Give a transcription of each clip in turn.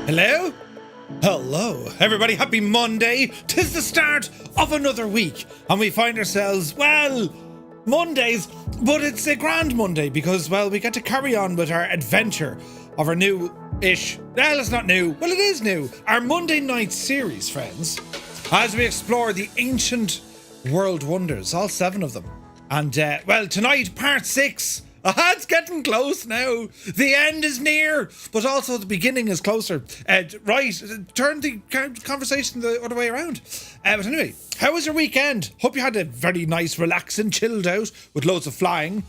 Hello? Hello, everybody. Happy Monday. 'Tis the start of another week, and we find ourselves, well, Mondays, but it's a grand Monday because, well, we get to carry on with our adventure of our new-ish, well, it's not new, well, it is new, our Monday night series, friends, as we explore the ancient world wonders, all 7 of them. And, well, tonight, part 6. It's getting close now. The end is near, but also the beginning is closer. Right, turn the conversation the other way around. But anyway, how was your weekend? Hope you had a very nice, relaxing, chilled out with loads of flying.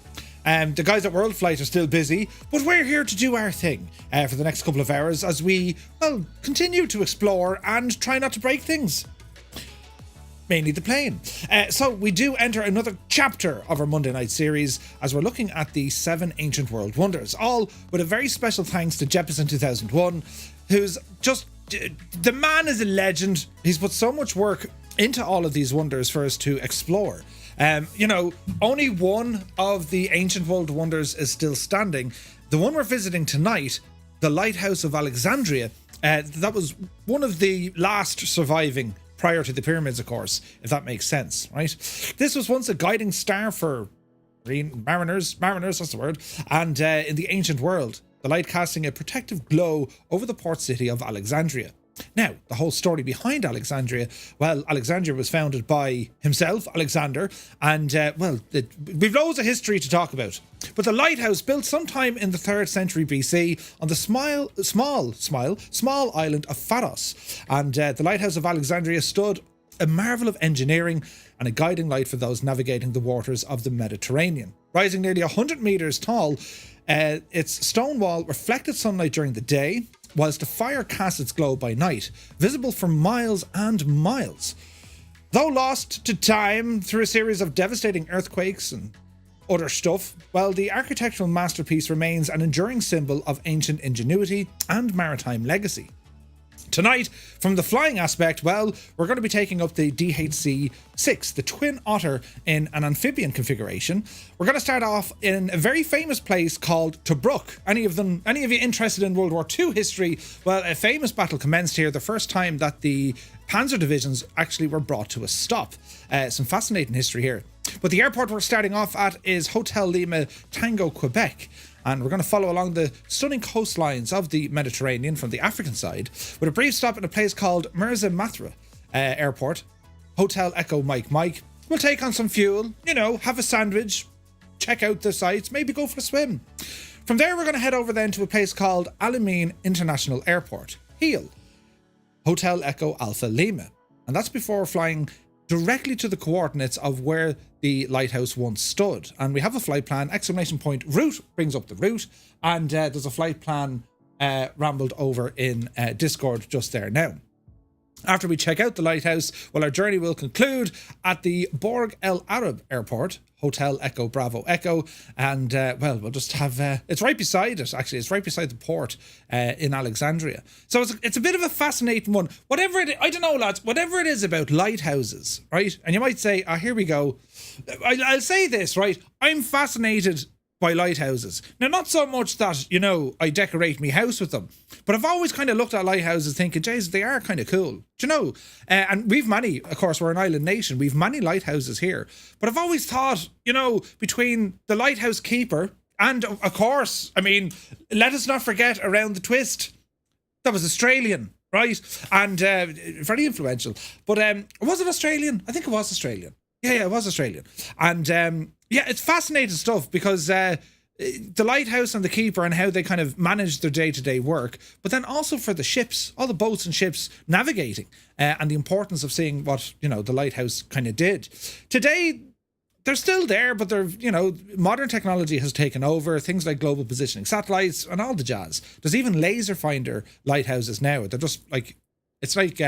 The guys at World Flight are still busy, but we're here to do our thing for the next couple of hours as we, well, continue to explore and try not to break things. Mainly the plane. So we do enter another chapter of our Monday night series as we're looking at the 7 ancient world wonders, all with a very special thanks to Jeppesen 2001, who's just, the man is a legend. He's put so much work into all of these wonders for us to explore. You know, only one of the ancient world wonders is still standing. The one we're visiting tonight, the Lighthouse of Alexandria, that was one of the last surviving prior to the pyramids, of course, if that makes sense, right? This was once a guiding star for mariners, that's the word, and in the ancient world, the light casting a protective glow over the port city of Alexandria. Now, the whole story behind Alexandria, well, Alexandria was founded by himself, Alexander, and, well, we've loads of history to talk about. But the lighthouse, built sometime in the 3rd century BC on the small island of Pharos, and the Lighthouse of Alexandria stood a marvel of engineering and a guiding light for those navigating the waters of the Mediterranean. Rising nearly 100 meters tall, its stone wall reflected sunlight during the day, whilst the fire cast its glow by night, visible for miles and miles. Though lost to time through a series of devastating earthquakes and other stuff, well, the architectural masterpiece remains an enduring symbol of ancient ingenuity and maritime legacy. Tonight, from the flying aspect, well, we're going to be taking up the DHC6, the Twin Otter in an amphibian configuration. We're going to start off in a very famous place called Tobruk. Any of you interested in World War II history? Well, a famous battle commenced here, the first time that the panzer divisions actually were brought to a stop. Some fascinating history here. But the airport we're starting off at is Hotel Lima Tango, Quebec. And we're going to follow along the stunning coastlines of the Mediterranean from the African side, with a brief stop at a place called Mersa Matruh Airport, Hotel Echo Mike Mike. We'll take on some fuel, you know, have a sandwich, check out the sights, maybe go for a swim. From there, we're going to head over then to a place called Alameen International Airport, Heel, Hotel Echo Alpha Lima. And that's before flying directly to the coordinates of where the lighthouse once stood. And we have a flight plan, exclamation point route brings up the route, and there's a flight plan rambled over in Discord just there now. After we check out the lighthouse, well, our journey will conclude at the Borg El Arab Airport, Hotel Echo Bravo Echo, and well, we'll just have it's right beside it. Actually, it's right beside the port in Alexandria. So it's a bit of a fascinating one. Whatever it, I don't know, lads. Whatever it is about lighthouses, right? And you might say, here we go. I'll say this, right? I'm fascinated by lighthouses. Now, not so much that, you know, I decorate my house with them, but I've always kind of looked at lighthouses thinking, geez, they are kind of cool. Do you know? And we've many, of course, we're an island nation. We've many lighthouses here. But I've always thought, you know, between the lighthouse keeper and, of course, I mean, let us not forget Around the Twist. That was Australian, right? And very influential. But was it Australian? I think it was Australian. Yeah, it was Australian. And yeah, it's fascinating stuff because the lighthouse and the keeper and how they kind of manage their day-to-day work, but then also for the ships, all the boats and ships navigating, and the importance of seeing what, you know, the lighthouse kind of did. Today, they're still there, but they're, you know, modern technology has taken over, things like global positioning satellites and all the jazz. There's even laser finder lighthouses now. They're just like, it's like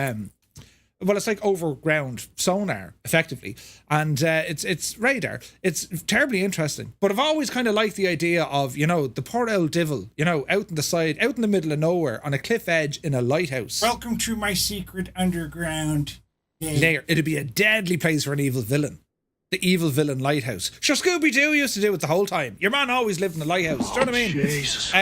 well, it's like overground sonar, effectively, and it's radar. It's terribly interesting. But I've always kind of liked the idea of, you know, the poor old devil, you know, out in the side, out in the middle of nowhere, on a cliff edge in a lighthouse. Welcome to my secret underground lair. It'd be a deadly place for an evil villain. The evil villain lighthouse. Sure, Scooby-Doo used to do it the whole time. Your man always lived in the lighthouse. Do you know what I mean? Jesus.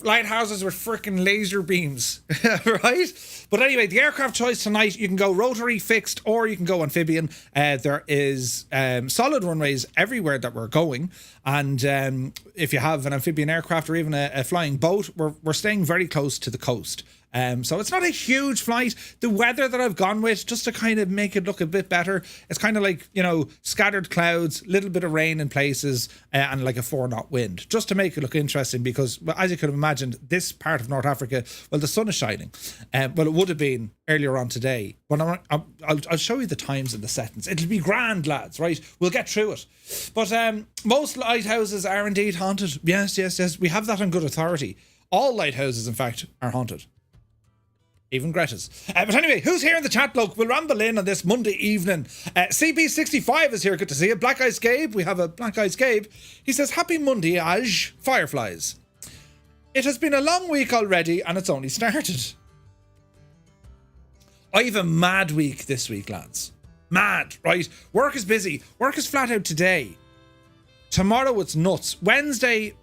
lighthouses with freaking laser beams, right? But anyway, the aircraft choice tonight, you can go rotary, fixed, or you can go amphibian. There is solid runways everywhere that we're going. And if you have an amphibian aircraft or even a flying boat, we're staying very close to the coast. So it's not a huge flight. The weather that I've gone with, just to kind of make it look a bit better, it's kind of like, you know, scattered clouds, little bit of rain in places, and like a 4-knot wind, just to make it look interesting because, well, as you could have imagined, this part of North Africa, well, the sun is shining. Well, it would have been earlier on today. But I'll show you the times and the settings. It'll be grand, lads, right? We'll get through it. But most lighthouses are indeed haunted. Yes. We have that on good authority. All lighthouses, in fact, are haunted. Even Greta's. But anyway, who's here in the chat, bloke? We'll ramble in on this Monday evening. CP65 is here. Good to see you. Black Eyes Gabe. We have a Black Eyes Gabe. He says, happy Monday, Aj. Fireflies. It has been a long week already and it's only started. I have a mad week this week, lads. Mad, right? Work is busy. Work is flat out today. Tomorrow it's nuts. Wednesday,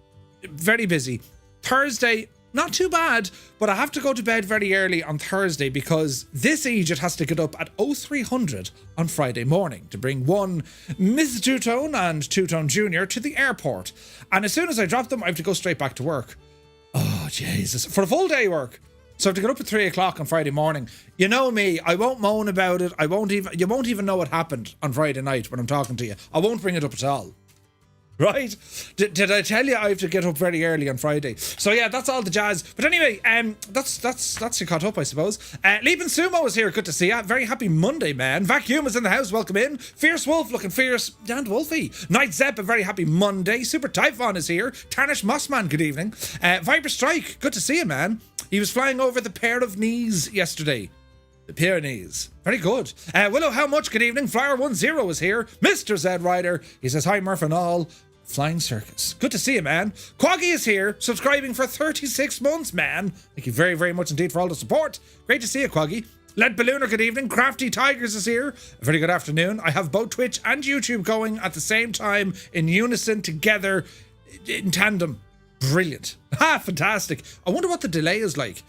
very busy. Thursday, not too bad, but I have to go to bed very early on Thursday because this Egypt has to get up at 0300 on Friday morning to bring one Miss Two-Tone and Two-Tone Jr. to the airport. And as soon as I drop them, I have to go straight back to work. Oh, Jesus. For a full day work. So I have to get up at 3 o'clock on Friday morning. You know me, I won't moan about it. You won't even know what happened on Friday night when I'm talking to you. I won't bring it up at all. Right? Did I tell you I have to get up very early on Friday? So yeah, that's all the jazz. But anyway, that's you caught up, I suppose. Lieben Sumo is here. Good to see you. Very happy Monday, man. Vacuum is in the house. Welcome in. Fierce Wolf looking fierce. And Wolfie. Night Zep, a very happy Monday. Super Typhon is here. Tarnish Mossman, good evening. Viper Strike, good to see you, man. He was flying over the pair of knees yesterday. The Pyrenees. Very good. Willow, how much? Good evening. Flyer10 is here. Mr. Zed Rider. He says, hi, Murph and all. Flying Circus. Good to see you, man. Quaggy is here, subscribing for 36 months, man. Thank you very, very much indeed for all the support. Great to see you, Quaggy. Lead Ballooner, good evening. Crafty Tigers is here. A very good afternoon. I have both Twitch and YouTube going at the same time, in unison, together, in tandem. Brilliant. Ha, fantastic. I wonder what the delay is like.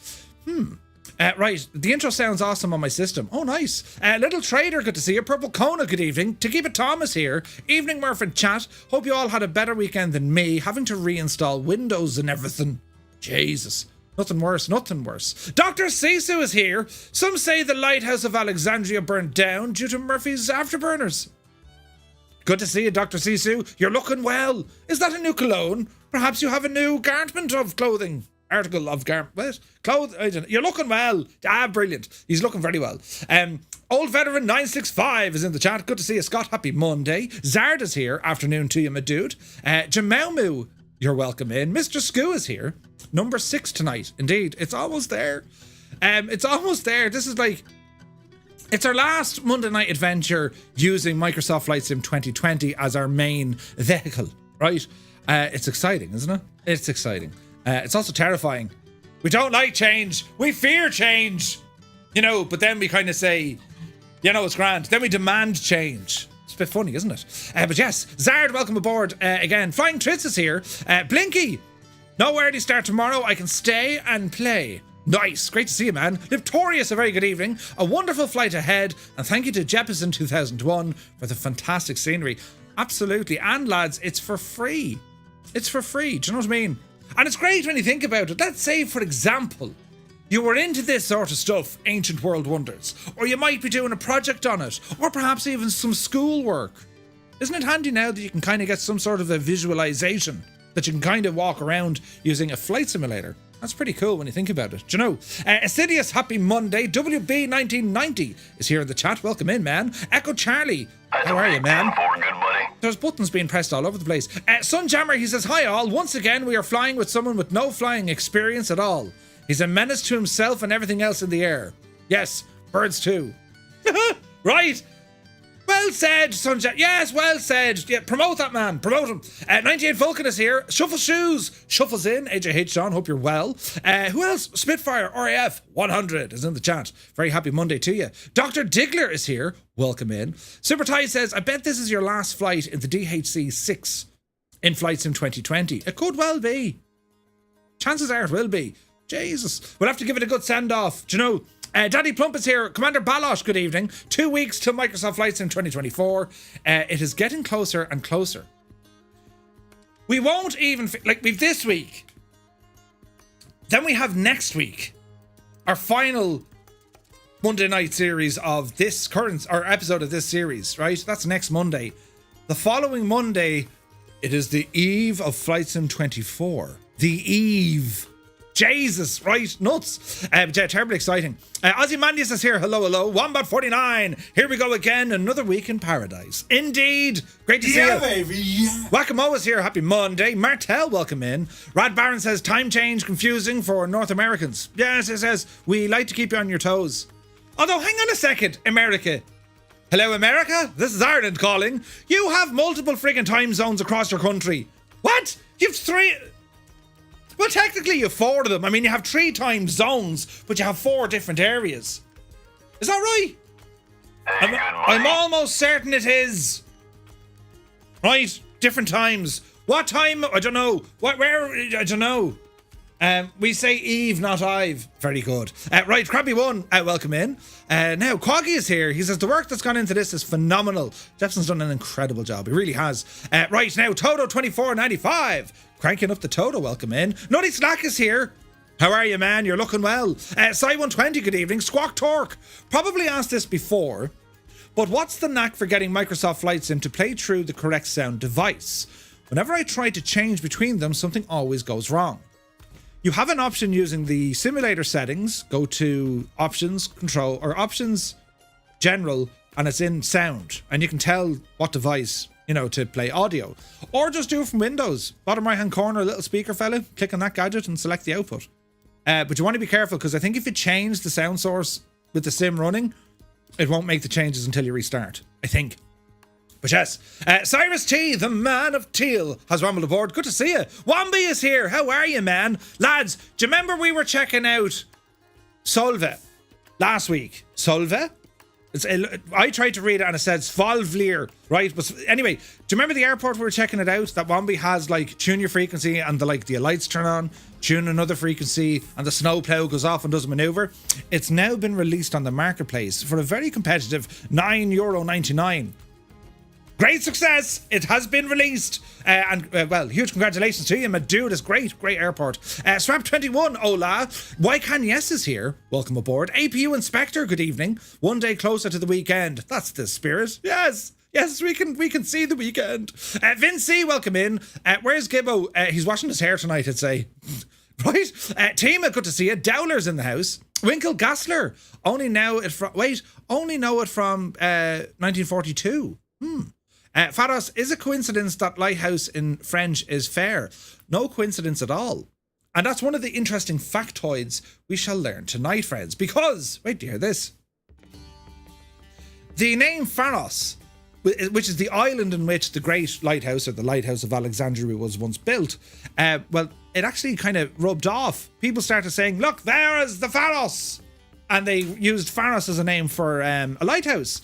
Right, the intro sounds awesome on my system. Oh, nice. Little Trader, good to see you. Purple Kona, good evening. To keep it, Thomas here. Evening, Murph and chat. Hope you all had a better weekend than me, having to reinstall Windows and everything. Jesus. Nothing worse. Dr. Sisu is here. Some say the Lighthouse of Alexandria burned down due to Murphy's afterburners. Good to see you, Dr. Sisu. You're looking well. Is that a new cologne? Perhaps you have a new garment of clothing. Article of clothes. I don't know. You're looking well. Brilliant. He's looking very well. Old Veteran 965 is in the chat. Good to see you, Scott. Happy Monday. Zard is here. Afternoon to you, my dude. Jamaumu, you're welcome in. Mr. Skoo is here. Number 6 tonight. Indeed, it's almost there. It's almost there. This is like, it's our last Monday night adventure using Microsoft Flight Sim 2020 as our main vehicle, right? It's exciting, isn't it? It's exciting. It's also terrifying. We don't like change. We fear change. You know, but then we kind of say, you know, it's grand. Then we demand change. It's a bit funny, isn't it? But yes, Zard, welcome aboard again. Flying Tritz is here. Blinky, no early start tomorrow. I can stay and play. Nice. Great to see you, man. Victorious, a very good evening. A wonderful flight ahead. And thank you to Jeppesen 2001 for the fantastic scenery. Absolutely. And lads, it's for free. It's for free. Do you know what I mean? And it's great when you think about it. Let's say, for example, you were into this sort of stuff, Ancient World Wonders, or you might be doing a project on it, or perhaps even some school work. Isn't it handy now that you can kind of get some sort of a visualization that you can kind of walk around using a flight simulator? That's pretty cool when you think about it. Do you know? Assidious, happy Monday. WB1990 is here in the chat. Welcome in, man. Echo Charlie. How are you, man? There's buttons being pressed all over the place. Sunjammer, he says, hi all. Once again, we are flying with someone with no flying experience at all. He's a menace to himself and everything else in the air. Yes, birds too. Right. Well said, Sunjammer. Yes, well said. Yeah, promote that man. Promote him. 98 Vulcan is here. Shuffle Shoes. Shuffles in. AJH John, hope you're well. Who else? Spitfire RAF 100 is in the chat. Very happy Monday to you. Dr. Diggler is here. Welcome in. Super Ty says, I bet this is your last flight in the DHC6 in Flight Sim 2020. It could well be. Chances are it will be. Jesus. We'll have to give it a good send-off. Do you know, Daddy Plump is here. Commander Balosh, good evening. 2 weeks till Microsoft Flight Sim 2024. It is getting closer and closer. We won't even... we've this week. Then we have next week. Our final Monday night series of this episode of this series, right? That's next Monday. The following Monday, it is the eve of Flight Sim 24. The eve. Jesus, right? Nuts. Terribly exciting. Ozymandias is here. Hello, hello. Wombat49. Here we go again. Another week in paradise. Indeed. Great to see you. Baby, yeah. Whack-A-Mo is here. Happy Monday. Martel, welcome in. Rad Baron says, time change confusing for North Americans. Yes, it says, we like to keep you on your toes. Although, hang on a second, America. Hello, America? This is Ireland calling. You have multiple friggin' time zones across your country. What? You've 3... Well, technically you have 4 of them. I mean, you have 3 time zones, but you have 4 different areas. Is that right? I'm almost certain it is. Right? Different times. What time? I don't know. Where? I don't know. We say Eve, not Ive. Very good. Right, Krabby One, welcome in. Now, Quaggy is here. He says, the work that's gone into this is phenomenal. Jepson's done an incredible job. He really has. Right, now, Toto2495. Cranking up the Toto, welcome in. Nutty Slack is here. How are you, man? You're looking well. Sai120, good evening. Squawk Torque. Probably asked this before, but what's the knack for getting Microsoft Flight Sim to play through the correct sound device? Whenever I try to change between them, something always goes wrong. You have an option using the simulator settings. Go to options, control, or options, general, and it's in sound. And you can tell what device, to play audio. Or just do it from Windows. Bottom right hand corner, little speaker fella. Click on that gadget and select the output. But you want to be careful because I think if you change the sound source with the sim running, it won't make the changes until you restart. I think. But yes, Cyrus T, the man of teal, has rumbled aboard. Good to see you. Wambi is here. How are you, man? Lads, do you remember we were checking out Solve last week? Solve? I tried to read it and it says Svalvlir, right? But anyway, do you remember the airport we were checking it out? That Wambi has tune your frequency and the lights turn on, tune another frequency and the snowplow goes off and does a maneuver. It's now been released on the marketplace for a very competitive €9.99. Great success! It has been released. Well, huge congratulations to you, my dude. It's great airport. Swap21, hola. Why Can Yes is here. Welcome aboard. APU Inspector, good evening. One day closer to the weekend. That's the spirit. Yes, we can see the weekend. Vinci, welcome in. Where's Gibbo? He's washing his hair tonight, I'd say. Right? Tima, good to see you. Dowler's in the house. Winkle Gassler. Only know it from 1942. Pharos, is a coincidence that lighthouse in French is fair? No coincidence at all. And that's one of the interesting factoids we shall learn tonight, friends. Because, wait to hear this. The name Pharos, which is the island in which the great lighthouse, or the Lighthouse of Alexandria, was once built, well, it actually kind of rubbed off. People started saying, look, there is the Pharos. And they used Pharos as a name for a lighthouse.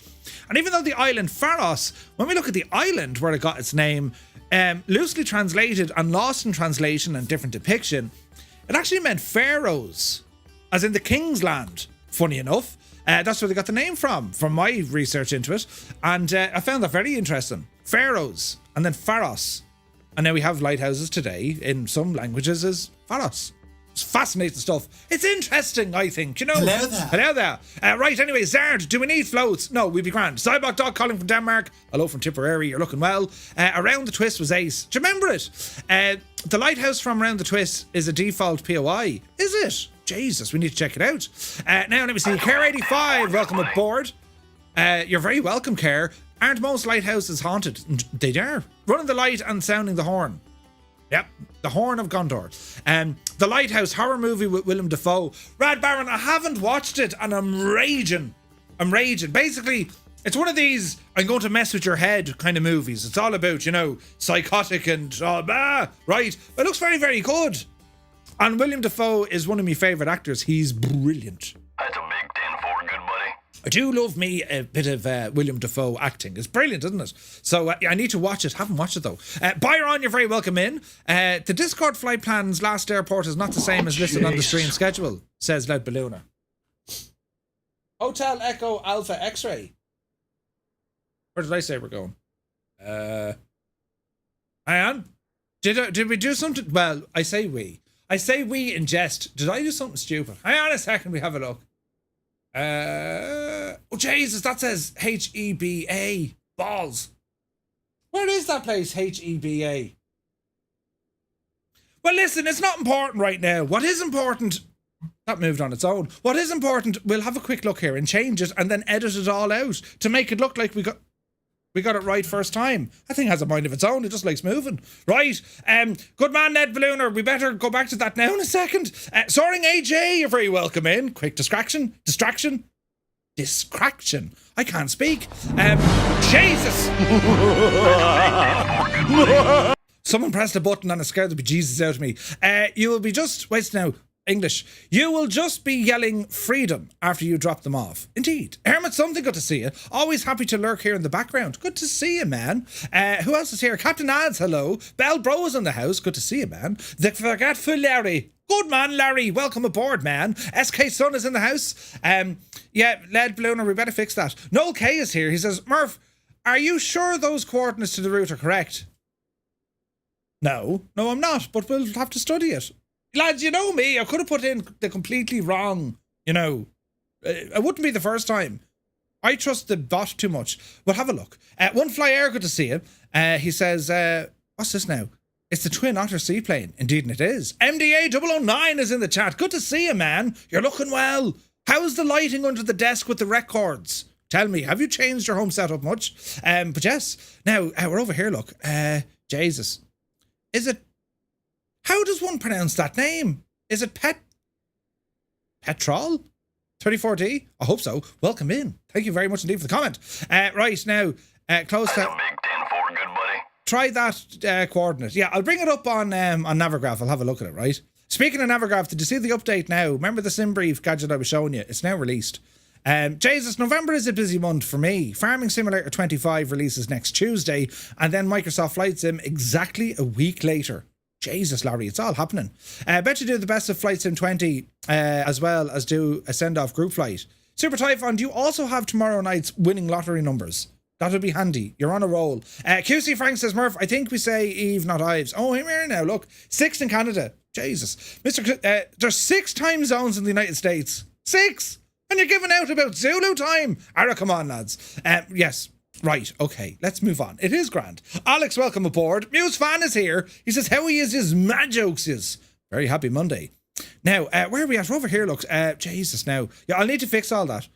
And even though the island Pharos, when we look at the island where it got its name, loosely translated and lost in translation and different depiction, it actually meant Pharos, as in the King's Land. Funny enough, that's where they got the name from my research into it. And I found that very interesting. Pharos, and then Pharos. And now we have lighthouses today in some languages as Pharos. It's fascinating stuff. It's interesting, I think. Hello there. Right, anyway, Zard, do we need floats? No, we'd be grand. Cybok Dog calling from Denmark. Hello from Tipperary, you're looking well. Around the Twist was ace. Do you remember it? The lighthouse from Around the Twist is a default POI. Is it? Jesus, we need to check it out. Now, let me see. Care85, welcome aboard. You're very welcome, Care. Aren't most lighthouses haunted? They are. Running the light and sounding the horn. Yep, the Horn of Gondor. The Lighthouse horror movie with Willem Dafoe. Rad Baron, I haven't watched it and I'm raging. Basically, it's one of these I'm going to mess with your head kind of movies. It's all about, psychotic and right. It looks very, very good. And Willem Dafoe is one of my favourite actors. He's brilliant. That's a big 10-4, good buddy. I do love me a bit of William Dafoe acting. It's brilliant, isn't it? So I need to watch it. Haven't watched it though. Byron, you're very welcome in. The Discord flight plans last airport is not the same as listed on the stream schedule, says Lead Ballooner. Hotel Echo Alpha X-Ray. Where did I say we're going? Hang on. Did we do something? Well, I say we in jest. Did I do something stupid? Hang on a second, we have a look. Oh Jesus, that says HEBA. Balls. Where is that place, HEBA? Well, listen, it's not important right now. What is important... That moved on its own. What is important, we'll have a quick look here and change it and then edit it all out to make it look like we got it right first time. That thing has a mind of its own. It just likes moving. Right. Good man, Ned Ballooner. We better go back to that now in a second. Soaring AJ, you're very welcome in. Quick distraction. I can't speak. Jesus. Someone pressed a button and it scared the bejesus out of me. You will be just... Wait now. English. You will just be yelling freedom after you drop them off. Indeed. Hermit, something good to see you. Always happy to lurk here in the background. Good to see you, man. Who else is here? Captain Ads, hello. Bell Bros in the house. Good to see you, man. The Forgetful Larry. Good man, Larry. Welcome aboard, man. SK Sun is in the house. Yeah, Lead Ballooner, we better fix that. Noel K is here. He says, Murph, are you sure those coordinates to the route are correct? No, I'm not, but we'll have to study it. Lads, you know me, I could have put in the completely wrong, it wouldn't be the first time. I trust the bot too much. We'll have a look. One Fly Air, good to see you. He says, what's this now? It's the Twin Otter seaplane. Indeed it is. MDA 009 is in the chat. Good to see you, man. You're looking well. How's the lighting under the desk with the records? Tell me, have you changed your home setup much? But yes, now we're over here, look. Jesus. Is it... How does one pronounce that name? Is it Petrol? 34D? I hope so. Welcome in. Thank you very much indeed for the comment. Right, now, close to... Big 10-4, good buddy. Try that coordinate. Yeah, I'll bring it up on Navigraph. I'll have a look at it, right? Speaking of Navigraph, did you see the update now? Remember the SimBrief gadget I was showing you? It's now released. Jesus, November is a busy month for me. Farming Simulator 25 releases next Tuesday, and then Microsoft Flight Sim exactly a week later. Jesus, Larry, it's all happening. Bet you do the best of Flight Sim 20 as well as do a send-off group flight. Super Typhon, do you also have tomorrow night's winning lottery numbers? That would be handy. You're on a roll. QC Frank says, Murph, I think we say Eve, not Ives. Oh, here now, look. 6th in Canada. Jesus. There's 6 time zones in the United States. 6! And you're giving out about Zulu time. Ara, come on, lads. Yes. Right, okay, let's move on. It is grand. Alex, welcome aboard. Muse Fan is here. He says, how he is his mad jokes is. Very happy Monday. Now, where are we at? We're over here, looks. Jesus, now. Yeah, I'll need to fix all that.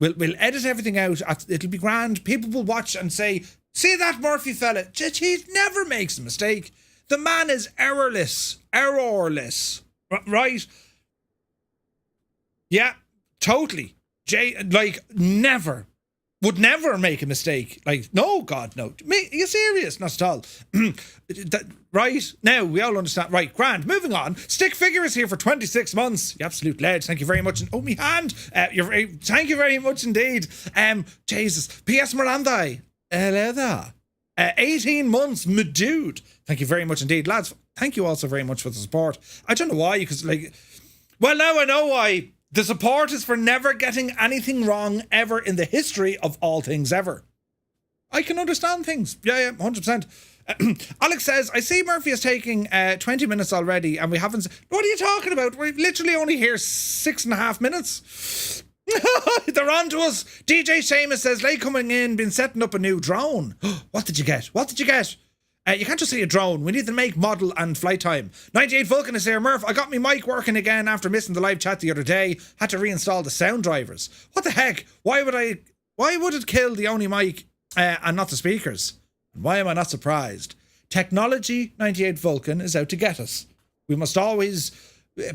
We'll edit everything out. It'll be grand. People will watch and say, see that Murphy fella? He never makes a mistake. The man is errorless. Right? Yeah, totally. Never. Would never make a mistake. No, God, no. Are you serious? Not at all. Right, now, we all understand. Right, grand. Moving on. Stick Figure is here for 26 months. You absolute ledge. Thank you very much. Oh, me hand. Thank you very much indeed. Jesus. P.S. Mirandai. Hello there. 18 months, my dude. Thank you very much indeed. Lads, thank you also very much for the support. I don't know why, because, well, now I know why. The support is for never getting anything wrong ever in the history of all things ever. I can understand things. Yeah, 100%. Alex says, I see Murphy is taking 20 minutes already and we haven't... What are you talking about? We're literally only here 6.5 minutes. They're on to us. DJ Seamus says, late coming in, been setting up a new drone. What did you get? You can't just say a drone. We need the make, model and flight time. 98 Vulcan is here. Murph, I got my mic working again after missing the live chat the other day. Had to reinstall the sound drivers. What the heck? Why would it kill the only mic and not the speakers? Why am I not surprised? Technology 98 Vulcan is out to get us. We must always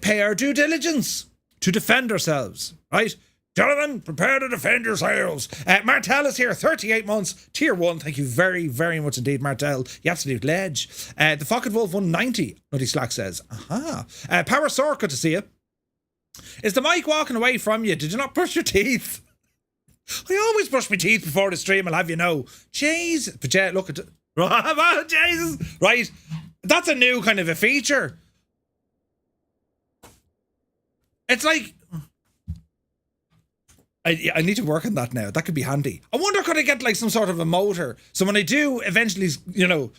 pay our due diligence to defend ourselves, right? Gentlemen, prepare to defend yourselves. Martel is here, 38 months, tier 1. Thank you very, very much indeed, Martel. You absolute ledge. The Pocket Wolf 190, Nutty Slack says. Aha. Power Sword, good to see you. Is the mic walking away from you? Did you not brush your teeth? I always brush my teeth before the stream, I'll have you know. Jeez. But yeah, look at it. Oh, Jesus. Right. That's a new kind of a feature. It's like... I need to work on that now. That could be handy. I wonder, could I get like some sort of a motor? So when I do eventually, you know,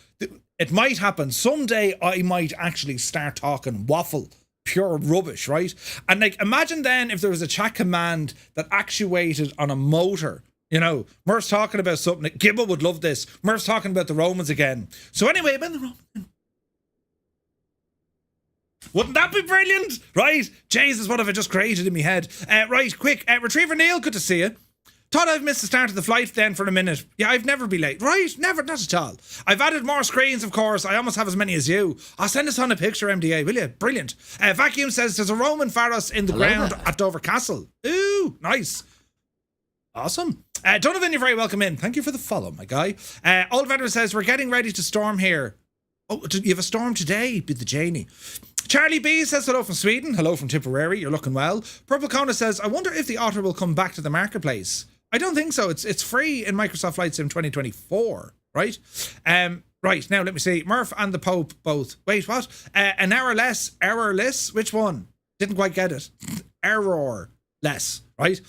it might happen. Someday I might actually start talking waffle, pure rubbish, right? And like, imagine then if there was a chat command that actuated on a motor. You know, Murph's talking about something. Gibble would love this. Murph's talking about the Romans again. So anyway, about the Romans. Wouldn't that be brilliant? Right? Jesus, what have I just created in my head? Right, quick. Retriever Neil, good to see you. Thought I've missed the start of the flight then for a minute. Yeah, I've never been late. Right? Never, not at all. I've added more screens, of course. I almost have as many as you. I'll send us on a picture, MDA, will you? Brilliant. Vacuum says there's a Roman Pharos in the ground at Dover Castle. Ooh, nice. Awesome. Donovan, you're very welcome in. Thank you for the follow, my guy. Old Veteran says, we're getting ready to storm here. Oh, you have a storm today? Be the Janie. Charlie B says hello from Sweden. Hello from Tipperary. You're looking well. Purple Kona says, I wonder if the Otter will come back to the marketplace. I don't think so. It's free in Microsoft Flight Sim 2024, right? Right, now let me see. Murph and the Pope both. Wait, what? An hour less. Errorless? Which one? Didn't quite get it. Error less, right?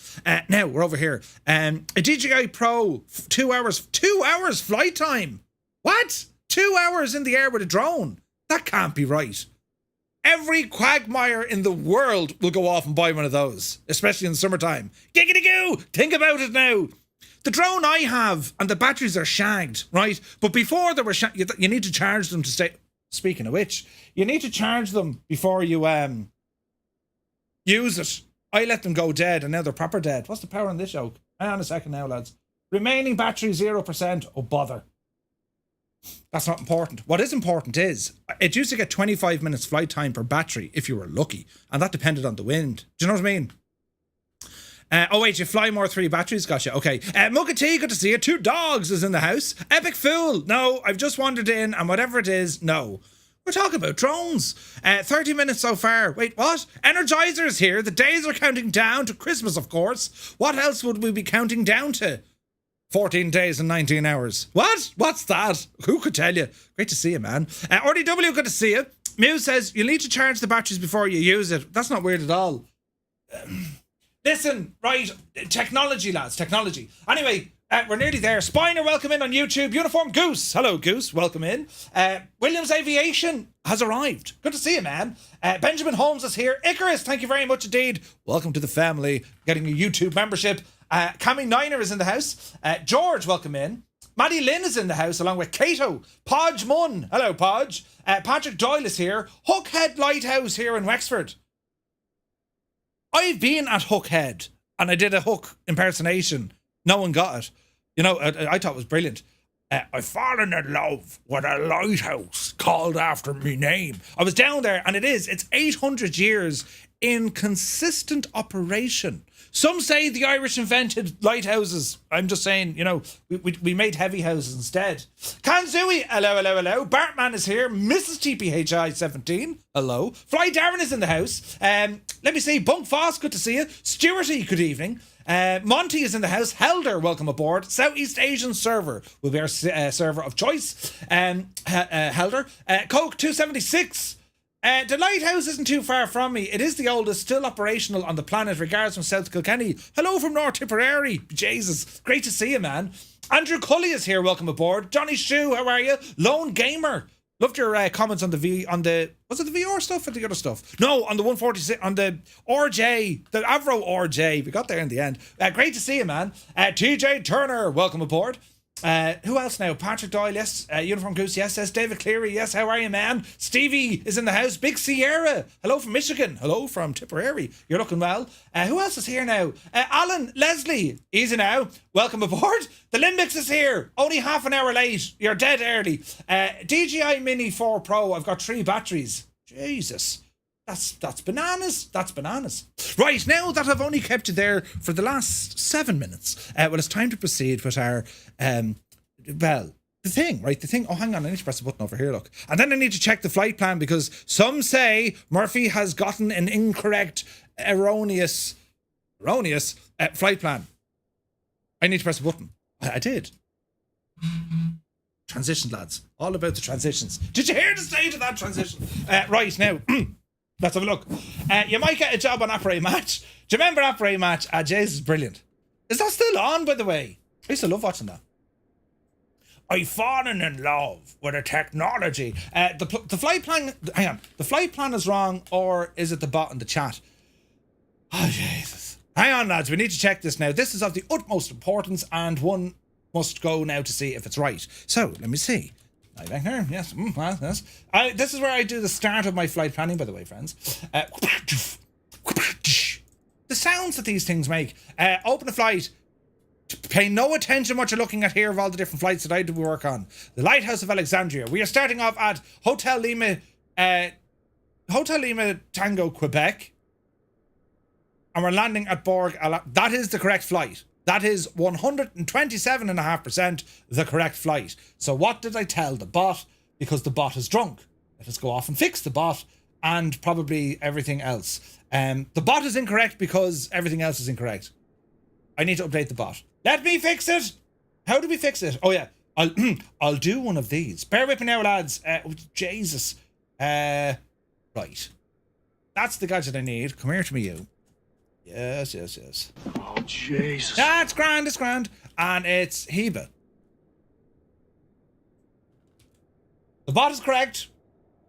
Now we're over here. A DJI Pro, 2 hours. 2 hours flight time. What? 2 hours in the air with a drone? That can't be right. Every quagmire in the world will go off and buy one of those, especially in the summertime. Giggity goo! Think about it now. The drone I have, and the batteries are shagged, right? But before they were shagged, you need to charge them to stay. Speaking of which, you need to charge them before you use it. I let them go dead, and now they're proper dead. What's the power on this yoke? Hang on a second now, lads. Remaining battery 0%. Oh, bother. That's not important. What is important is it used to get 25 minutes flight time per battery if you were lucky, and that depended on the wind. Do you know what I mean? Oh wait, you fly more 3 batteries? Gotcha. Okay. Mugga T, good to see you. 2 dogs is in the house. Epic Fool. No, I've just wandered in, and whatever it is, no. We're talking about drones. 30 minutes so far. Wait, what? Energizer is here. The days are counting down to Christmas, of course. What else would we be counting down to? 14 days and 19 hours. What? What's that? Who could tell you? Great to see you, man. RDW, good to see you. Mew says, you need to charge the batteries before you use it. That's not weird at all. Listen, right, technology, lads, technology. Anyway, we're nearly there. Spiner, welcome in on YouTube. Uniform Goose. Hello, Goose. Welcome in. Williams Aviation has arrived. Good to see you, man. Benjamin Holmes is here. Icarus, thank you very much indeed. Welcome to the family. Getting a YouTube membership. Cammy Niner is in the house. George, welcome in. Maddie Lynn is in the house along with Cato. Podge Munn. Hello, Podge. Patrick Doyle is here. Hookhead Lighthouse here in Wexford. I've been at Hookhead and I did a hook impersonation. No one got it. You know, I thought it was brilliant. I've fallen in love with a lighthouse called after me name. I was down there and it's 800 years in consistent operation. Some say the Irish invented lighthouses. I'm just saying, you know, we made heavy houses instead. Kanzui, hello, hello, hello. Bartman is here. Mrs. TPHI17, hello. Fly Darren is in the house. Let me see. Bunk Foss, good to see you. Stewarty, good evening. Monty is in the house. Helder, welcome aboard. Southeast Asian server will be our server of choice. Helder. Coke 276. The lighthouse isn't too far from me. It is the oldest still operational on the planet. Regards from South Kilkenny. Hello from North Tipperary. Jesus, great to see you, man. Andrew Cully is here. Welcome aboard. Johnny Shoe, how are you? Lone Gamer. Loved your comments on the was it the VR stuff or the other stuff? No, on the 146, on the RJ, the Avro RJ. We got there in the end. Great to see you, man. TJ Turner, welcome aboard. Who else now? Patrick Doyle, yes. Uniform Goose, yes. David Cleary, yes. How are you, man? Stevie is in the house. Big Sierra, hello from Michigan. Hello from Tipperary. You're looking well. Who else is here now? Alan Leslie, easy now. Welcome aboard. The Limbix is here. Only half an hour late. You're dead early. DJI Mini 4 Pro. I've got 3 batteries. Jesus. That's bananas. That's bananas. Right, now that I've only kept you there for the last 7 minutes, well, it's time to proceed with our, the thing, right? The thing. Oh, hang on, I need to press the button over here, look. And then I need to check the flight plan because some say Murphy has gotten an incorrect, erroneous flight plan. I need to press a button. I did. Transitions, lads. All about the transitions. Did you hear the state of that transition? Right, now, let's have a look. You might get a job on Après Match. Do you remember Après Match? Jesus, brilliant. Is that still on, by the way? I used to love watching that. I've fallen in love with the technology. The flight plan... Hang on. The flight plan is wrong, or is it the bot in the chat? Oh, Jesus. Hang on, lads. We need to check this now. This is of the utmost importance, and one must go now to see if it's right. So, let me see. Back there. Yes. Well, yes. This is where I do the start of my flight planning, by the way, friends. The sounds that these things make. Open a flight. Pay no attention what you're looking at here of all the different flights that I do work on. The Lighthouse of Alexandria. We are starting off at Hotel Lima Tango, Quebec. And we're landing at Borg. That is the correct flight. That is 127.5% the correct flight. So what did I tell the bot? Because the bot is drunk. Let us go off and fix the bot and probably everything else. The bot is incorrect because everything else is incorrect. I need to update the bot. Let me fix it. How do we fix it? Oh yeah, I'll do one of these. Bear with me now, lads. Jesus. Right. That's the gadget I need. Come here to me, you. Yes. Oh, Jesus. That's grand, it's grand. And it's Heba. The bot is correct.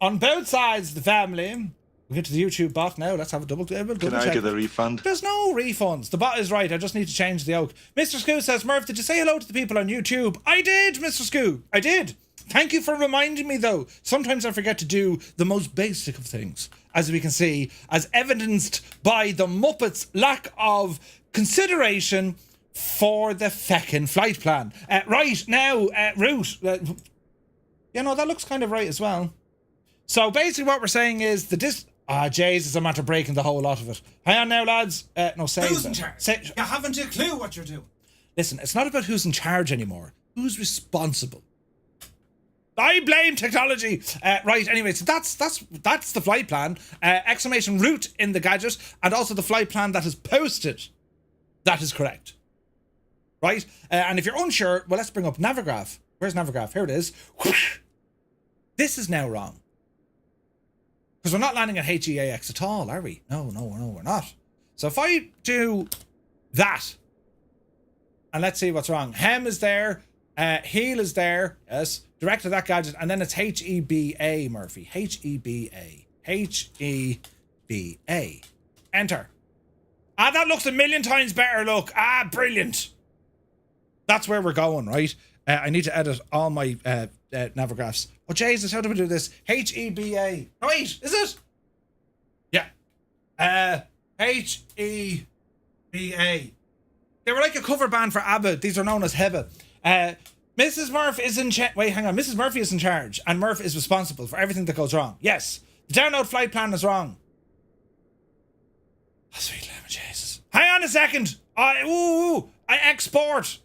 On both sides of the family. We get to the YouTube bot now. Let's have a double check. Can I get a refund? There's no refunds. The bot is right. I just need to change the oak. Mr. Scoo says, Murph, did you say hello to the people on YouTube? I did, Mr. Scoo. I did. Thank you for reminding me, though. Sometimes I forget to do the most basic of things, as we can see, as evidenced by the Muppets' lack of consideration for the feckin' flight plan. Right, now, route. That looks kind of right as well. So basically what we're saying is Jesus, I'm after breaking the whole lot of it. Hang on now, lads. No, save Who's in charge? You haven't a clue what you're doing. Listen, it's not about who's in charge anymore. Who's responsible? I blame technology. Right, anyway, so that's the flight plan. Exclamation route in the gadget, and also the flight plan that is posted. That is correct. Right? And if you're unsure, well, let's bring up Navigraph. Where's Navigraph? Here it is. This is now wrong. Because we're not landing at HEAX at all, are we? No, we're not. So if I do that, and let's see what's wrong. Hem is there, heel is there, yes, direct to that gadget, and then it's HEBA, Murphy. HEBA. HEBA. Enter. That looks a million times better, look. Brilliant. That's where we're going, right? I need to edit all my Navigraphs. Oh, Jesus, how do we do this? HEBA. Oh, wait, is it? Yeah. HEBA. They were like a cover band for ABBA. These are known as HEBA. Mrs. Murph is in charge. Wait, hang on. Mrs. Murphy is in charge, and Murph is responsible for everything that goes wrong. Yes. The download flight plan is wrong. Oh, sweet lemon, Jesus. Hang on a second. I export.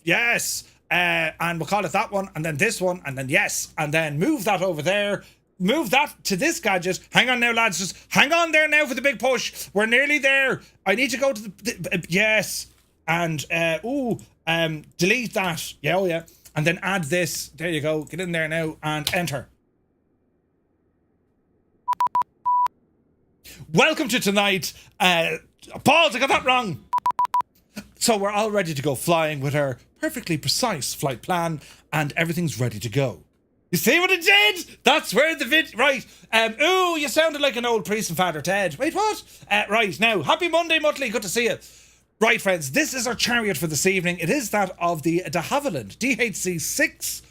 Yes. And we'll call it that one, and then this one, and then yes, and then move that over there. Move that to this gadget. Hang on now, lads. Just hang on there now for the big push. We're nearly there. I need to go to the yes. And delete that. Yeah, yeah. And then add this. There you go. Get in there now and enter. Welcome to tonight. Balls, I got that wrong. So we're all ready to go flying with our perfectly precise flight plan, and everything's ready to go. You see what it did? That's where the right. You sounded like an old priest and Father Ted. Wait, what? Right, now, happy Monday, Muttley. Good to see you. Right, friends, this is our chariot for this evening. It is that of the de Havilland DHC6,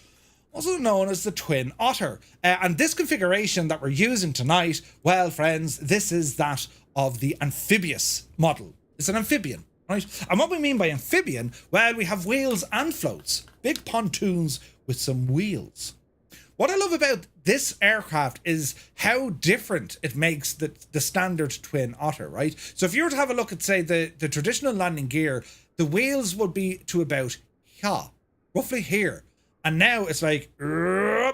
also known as the Twin Otter. And this configuration that we're using tonight, well, friends, this is that of the amphibious model. It's an amphibian. Right? And what we mean by amphibian, well, we have wheels and floats. Big pontoons with some wheels. What I love about this aircraft is how different it makes the standard Twin Otter, right? So if you were to have a look at, say, the traditional landing gear, the wheels would be to about here, roughly here. And now it's like, right?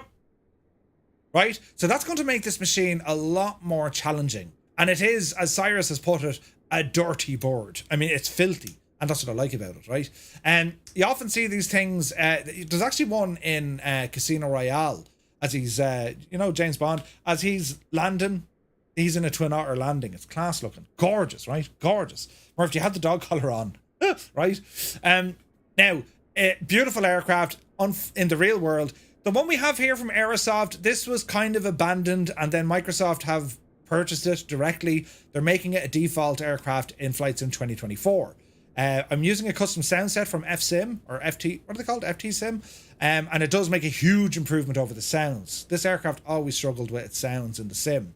So that's going to make this machine a lot more challenging. And it is, as Cyrus has put it, a dirty board. I mean, it's filthy. And that's what I like about it, right? And you often see these things. There's actually one in Casino Royale as he's, James Bond, as he's landing. He's in a Twin Otter landing. It's class looking. Gorgeous, right? Gorgeous. Murph, you had the dog collar on, right? Now, beautiful aircraft in the real world. The one we have here from Aerosoft, this was kind of abandoned, and then Microsoft have purchased it directly. They're making it a default aircraft in Flight Sim 2024. I'm using a custom sound set from FSim, or FT, what are they called? FT Sim. And it does make a huge improvement over the sounds. This aircraft always struggled with its sounds in the sim.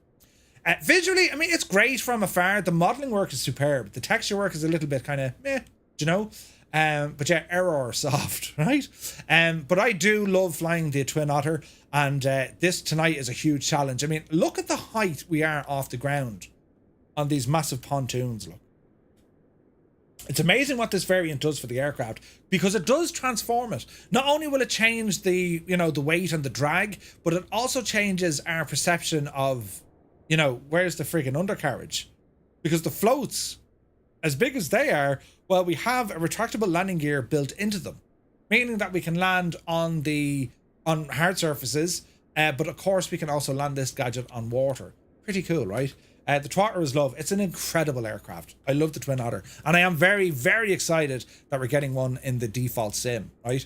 Visually, I mean, it's great from afar. The modeling work is superb. The texture work is a little bit kind of meh, you know? But yeah, error soft, right? But I do love flying the Twin Otter, and this tonight is a huge challenge. I mean, look at the height we are off the ground on these massive pontoons, look. It's amazing what this variant does for the aircraft, because it does transform it. Not only will it change the, the weight and the drag, but it also changes our perception of, where's the freaking undercarriage? Because the floats, as big as they are, well, we have a retractable landing gear built into them, meaning that we can land on hard surfaces, but of course we can also land this gadget on water. Pretty cool, right? The Twotter is love. It's an incredible aircraft. I love the Twin Otter, and I am very, very excited that we're getting one in the default sim, right?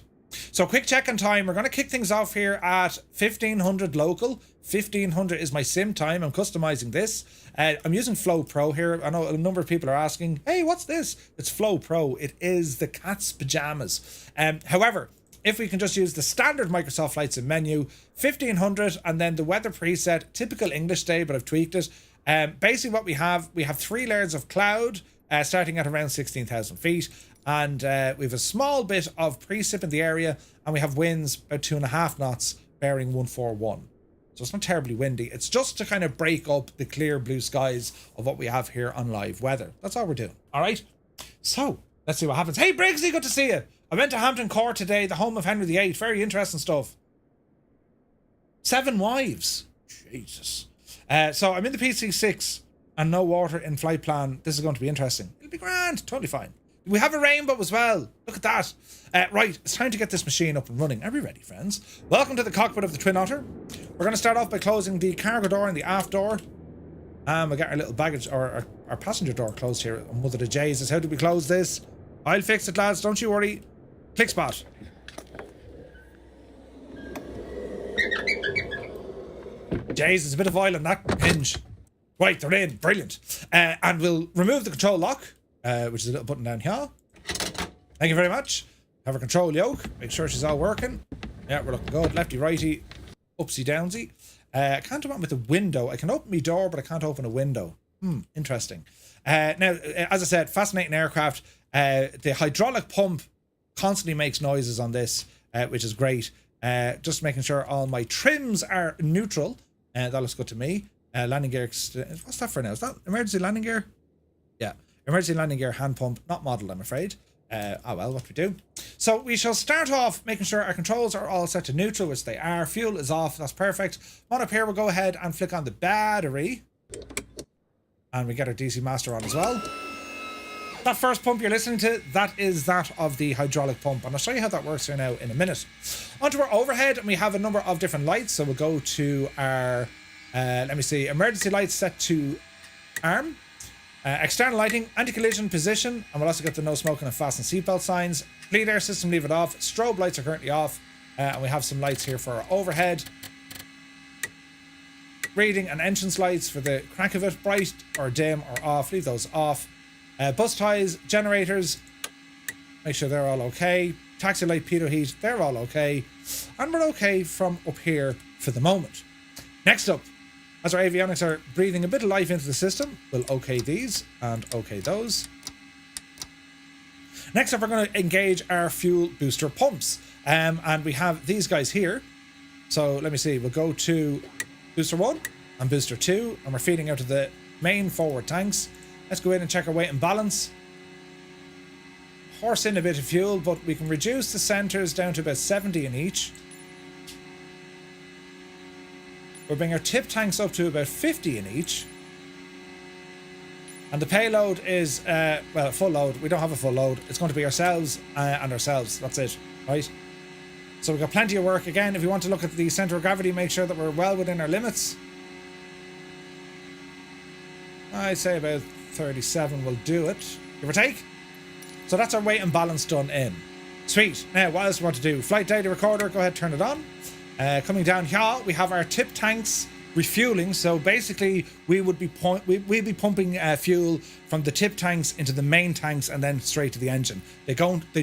So quick check on time. We're going to kick things off here at 1500 local. 1500 is my sim time. I'm customizing this. I'm using Flow Pro here. I know a number of people are asking, hey, what's this? It's Flow Pro. It is the cat's pajamas. However, if we can just use the standard Microsoft Flight Sim menu, 1500, and then the weather preset, typical English day, but I've tweaked it. Basically what we have 3 layers of cloud, starting at around 16,000 feet. And we have a small bit of precip in the area, and we have winds about 2.5 knots, bearing 141. So it's not terribly windy. It's just to kind of break up the clear blue skies of what we have here on live weather. That's all we're doing. All right. So let's see what happens. Hey, Briggsy, good to see you. I went to Hampton Court today, the home of Henry VIII. Very interesting stuff. 7 wives. Jesus. So I'm in the PC6 and no water in flight plan. This is going to be interesting. It'll be grand. Totally fine. We have a rainbow as well. Look at that. Right, it's time to get this machine up and running. Are we ready, friends? Welcome to the cockpit of the Twin Otter. We're going to start off by closing the cargo door and the aft door. We'll get our little baggage, or our passenger door closed here. Mother of Jesus, how do we close this? I'll fix it, lads. Don't you worry. Click spot. Jesus, a bit of oil on that hinge. Right, they're in. Brilliant. And we'll remove the control lock, which is a little button down here. Thank you very much. Have our control yoke. Make sure she's all working. Yeah, we're looking good. Lefty, righty, upsy downsy. I can't open with the window. I can open my door, but I can't open a window. Interesting. Now, as I said, fascinating aircraft. The hydraulic pump constantly makes noises on this, which is great. Just making sure all my trims are neutral. That looks good to me. Landing gear. What's that for now? Is that emergency landing gear? Yeah. Emergency landing gear hand pump. Not modeled, I'm afraid. Oh well, what we do. So we shall start off making sure our controls are all set to neutral, which they are. Fuel is off. That's perfect. On up here, we'll go ahead and flick on the battery. And we get our DC master on as well. That first pump you're listening to, that is that of the hydraulic pump. And I'll show you how that works here now in a minute. Onto our overhead, and we have a number of different lights. So we'll go to our, let me see, emergency lights set to arm. External lighting, anti-collision position, and we'll also get the no smoking and fasten seatbelt signs. Bleed air system, leave it off. Strobe lights are currently off. And we have some lights here for our overhead. Reading and entrance lights for the crank of it, bright or dim or off, leave those off. Bus ties, generators, make sure they're all okay. Taxi light, pitot heat, they're all okay. And we're okay from up here for the moment. Next up, as our avionics are breathing a bit of life into the system, we'll okay these and okay those. Next up, we're going to engage our fuel booster pumps. And we have these guys here. So let me see, we'll go to booster 1 and booster 2, and we're feeding out of the main forward tanks. Let's go in and check our weight and balance. Horse in a bit of fuel, but we can reduce the centers down to about 70 in each. We'll bring our tip tanks up to about 50 in each. And the payload is, well, a full load. We don't have a full load. It's going to be ourselves and ourselves. That's it, right? So we've got plenty of work. Again, if you want to look at the center of gravity, make sure that we're well within our limits. I'd say about 37 will do it, give or take. So that's our weight and balance done in. Sweet. Now, what else do we want to do? Flight data recorder, go ahead, turn it on. Coming down here, we have our tip tanks refueling. So basically, we'd be pumping fuel from the tip tanks into the main tanks and then straight to the engine. They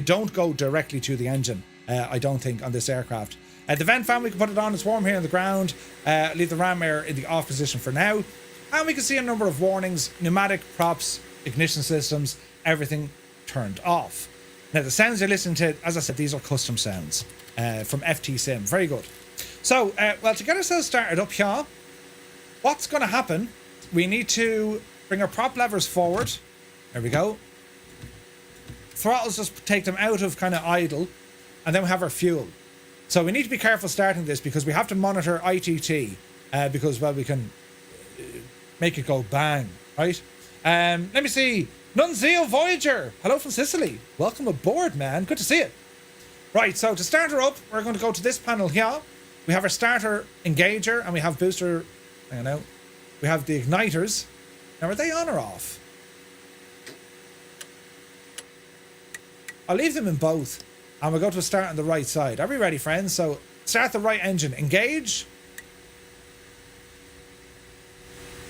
don't go directly to the engine, I don't think, on this aircraft. The vent fan, we can put it on. It's warm here on the ground. Leave the ram air in the off position for now. And we can see a number of warnings, pneumatic props, ignition systems, everything turned off. Now, the sounds you're listening to, as I said, these are custom sounds from FT Sim. Very good. So, well, to get ourselves started up here, what's going to happen, we need to bring our prop levers forward. There we go. Throttles, just take them out of kind of idle, and then we have our fuel. So we need to be careful starting this because we have to monitor ITT because, well, we can make it go bang, right? Let me see. Nunzio Voyager. Hello from Sicily. Welcome aboard, man. Good to see you. Right, so to start her up, we're going to go to this panel here. We have our starter engager and we have booster, hang on now. We have the igniters. Now, are they on or off? I'll leave them in both. And we'll go to a start on the right side. Are we ready, friends? So, start the right engine. Engage.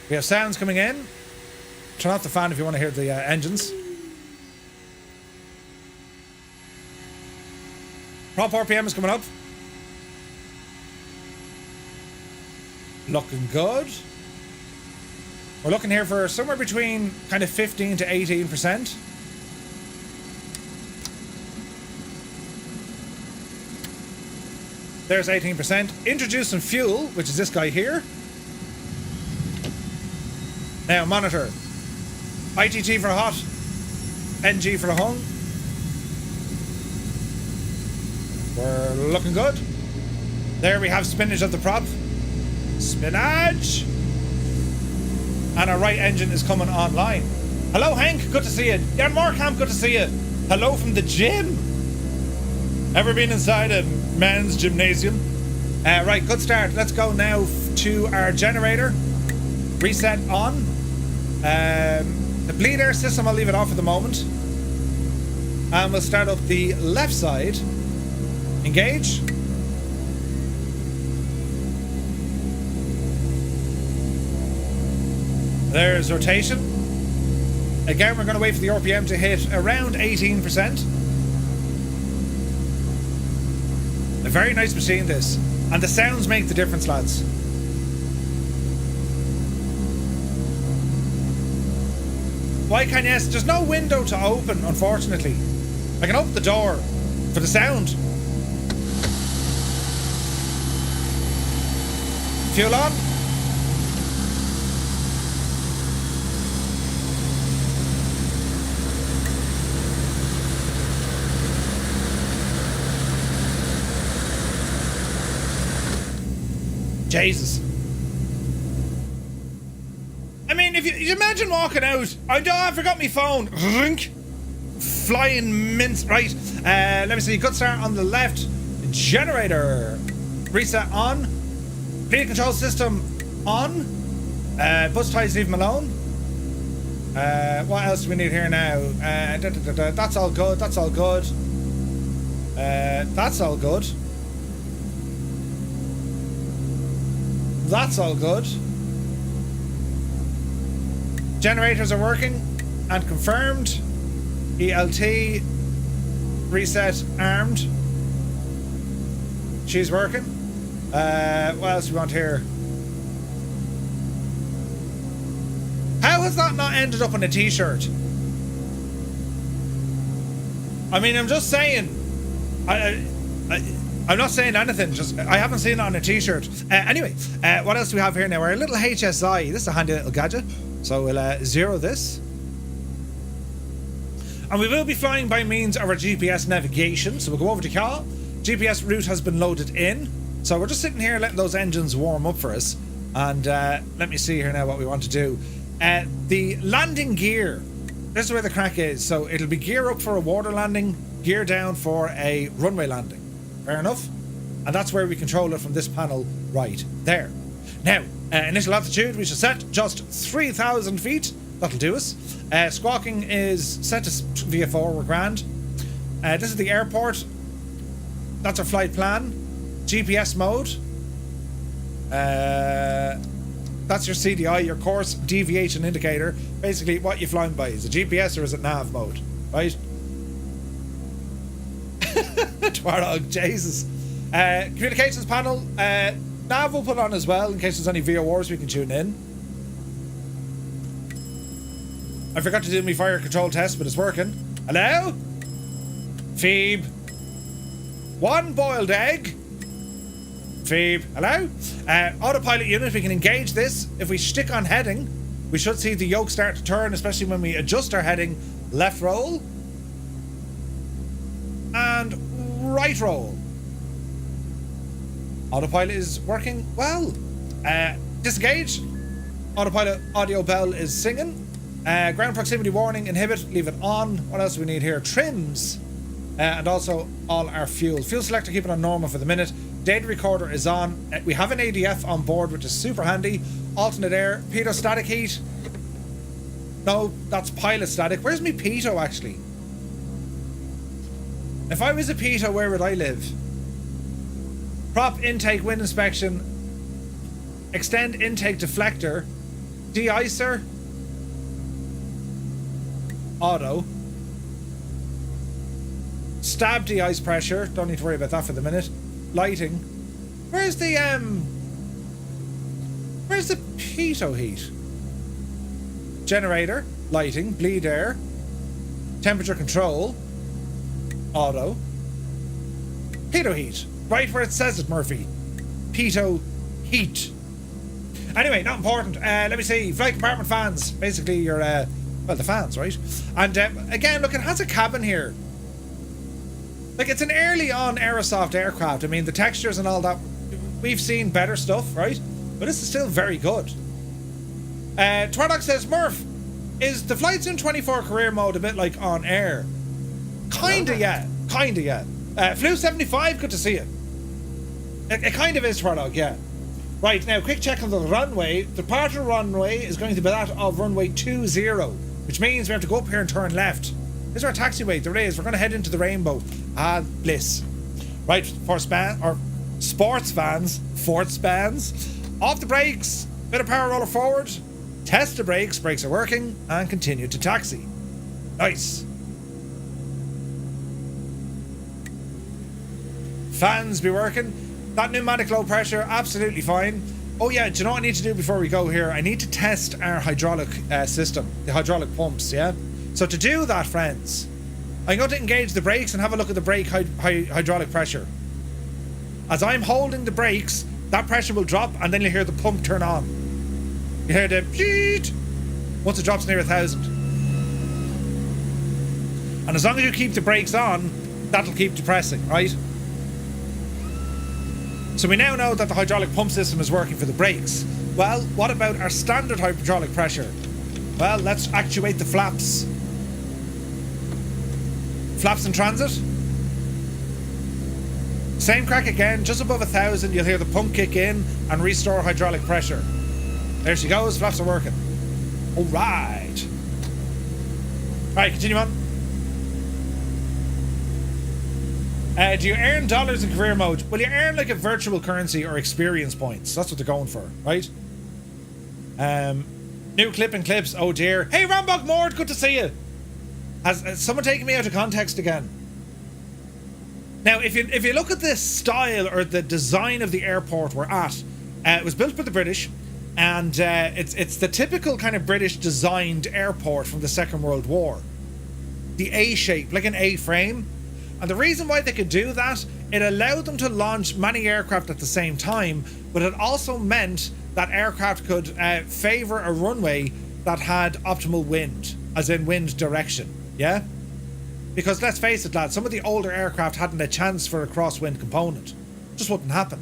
We have sounds coming in. Turn off the fan if you want to hear the engines. Prop RPM is coming up. Looking good. We're looking here for somewhere between kind of 15 to 18%. There's 18%. Introduce some fuel, which is this guy here. Now monitor. ITT for hot. NG for hung. We're looking good. There we have spinach of the prop. Spinach! And our right engine is coming online. Hello, Hank. Good to see you. Yeah, Markham. Good to see you. Hello from the gym. Ever been inside a men's gymnasium? Right, good start. Let's go now to our generator. Reset on. The bleed air system, I'll leave it off for the moment. And we'll start up the left side. Engage. There's rotation. Again, we're going to wait for the RPM to hit around 18%. A very nice machine, this. And the sounds make the difference, lads. Why can't yes? There's no window to open, unfortunately. I can open the door for the sound. Fuel on. Jesus. I mean, if you imagine walking out, I forgot my phone. Flying mince. Right. Let me see. Good start on the left. Generator. Reset on. Bleed control system on. Bus ties, leave them alone. What else do we need here now? That's all good. That's all good. That's all good. That's all good. Generators are working and confirmed. ELT reset armed. She's working. What else do we want here? How has that not ended up on a t-shirt? I mean, I'm just saying. I'm not saying anything, just I haven't seen it on a t-shirt. Anyway, what else do we have here now? Our little HSI. This is a handy little gadget. So we'll zero this. And we will be flying by means of our GPS navigation. So we'll go over to car. GPS route has been loaded in. So we're just sitting here letting those engines warm up for us. And let me see here now what we want to do. The landing gear, this is where the crack is. So it'll be gear up for a water landing, gear down for a runway landing. Fair enough? And that's where we control it from this panel right there. Now, initial altitude, we should set just 3,000 feet. That'll do us. Squawking is set to VFR, we're grand. This is the airport. That's our flight plan. GPS mode. That's your CDI, your course deviation indicator. Basically, what you're flying by. Is it GPS or is it nav mode? Right? Twarog, Jesus. Communications panel. Nav we'll put on as well in case there's any VORs we can tune in. I forgot to do my fire control test, but it's working. Hello? Phoebe. One boiled egg. Phoebe. Hello? Autopilot unit, we can engage this. If we stick on heading, we should see the yoke start to turn, especially when we adjust our heading. Left roll. And right roll. Autopilot is working well. Disengage. Autopilot audio bell is singing. Ground proximity warning, inhibit, leave it on. What else do we need here? Trims. And also all our fuel. Fuel selector, keep it on normal for the minute. Data recorder is on. We have an ADF on board, which is super handy. Alternate air. Pitot static heat. No, that's pilot static. Where's me pitot actually? If I was a pitot, where would I live? Prop intake wind inspection. Extend intake deflector. De-icer. Auto. Stab de-ice pressure. Don't need to worry about that for the minute. Lighting. Where's the pitot heat? Generator. Lighting. Bleed air. Temperature control. Auto. Pitot heat. Right where it says it, Murphy. Pitot heat. Anyway, not important. Let me see. Flight compartment fans. Basically your, well, the fans, right? And again, look, it has a cabin here. Like, it's an early on Aerosoft aircraft. I mean, the textures and all that, we've seen better stuff, right? But this is still very good. Twardock says, Murph, is the Flight Sim 24 career mode a bit like on air? Kinda, yeah. Kinda, yeah. Flu 75, good to see you. It kind of is, Twardock, yeah. Right, now, quick check on the runway. The departure runway is going to be that of runway 20, which means we have to go up here and turn left. This is our taxiway. There it is. We're going to head into the rainbow. Ah, bliss. Right, for sports fans, off the brakes, bit of power roller forward, test the brakes are working, and continue to taxi. Nice. Fans be working. That pneumatic low pressure, absolutely fine. Oh yeah, do you know what I need to do before we go here? I need to test our hydraulic system, the hydraulic pumps, yeah? So to do that, friends, I'm going to engage the brakes and have a look at the brake hydraulic pressure. As I'm holding the brakes, that pressure will drop and then you'll hear the pump turn on. You hear the beep once it drops near 1,000. And as long as you keep the brakes on, that'll keep depressing, right? So we now know that the hydraulic pump system is working for the brakes. Well, what about our standard hydraulic pressure? Well, let's actuate the flaps. Flaps in transit. Same crack again, just above 1,000, you'll hear the pump kick in and restore hydraulic pressure. There she goes, flaps are working. Alright. Alright, continue on. Do you earn dollars in career mode? Well, you earn like a virtual currency or experience points. That's what they're going for, right? New clip and clips. Oh dear. Hey, Rambok Mord, good to see you. Has someone taken me out of context again? Now, if you look at the style or the design of the airport we're at, it was built by the British, and it's the typical kind of British designed airport from the Second World War. The A shape, like an A frame. And the reason why they could do that, it allowed them to launch many aircraft at the same time, but it also meant that aircraft could favour a runway that had optimal wind, as in wind direction, yeah? Because let's face it, lads, some of the older aircraft hadn't a chance for a crosswind component. It just wouldn't happen.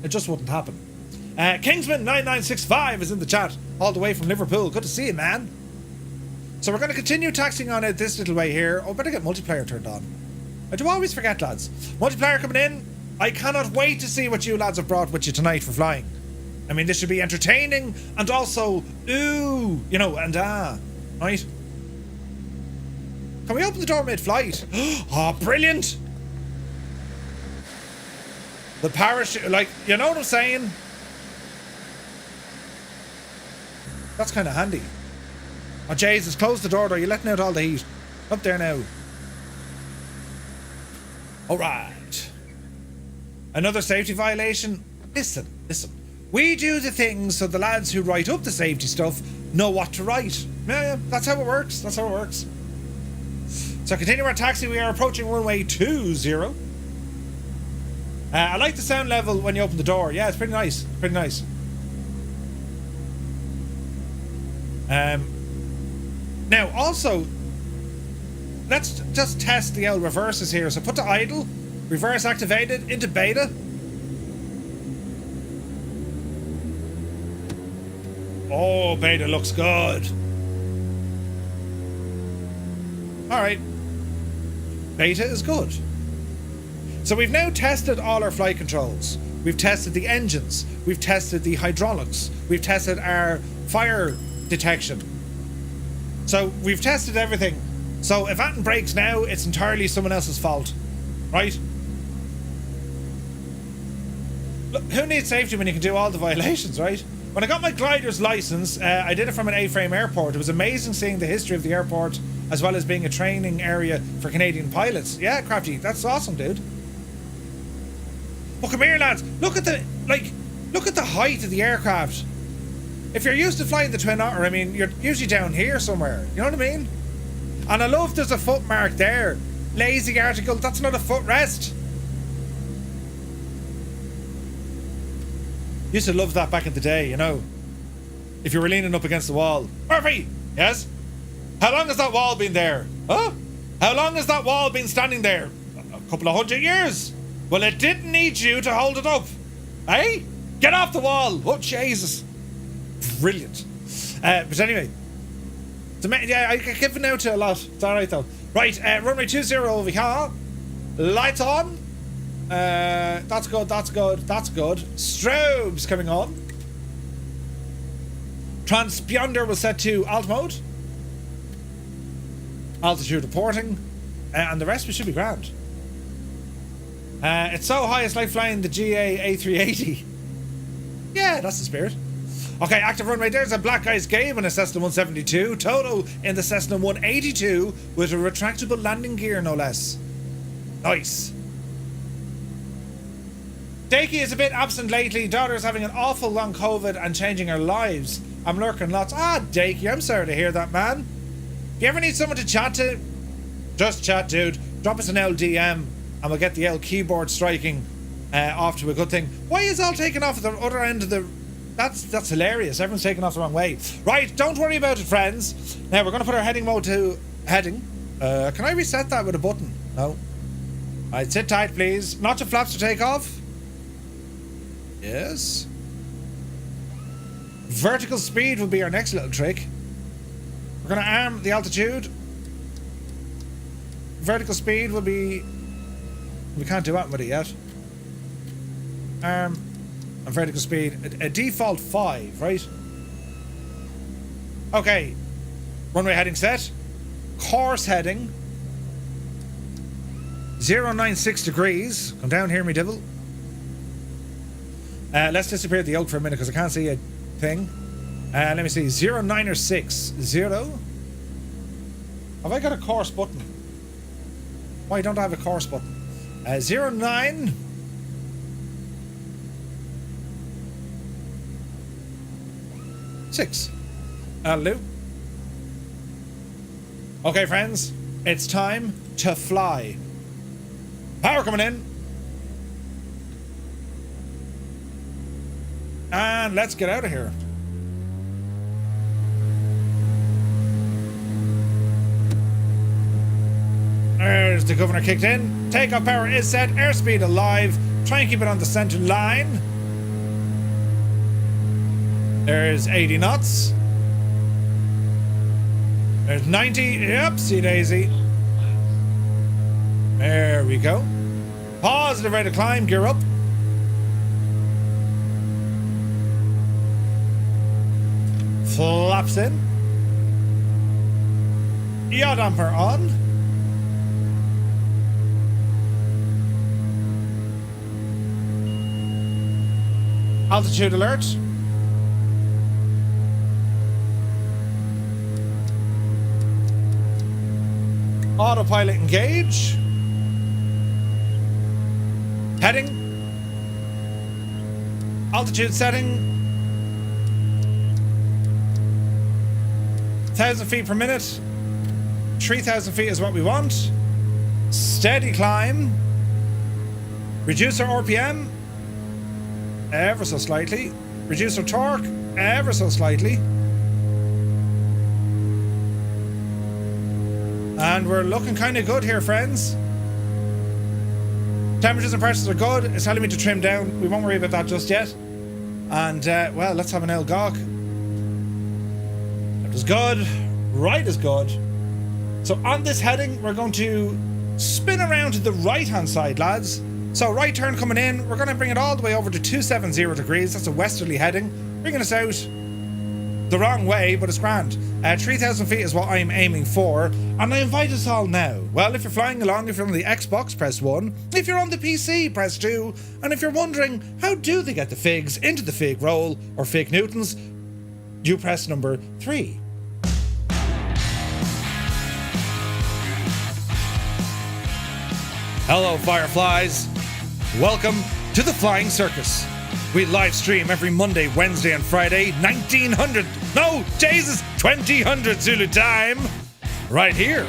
It just wouldn't happen. Kingsman9965 is in the chat. all the way from Liverpool. Good to see you, man. So we're going to continue taxiing on it this little way here. Oh, better get multiplayer turned on. I do always forget, lads. Multiplayer coming in. I cannot wait to see what you lads have brought with you tonight for flying. I mean, this should be entertaining and also, ooh, you know, and right? Can we open the door mid-flight? Oh, brilliant! The parachute, like, you know what I'm saying? That's kind of handy. Oh, Jesus, close the door though. You're letting out all the heat. Up there now. Alright. Another safety violation? Listen. We do the things so the lads who write up the safety stuff know what to write. Yeah, that's how it works. So continue our taxi. We are approaching runway 20. I like the sound level when you open the door. Yeah, it's pretty nice. Now, also, let's just test the old reverses here. So put to idle, reverse activated, into beta. Oh, beta looks good. Alright. Beta is good. So we've now tested all our flight controls. We've tested the engines. We've tested the hydraulics. We've tested our fire detection. So we've tested everything. So if anything breaks now, it's entirely someone else's fault. Right? Look, who needs safety when you can do all the violations, right? When I got my glider's license, I did it from an A-frame airport. It was amazing seeing the history of the airport, as well as being a training area for Canadian pilots. Yeah, Crafty, that's awesome, dude. Well, come here, lads. Look at the height of the aircraft. If you're used to flying the Twin Otter, I mean, you're usually down here somewhere. You know what I mean? And I love there's a footmark there. Lazy article, that's not a footrest. Used to love that back in the day, you know. If you were leaning up against the wall. Murphy! Yes? How long has that wall been there? Huh? How long has that wall been standing there? A couple of 100 years. Well, it didn't need you to hold it up. Eh? Get off the wall. Oh, Jesus. Brilliant. But anyway. Yeah, I get given out to a lot. It's alright though. Right, runway 20 over here. Lights on. That's good. Strobes coming on. Transponder was set to alt mode. Altitude reporting. And the rest we should be grand. It's so high it's like flying the GA A380. Yeah, that's the spirit. Okay, active runway. There's a Black Eyes Game in a Cessna 172. Toto in the Cessna 182 with a retractable landing gear, no less. Nice. Dakey is a bit absent lately. Daughter's having an awful long COVID and changing her lives. I'm lurking lots. Dakey, I'm sorry to hear that, man. If you ever need someone to chat to, just chat, dude. Drop us an LDM and we'll get the L keyboard striking off to a good thing. Why is all taken off at the other end of the... That's hilarious. Everyone's taking off the wrong way. Right, don't worry about it, friends. Now, we're going to put our heading mode to heading. Can I reset that with a button? No. Alright, sit tight, please. Not to flaps to take off. Yes. Vertical speed will be our next little trick. We're going to arm the altitude. Vertical speed will be... We can't do that with it yet. Arm and vertical speed. A default 5, right? Okay. Runway heading set. Course heading. 096 degrees. Come down here, me devil. Let's disappear the yoke for a minute because I can't see a thing. Let me see. 09 or 6. 0. Have I got a course button? Why don't I have a course button? 09. Six. Hello. Okay, friends. It's time to fly. Power coming in. And let's get out of here. There's the governor kicked in. Takeoff power is set. Airspeed alive. Try and keep it on the center line. There's 80 knots. There's 90. Yep, see daisy. There we go. Positive rate of climb, gear up. Flaps in. Yaw damper on. Altitude alert. Autopilot engage. Heading. Altitude setting. 1,000 feet per minute. 3,000 feet is what we want. Steady climb. Reduce our RPM. Ever so slightly. Reduce our torque. Ever so slightly. And we're looking kind of good here, friends. Temperatures and pressures are good. It's telling me to trim down. We won't worry about that just yet. And, well, let's have an old gawk. Left is good. Right is good. So on this heading, we're going to spin around to the right-hand side, lads. So right turn coming in. We're going to bring it all the way over to 270 degrees. That's a westerly heading. Bringing us out the wrong way, but it's grand. 3,000 feet is what I'm aiming for. And I invite us all now. Well, if you're flying along, if you're on the Xbox, press 1. If you're on the PC, press 2. And if you're wondering, how do they get the figs into the fig roll, or fig newtons, you press number 3. Hello, Fireflies. Welcome to the Flying Circus. We live stream every Monday, Wednesday, and Friday, 1900. No, Jesus, 2000 Zulu time. Right here.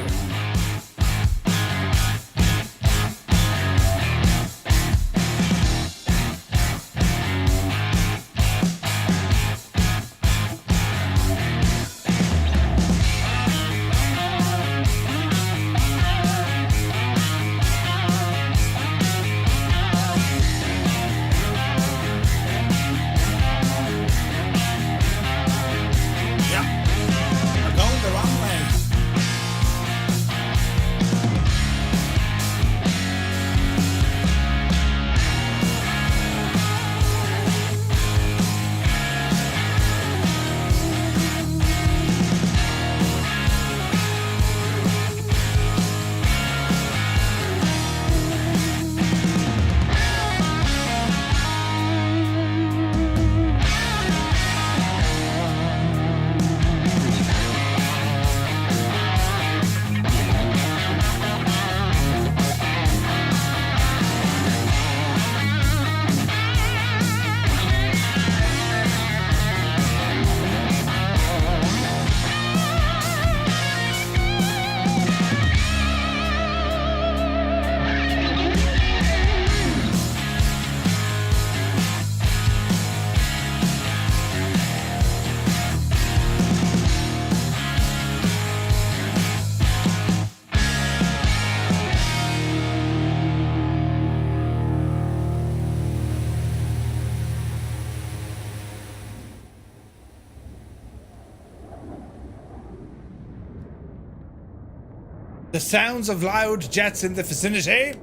The sounds of loud jets in the vicinity.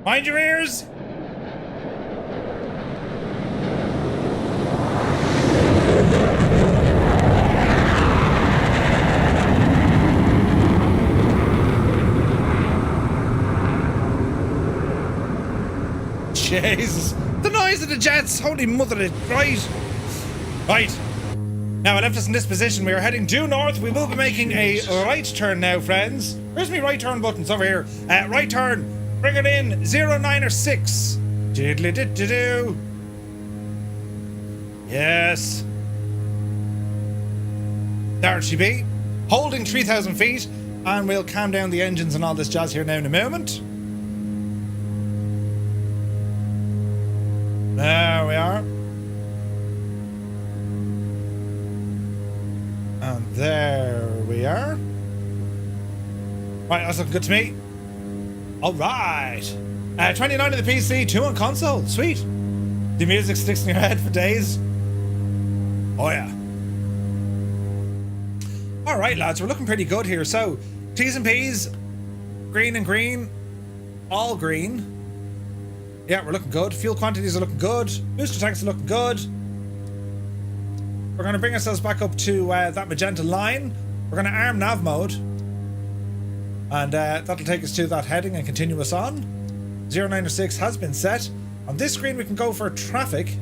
Mind your ears. Jesus, the noise of the jets. Holy mother of... Right. Now, I left us in this position. We are heading due north. We will be making a right turn now, friends. Where's my right turn buttons? Over here. Right turn. Bring it in. 09 or 6. Diddly-did-do-do. Yes. There she be. Holding 3,000 feet. And we'll calm down the engines and all this jazz here now in a moment. There we are. And there we are. Right, that's looking good to me. Alright. 29 on the PC, 2 on console. Sweet. The music sticks in your head for days. Oh yeah. All right, lads, we're looking pretty good here. So, T's and P's, green and green, all green. Yeah, we're looking good. Fuel quantities are looking good. Booster tanks are looking good. We're going to bring ourselves back up to that magenta line. We're going to arm nav mode. And that'll take us to that heading and continue us on. 096 has been set. On this screen, we can go for traffic.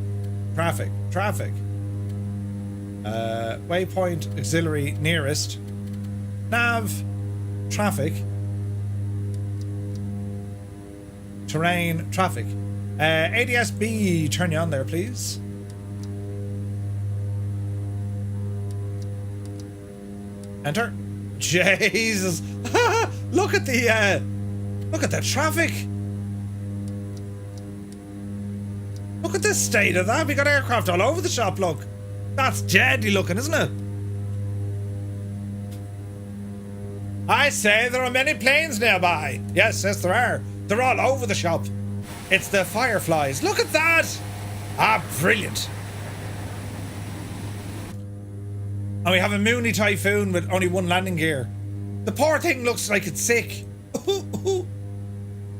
Traffic. Waypoint, auxiliary, nearest. Nav, traffic. Terrain, traffic. ADS-B, turn you on there, please. Enter. Jesus. Look at the traffic. Look at the state of that. We got aircraft all over the shop, look. That's deadly looking, isn't it? I say there are many planes nearby. Yes, there are. They're all over the shop. It's the Fireflies. Look at that. Ah, brilliant. And we have a Mooney Typhoon with only one landing gear. The poor thing looks like it's sick.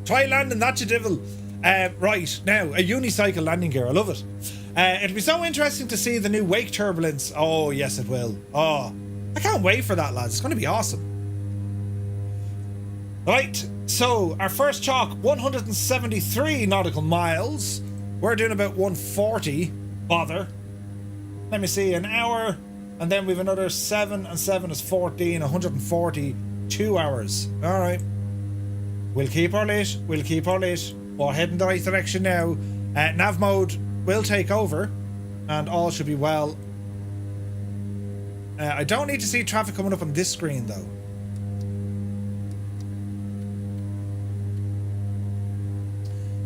Try landing that, you devil. Right, now, a unicycle landing gear. I love it. It'll be so interesting to see the new wake turbulence. Oh, yes, it will. Oh, I can't wait for that, lads. It's going to be awesome. Right, so our first chalk, 173 nautical miles. We're doing about 140. Bother. Let me see, an hour. And then we've another 7 and 7 is 14, 142 hours. All right. We'll keep our lit. We're heading the right direction now. Nav mode will take over and all should be well. I don't need to see traffic coming up on this screen though.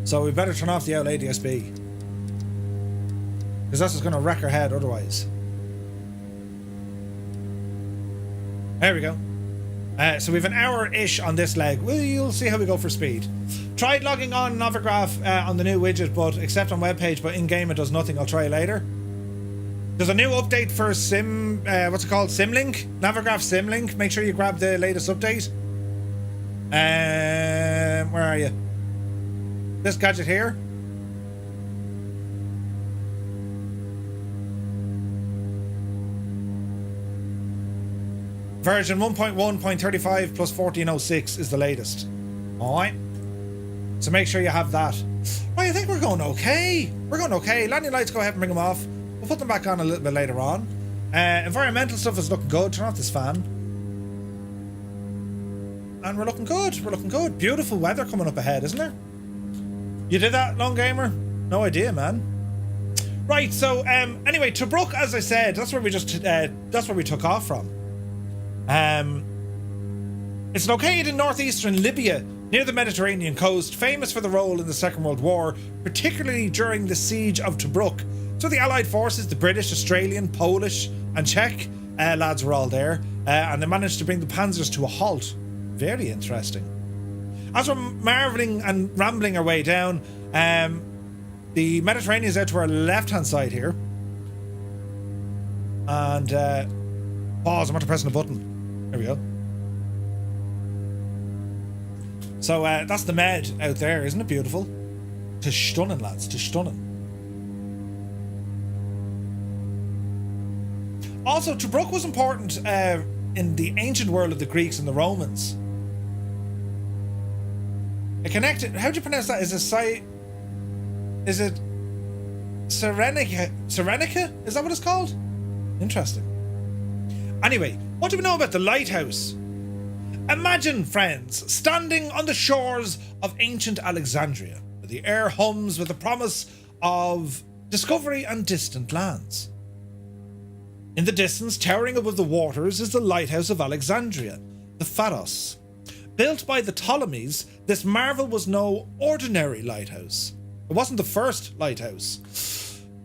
So we better turn off the old ADS-B. Because that's just going to wreck our head otherwise. There we go. So we have an hour-ish on this leg. We'll see how we go for speed. Tried logging on Navigraph on the new widget, but except on webpage, but in-game it does nothing. I'll try later. There's a new update for what's it called? Simlink? Navigraph Simlink. Make sure you grab the latest update. Where are you? This gadget here. Version 1.1.35 plus 1406 is the latest. Alright. So make sure you have that. Right, I think we're going okay. Landing lights, go ahead and bring them off. We'll put them back on a little bit later on. Environmental stuff is looking good. Turn off this fan. And we're looking good. Beautiful weather coming up ahead, isn't there? You did that, Long Gamer? No idea, man. Right, so anyway, Tobruk, as I said, that's where we took off from. It's located in northeastern Libya, near the Mediterranean coast, famous for the role in the Second World War, particularly during the siege of Tobruk. So the Allied forces, the British, Australian, Polish, and Czech lads were all there, and they managed to bring the panzers to a halt. Very interesting. As we're marveling and rambling our way down, the Mediterranean is out to our left-hand side here. And, pause, I'm after pressing a button. There we go. So, that's the Med out there, isn't it beautiful? 'Tis stunning, lads, 'tis stunning. Also, Tobruk was important in the ancient world of the Greeks and the Romans. It connected. How do you pronounce that? Is it Serenica? Serenica? Is that what it's called? Interesting. Anyway, what do we know about the lighthouse? Imagine, friends, standing on the shores of ancient Alexandria, where the air hums with the promise of discovery and distant lands. In the distance, towering above the waters, is the Lighthouse of Alexandria, the Pharos. Built by the Ptolemies, this marvel was no ordinary lighthouse. It wasn't the first lighthouse.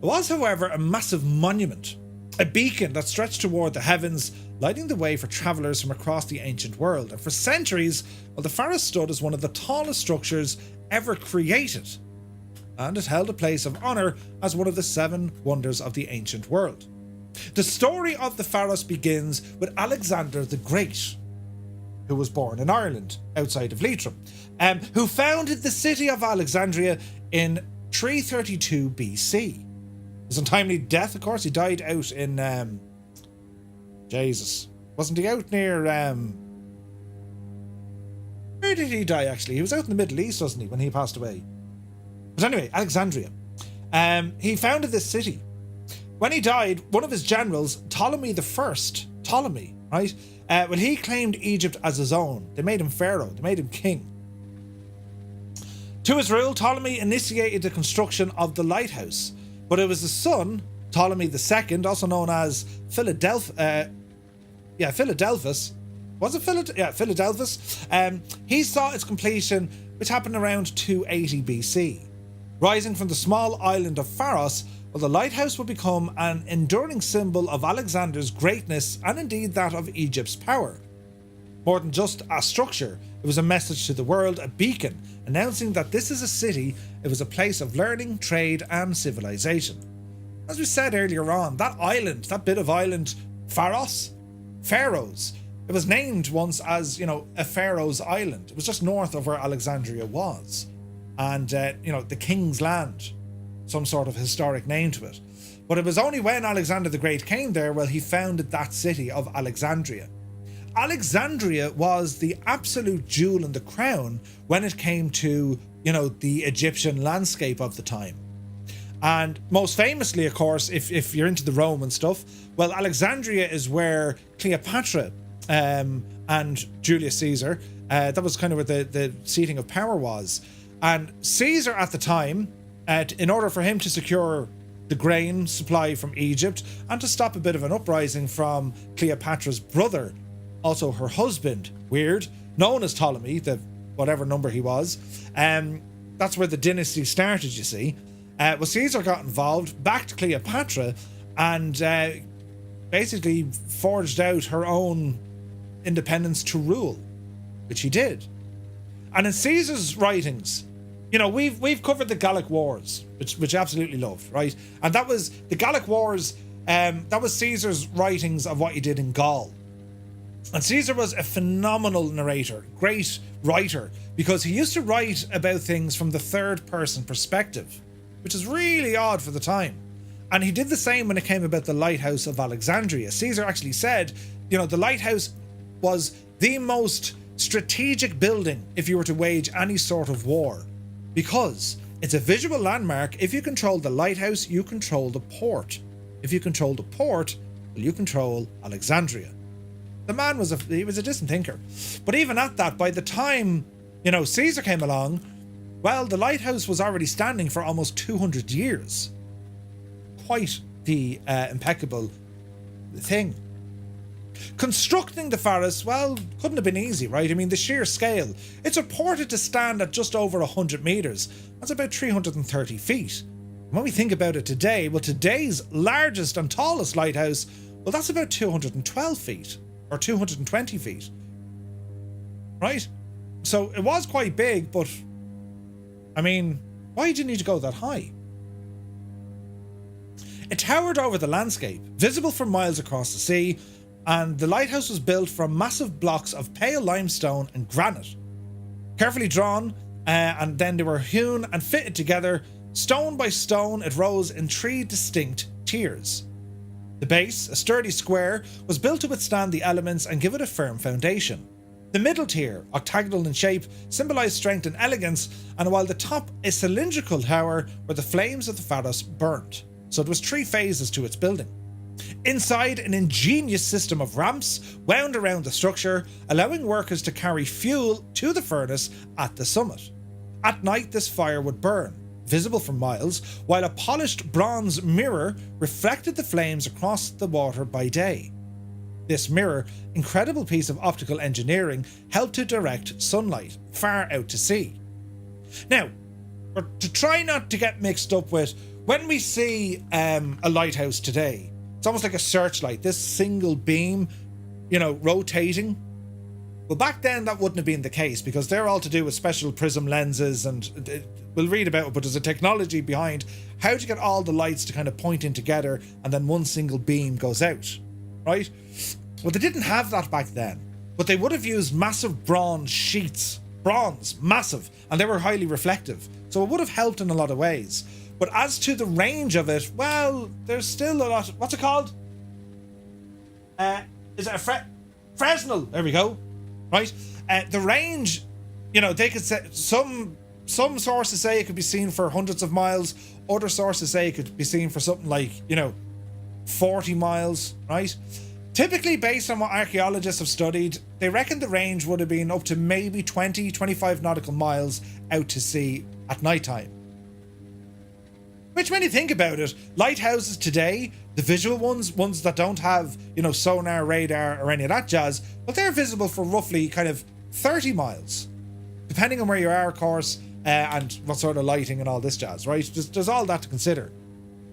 It was, however, a massive monument, a beacon that stretched toward the heavens, lighting the way for travellers from across the ancient world. And for centuries, well, the Pharos stood as one of the tallest structures ever created, and it held a place of honour as one of the 7 wonders of the ancient world. The story of the Pharos begins with Alexander the Great, who was born in Ireland, outside of Leitrim, who founded the city of Alexandria in 332 BC. His untimely death, of course, he died out in... Jesus. Wasn't he out near... Where did he die, actually? He was out in the Middle East, wasn't he, when he passed away? But anyway, Alexandria. He founded this city. When he died, one of his generals, Ptolemy, right? Well, he claimed Egypt as his own. They made him pharaoh. They made him king. To his rule, Ptolemy initiated the construction of the lighthouse. But it was his son, Ptolemy II, also known as Philadelphus. Was it Philadelphus? He saw its completion, which happened around 280 BC. Rising from the small island of Pharos, well, the lighthouse would become an enduring symbol of Alexander's greatness and indeed that of Egypt's power. More than just a structure, it was a message to the world, a beacon, announcing that this is a city, it was a place of learning, trade and civilization. As we said earlier on, that island, that bit of island, Pharos, it was named once as, a Pharaoh's island. It was just north of where Alexandria was. And, the King's Land, some sort of historic name to it. But it was only when Alexander the Great came there, well, he founded that city of Alexandria. Alexandria was the absolute jewel in the crown when it came to, the Egyptian landscape of the time. And most famously, of course, if you're into the Roman stuff, well, Alexandria is where Cleopatra and Julius Caesar, that was kind of where the seating of power was. And Caesar at the time, in order for him to secure the grain supply from Egypt and to stop a bit of an uprising from Cleopatra's brother, also her husband, known as Ptolemy, the whatever number he was, that's where the dynasty started, you see. Well, Caesar got involved, backed Cleopatra, and basically forged out her own independence to rule, which he did. And in Caesar's writings, we've covered the Gallic Wars, which I absolutely love, right? And that was the Gallic Wars. That was Caesar's writings of what he did in Gaul. And Caesar was a phenomenal narrator, great writer, because he used to write about things from the third person perspective, which is really odd for the time. And he did the same when it came about the Lighthouse of Alexandria. Caesar actually said, the lighthouse was the most strategic building if you were to wage any sort of war, because it's a visual landmark. If you control the lighthouse, you control the port. If you control the port, well, you control Alexandria. The man was a distant thinker. But even at that, by the time, Caesar came along, well, the lighthouse was already standing for almost 200 years. Quite the impeccable thing. Constructing the Pharos, well, couldn't have been easy, right? I mean, the sheer scale. It's reported to stand at just over 100 meters. That's about 330 feet. And when we think about it today, well, today's largest and tallest lighthouse, well, that's about 212 feet or 220 feet, right? So it was quite big, but I mean, why did you need to go that high? It towered over the landscape, visible for miles across the sea, and the lighthouse was built from massive blocks of pale limestone and granite. Carefully drawn, and then they were hewn and fitted together. Stone by stone, it rose in 3 distinct tiers. The base, a sturdy square, was built to withstand the elements and give it a firm foundation. The middle tier, octagonal in shape, symbolised strength and elegance, and while the top, a cylindrical tower where the flames of the Pharos burnt. So it was 3 phases to its building. Inside, an ingenious system of ramps wound around the structure, allowing workers to carry fuel to the furnace at the summit. At night, this fire would burn, visible for miles, while a polished bronze mirror reflected the flames across the water by day. This mirror, incredible piece of optical engineering, helped to direct sunlight far out to sea. Now, to try not to get mixed up with, when we see a lighthouse today, it's almost like a searchlight, this single beam, rotating. Well, back then that wouldn't have been the case because they're all to do with special prism lenses, and we'll read about it, but there's a technology behind how to get all the lights to kind of point in together and then one single beam goes out, right? Well, they didn't have that back then, but they would have used massive bronze sheets. Bronze, massive, and they were highly reflective. So it would have helped in a lot of ways. But as to the range of it, well, there's still a lot. What's it called? Is it a Fresnel? There we go. Right? The range, they could say some sources say it could be seen for hundreds of miles. Other sources say it could be seen for something like, 40 miles, right? Typically, based on what archaeologists have studied, they reckon the range would have been up to maybe 20-25 nautical miles out to sea at night time. Which, when you think about it, lighthouses today, the visual ones that don't have, sonar, radar, or any of that jazz, well, they're visible for roughly kind of 30 miles, depending on where you are, of course, and what sort of lighting and all this jazz, right? There's all that to consider.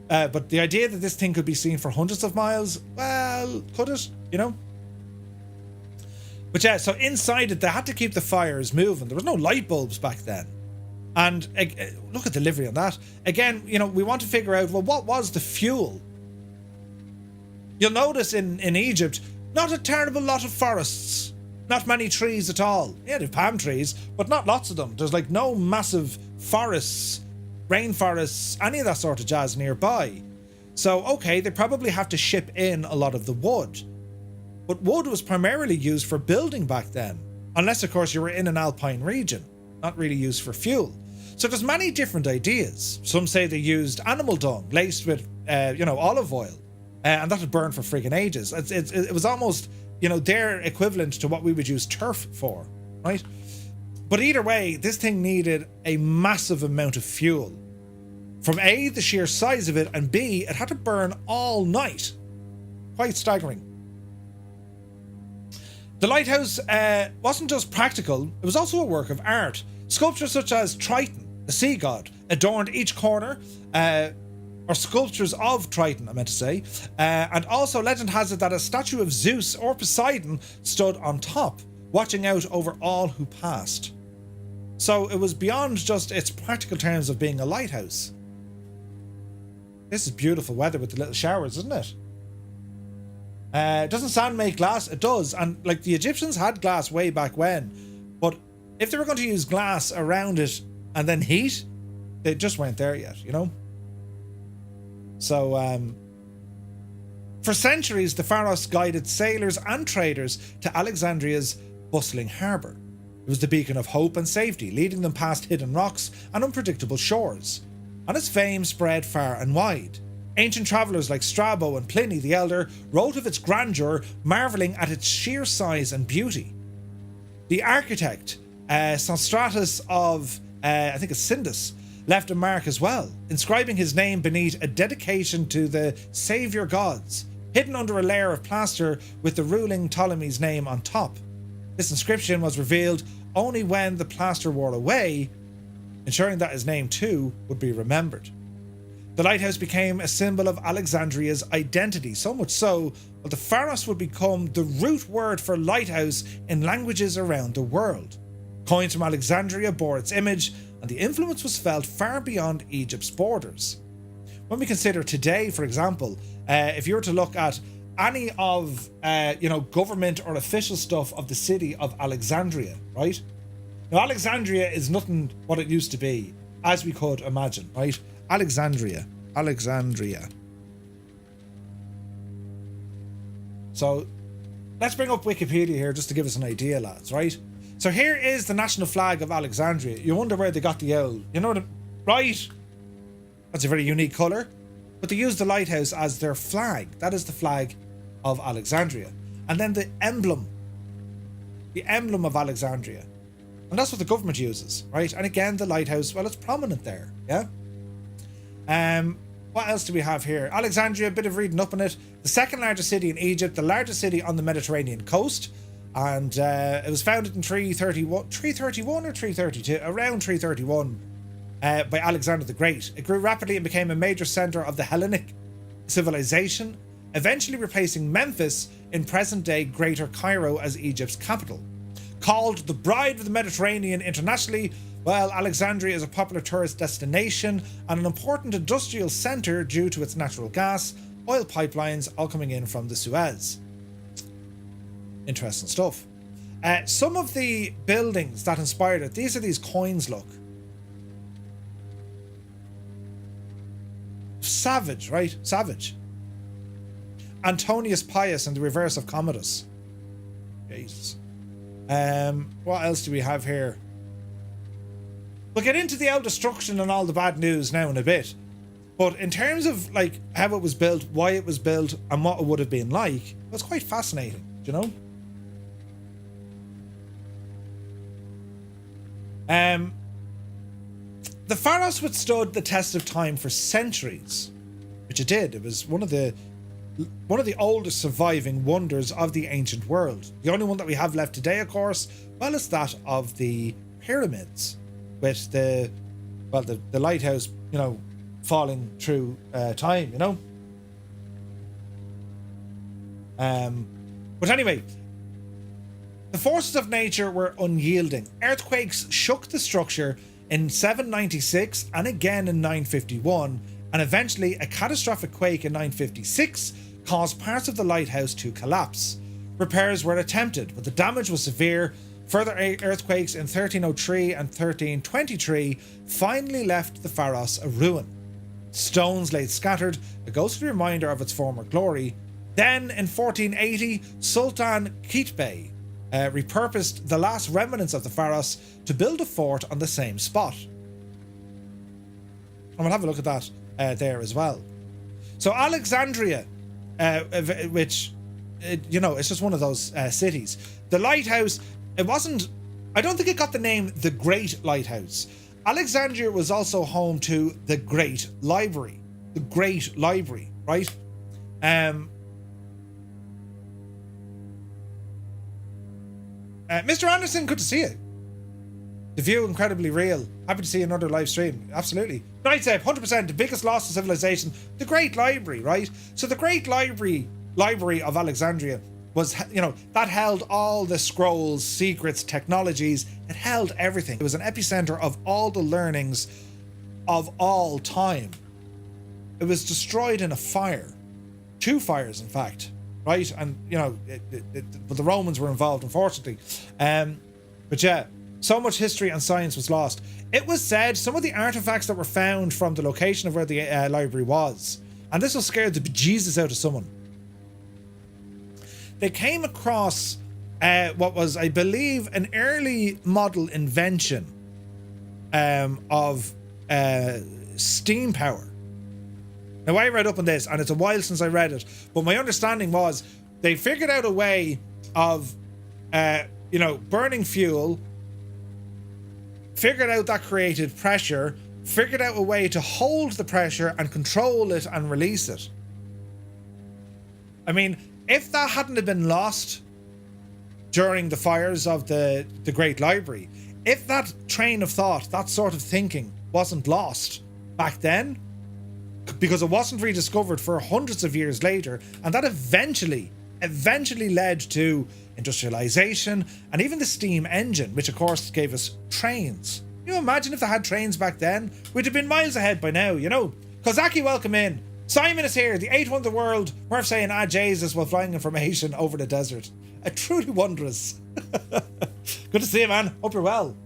But the idea that this thing could be seen for hundreds of miles, well, could it? But yeah, so inside it, they had to keep the fires moving. There was no light bulbs back then. And look at the delivery on that. Again, we want to figure out, well, what was the fuel? You'll notice in Egypt, not a terrible lot of forests. Not many trees at all. Yeah, they've palm trees, but not lots of them. There's like no massive forests, rainforests, any of that sort of jazz nearby. So, okay, they probably have to ship in a lot of the wood. But wood was primarily used for building back then. Unless, of course, you were in an alpine region. Not really used for fuel. So there's many different ideas. Some say they used animal dung laced with, olive oil. And that would burn for friggin' ages. It was almost, their equivalent to what we would use turf for, right? But either way, this thing needed a massive amount of fuel. From A, the sheer size of it, and B, it had to burn all night. Quite staggering. The lighthouse wasn't just practical, it was also a work of art. Sculptures such as Triton, the sea god, adorned each corner, or sculptures of Triton, I meant to say. And also legend has it that a statue of Zeus or Poseidon stood on top, watching out over all who passed. So it was beyond just its practical terms of being a lighthouse. This is beautiful weather with the little showers, isn't it? Doesn't sand make glass? It does. And like the Egyptians had glass way back when. But if they were going to use glass around it and then heat, they just weren't there yet, So, for centuries, the Pharos guided sailors and traders to Alexandria's bustling harbour. It was the beacon of hope and safety, leading them past hidden rocks and unpredictable shores. And its fame spread far and wide. Ancient travellers like Strabo and Pliny the Elder wrote of its grandeur, marvelling at its sheer size and beauty. The architect, Sostratus of, I think it's Sindus, left a mark as well, inscribing his name beneath a dedication to the saviour gods, hidden under a layer of plaster with the ruling Ptolemy's name on top. This inscription was revealed only when the plaster wore away, ensuring that his name too would be remembered. The lighthouse became a symbol of Alexandria's identity, so much so that the Pharos would become the root word for lighthouse in languages around the world. Coins from Alexandria bore its image, and the influence was felt far beyond Egypt's borders. When we consider today, for example, if you were to look at any of government or official stuff of the city of Alexandria, right? Now, Alexandria is nothing what it used to be, as we could imagine, right? Alexandria. So let's bring up Wikipedia here just to give us an idea, lads, right? So here is the national flag of Alexandria. You wonder where they got the owl. You know what right? That's a very unique colour. But they used the lighthouse as their flag. That is the flag of Alexandria. And then the emblem of Alexandria. And that's what the government uses, right? And again, the lighthouse, well, it's prominent there, yeah? What else do we have here? Alexandria, a bit of reading up on it. The second largest city in Egypt, the largest city on the Mediterranean coast. And it was founded in 331 or 332, around 331, by Alexander the Great. It grew rapidly and became a major centre of the Hellenic civilization, eventually replacing Memphis in present-day Greater Cairo as Egypt's capital. Called the Bride of the Mediterranean internationally, well, Alexandria is a popular tourist destination and an important industrial centre due to its natural gas, oil pipelines all coming in from the Suez. Interesting stuff. Some of the buildings that inspired it, these are these coins, look. Savage, right? Savage. Antonius Pius and the reverse of Commodus. Jesus. What else do we have here? We'll get into the destruction and all the bad news now in a bit. But in terms of like how it was built, why it was built, and what it would have been like, it was quite fascinating, do you know? The Pharos withstood the test of time for centuries, which it did. It was one of the oldest surviving wonders of the ancient world. The only one that we have left today, of course, well, is that of the pyramids, with the lighthouse, you know, falling through time, you know. But anyway, the forces of nature were unyielding. Earthquakes shook the structure in 796 and again in 951, and eventually a catastrophic quake in 956 caused parts of the lighthouse to collapse. Repairs were attempted, but the damage was severe. Further earthquakes in 1303 and 1323 finally left the Pharos a ruin. Stones lay scattered, a ghostly reminder of its former glory. Then, in 1480, Sultan Qitbay repurposed the last remnants of the Pharos to build a fort on the same spot. And we'll have a look at that there as well. So Alexandria, which, you know, it's just one of those cities. The lighthouse, it wasn't, I don't think it got the name the Great Lighthouse. Alexandria was also home to the Great Library. The Great Library, right? Mr. Anderson, good to see you. The view incredibly real. Happy to see another live stream. Absolutely. Nightsape, 100%. The biggest loss to civilization. The Great Library, right? So the Great Library of Alexandria was, you know, that held all the scrolls, secrets, technologies. It held everything. It was an epicenter of all the learnings of all time. It was destroyed in a fire. 2 fires, in fact. Right? And, you know, but the Romans were involved, unfortunately. But yeah, so much history and science was lost. It was said some of the artifacts that were found from the location of where the library was, and this will scare the bejesus out of someone. They came across what was, I believe, an early model invention of steam power. Now, I read up on this, and it's a while since I read it, but my understanding was they figured out a way of, you know, burning fuel, figured out that created pressure, figured out a way to hold the pressure and control it and release it. I mean, if that hadn't have been lost during the fires of the Great Library, if that train of thought, that sort of thinking wasn't lost back then, because it wasn't rediscovered for hundreds of years later, and that eventually led to industrialization and even the steam engine, which of course gave us trains. Can you imagine if they had trains back then? We'd have been miles ahead by now, you know. Kozaki, welcome in. Simon is here, the 8th wonder world. Murph saying, Jesus, while flying information over the desert. Truly wondrous. Good to see you, man. Hope you're well.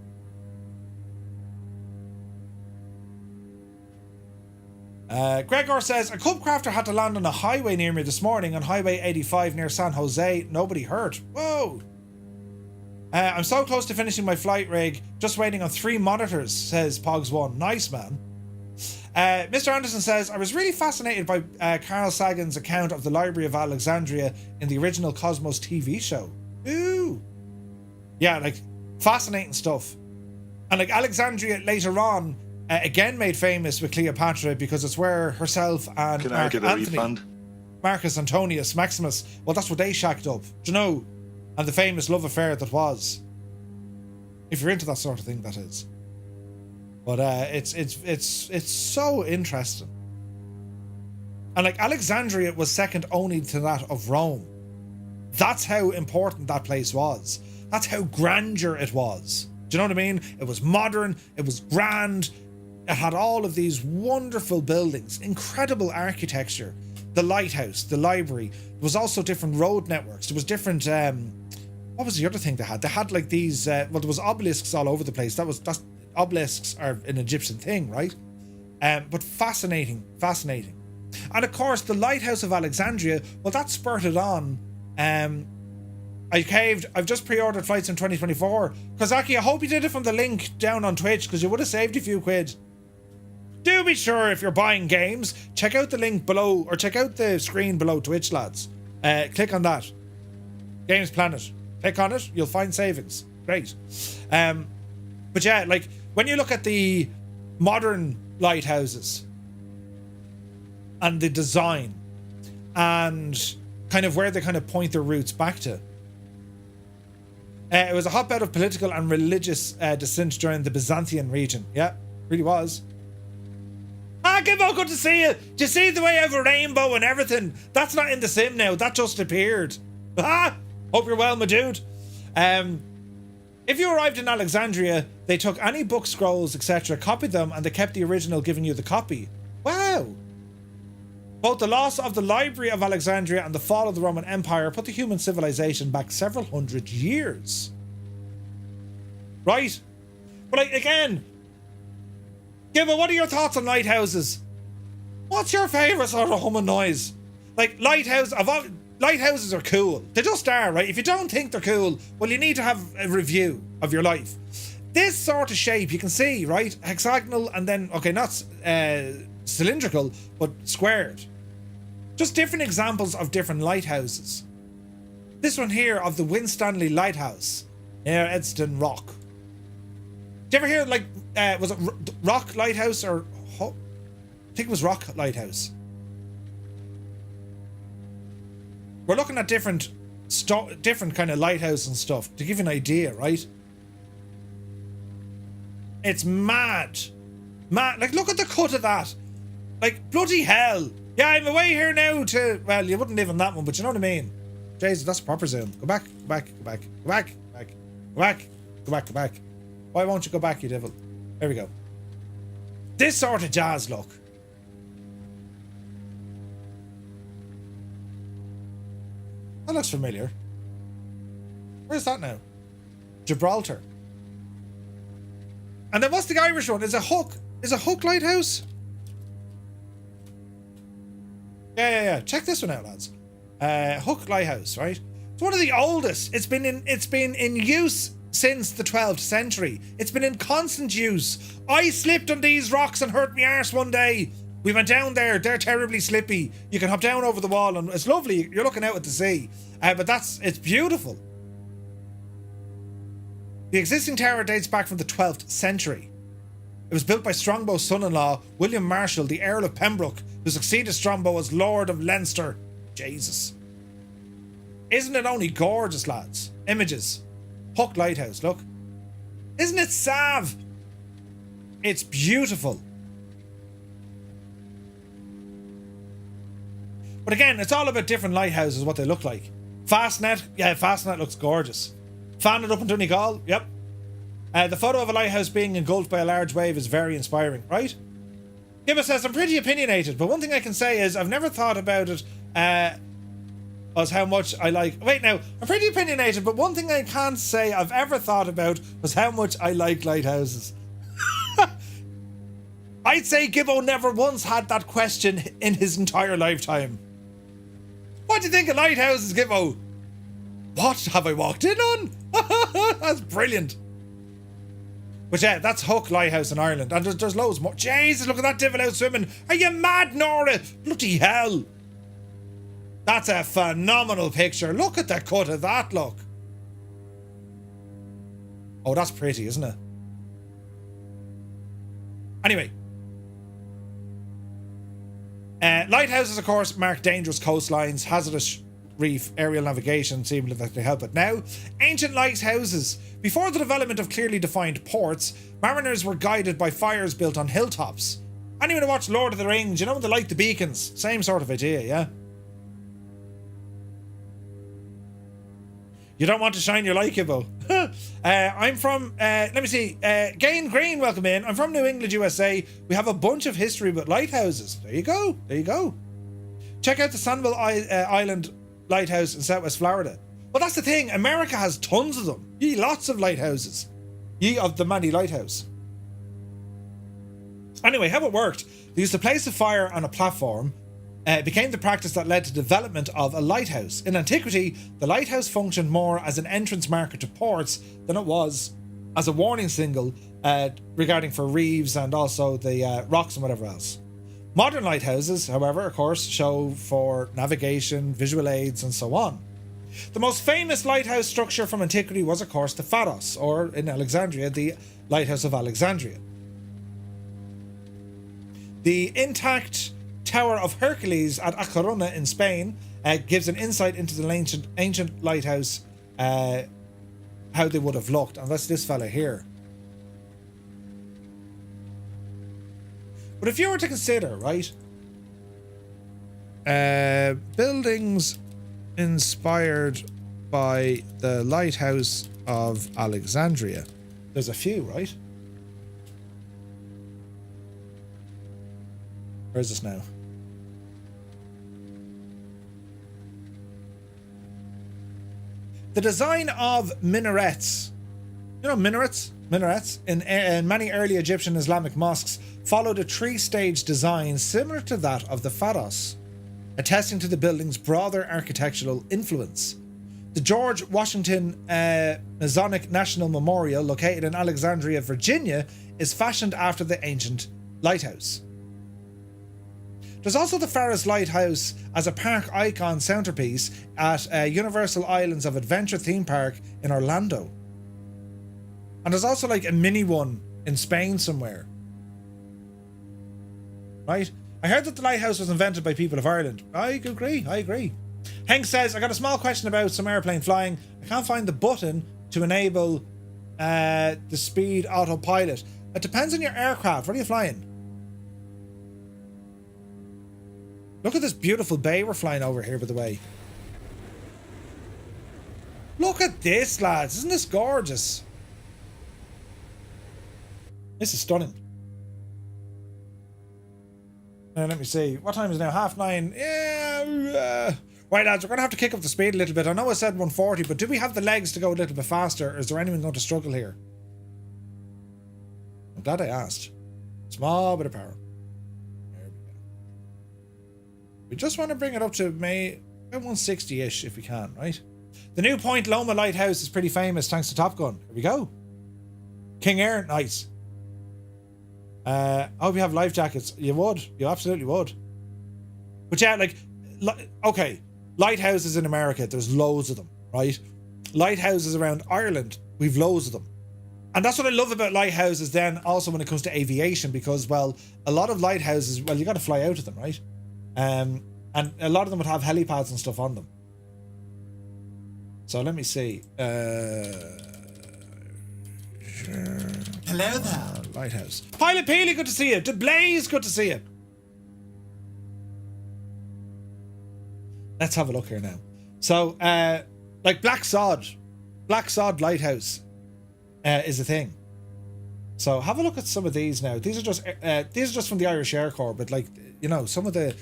Gregor says, a cub crafter had to land on a highway near me this morning on Highway 85 near San Jose. Nobody hurt. Whoa. I'm so close to finishing my flight rig. Just waiting on 3 monitors, says Pogs1. Nice, man. Mr. Anderson says, I was really fascinated by Carl Sagan's account of the Library of Alexandria in the original Cosmos TV show. Ooh. Yeah, like, fascinating stuff. And like Alexandria later on, again made famous with Cleopatra because it's where herself and Can I get a refund? Marcus Antonius Maximus, well, that's what they shacked up, do you know? And the famous love affair that was. If you're into that sort of thing, that is. But it's so interesting. And like Alexandria was second only to that of Rome. That's how important that place was. That's how grandeur it was. Do you know what I mean? It was modern, it was grand, it had all of these wonderful buildings, incredible architecture, the lighthouse, the library. There was also different road networks. There was different, what was the other thing they had? They had like these, well, there was obelisks all over the place. That's obelisks are an Egyptian thing, right? But fascinating. And of course, the Lighthouse of Alexandria, well, that spurted on. I've just pre-ordered flights in 2024. Kozaki, I hope you did it from the link down on Twitch, because you would have saved a few quid. Do be sure, if you're buying games, check out the link below, or check out the screen below Twitch, lads. Click on that. Games Planet. Click on it, you'll find savings. Great. But yeah, like, when you look at the modern lighthouses and the design and kind of where they kind of point their roots back to, it was a hotbed of political and religious dissent during the Byzantine region. Yeah, really was. Gibbo, good to see you. Do you see the way I have a rainbow and everything? That's not in the sim now. That just appeared. Hope you're well, my dude. If you arrived in Alexandria, they took any book scrolls, etc., copied them, and they kept the original, giving you the copy. Wow. Both the loss of the Library of Alexandria and the fall of the Roman Empire put the human civilization back several hundred years. Right? But like, again, Gibbo, what are your thoughts on lighthouses? What's your favourite sort of humming noise? Like, lighthouses are cool. They just are, right? If you don't think they're cool, well, you need to have a review of your life. This sort of shape, you can see, right? Hexagonal and then, okay, not cylindrical, but squared. Just different examples of different lighthouses. This one here of the Winstanley Lighthouse near Edston Rock. Did you ever hear, like, was it Rock Lighthouse or... I think it was Rock Lighthouse. We're looking at different kind of lighthouse and stuff to give you an idea, right? It's mad. Like, look at the cut of that. Like, bloody hell. Yeah, I'm away here now to... Well, you wouldn't live on that one, but you know what I mean. Jesus, that's a proper zoom. Go back. Why won't you go back, you devil? There we go. This sort of jazz look. That looks familiar. Where's that now? Gibraltar. And then what's the Irish one? Is it Hook? Is it Hook Lighthouse? Yeah. Check this one out, lads. Hook Lighthouse, right? It's one of the oldest. It's been in use since the 12th century. It's been in constant use. I slipped on these rocks and hurt my arse one day. We went down there. They're terribly slippy. You can hop down over the wall and it's lovely. You're looking out at the sea. But it's beautiful. The existing tower dates back from the 12th century. It was built by Strongbow's son-in-law, William Marshall, the Earl of Pembroke, who succeeded Strongbow as Lord of Leinster. Jesus. Isn't it only gorgeous, lads? Images. Hook Lighthouse, look. Isn't it sav? It's beautiful. But again, it's all about different lighthouses, what they look like. Fastnet, yeah, Fastnet looks gorgeous. Fan it up in Donegal, yep. The photo of a lighthouse being engulfed by a large wave is very inspiring, right? Gibba says, I'm pretty opinionated, but one thing I can say is I've never thought about it as how much I like... Wait, now, I'm pretty opinionated, but one thing I can't say I've ever thought about was how much I like lighthouses. I'd say Gibbo never once had that question in his entire lifetime. What do you think of lighthouses, Gibbo? What have I walked in on? That's brilliant. But yeah, that's Hook Lighthouse in Ireland. And there's loads more. Jesus, look at that devil out swimming. Are you mad, Nora? Bloody hell. That's a phenomenal picture. Look at the cut of that, look. Oh, that's pretty, isn't it? Anyway. Lighthouses, of course, mark dangerous coastlines, hazardous reef, aerial navigation, seemingly that they help it now. Ancient lighthouses. Before the development of clearly defined ports, mariners were guided by fires built on hilltops. Anyone who watched Lord of the Rings, you know when they light the beacons? Same sort of idea, yeah? You don't want to shine your light, Kibbo. I'm from, let me see, Gain Green, welcome in. I'm from New England, USA. We have a bunch of history with lighthouses. There you go. There you go. Check out the Sanibel Island Lighthouse in Southwest Florida. Well, that's the thing. America has tons of them. Ye lots of lighthouses. Ye of the many lighthouse. Anyway, how it worked. They used to place a fire on a platform. It became the practice that led to development of a lighthouse. In antiquity, the lighthouse functioned more as an entrance marker to ports than it was as a warning signal regarding for reefs and also the rocks and whatever else. Modern lighthouses, however, of course, show for navigation, visual aids, and so on. The most famous lighthouse structure from antiquity was, of course, the Pharos, or in Alexandria, the Lighthouse of Alexandria. The intact Tower of Hercules at A Coruña in Spain gives an insight into the ancient lighthouse, how they would have looked. And that's this fella here. But if you were to consider, right, buildings inspired by the Lighthouse of Alexandria, there's a few, right? Where is this now? The design of minarets, you know, minarets in many early Egyptian Islamic mosques followed a three-stage design similar to that of the Pharos, attesting to the building's broader architectural influence. The George Washington Masonic National Memorial, located in Alexandria, Virginia, is fashioned after the ancient lighthouse. There's also the Pharos Lighthouse as a park icon centerpiece at Universal Islands of Adventure theme park in Orlando. And there's also like a mini one in Spain somewhere. Right? I heard that the lighthouse was invented by people of Ireland. I agree. Hank says, I got a small question about some airplane flying. I can't find the button to enable the speed autopilot. It depends on your aircraft. What are you flying? Look at this beautiful bay we're flying over here, by the way. Look at this, lads. Isn't this gorgeous? This is stunning. Now, let me see. What time is it now? 9:30. Yeah. Right, lads, we're going to have to kick up the speed a little bit. I know I said 140, but do we have the legs to go a little bit faster? Or is there anyone going to struggle here? I'm glad I asked. Small bit of power. We just want to bring it up to about 160-ish if we can, right? The new Point Loma Lighthouse is pretty famous thanks to Top Gun. Here we go. King Air, nice. I hope you have life jackets. You would. You absolutely would. But yeah, like, okay. Lighthouses in America, there's loads of them, right? Lighthouses around Ireland, we've loads of them. And that's what I love about lighthouses then also when it comes to aviation, because, well, a lot of lighthouses, well, you got to fly out of them, right? And a lot of them would have helipads and stuff on them. So let me see. Hello there. Lighthouse. Pilot Peely, good to see you. The Blaze, good to see you. Let's have a look here now. So, like Black Sod Lighthouse is a thing. So have a look at some of these now. These are just from the Irish Air Corps, but like, you know, some of the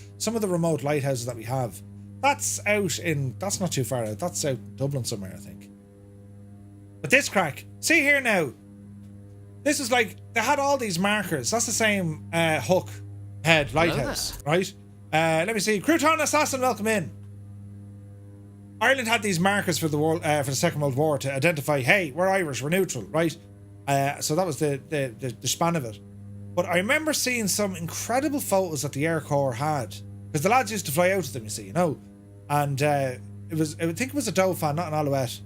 remote lighthouses that we have. That's not too far out. That's out Dublin somewhere, I think. But this crack, see here now. This is like, they had all these markers. That's the same hook head lighthouse, right? Let me see. Crouton Assassin, welcome in. Ireland had these markers for the Second World War to identify, hey, we're Irish, we're neutral, right? So that was the span of it. But I remember seeing some incredible photos that the Air Corps had, because the lads used to fly out to them, you see, you know. And I think it was a Dauphin, not an Alouette.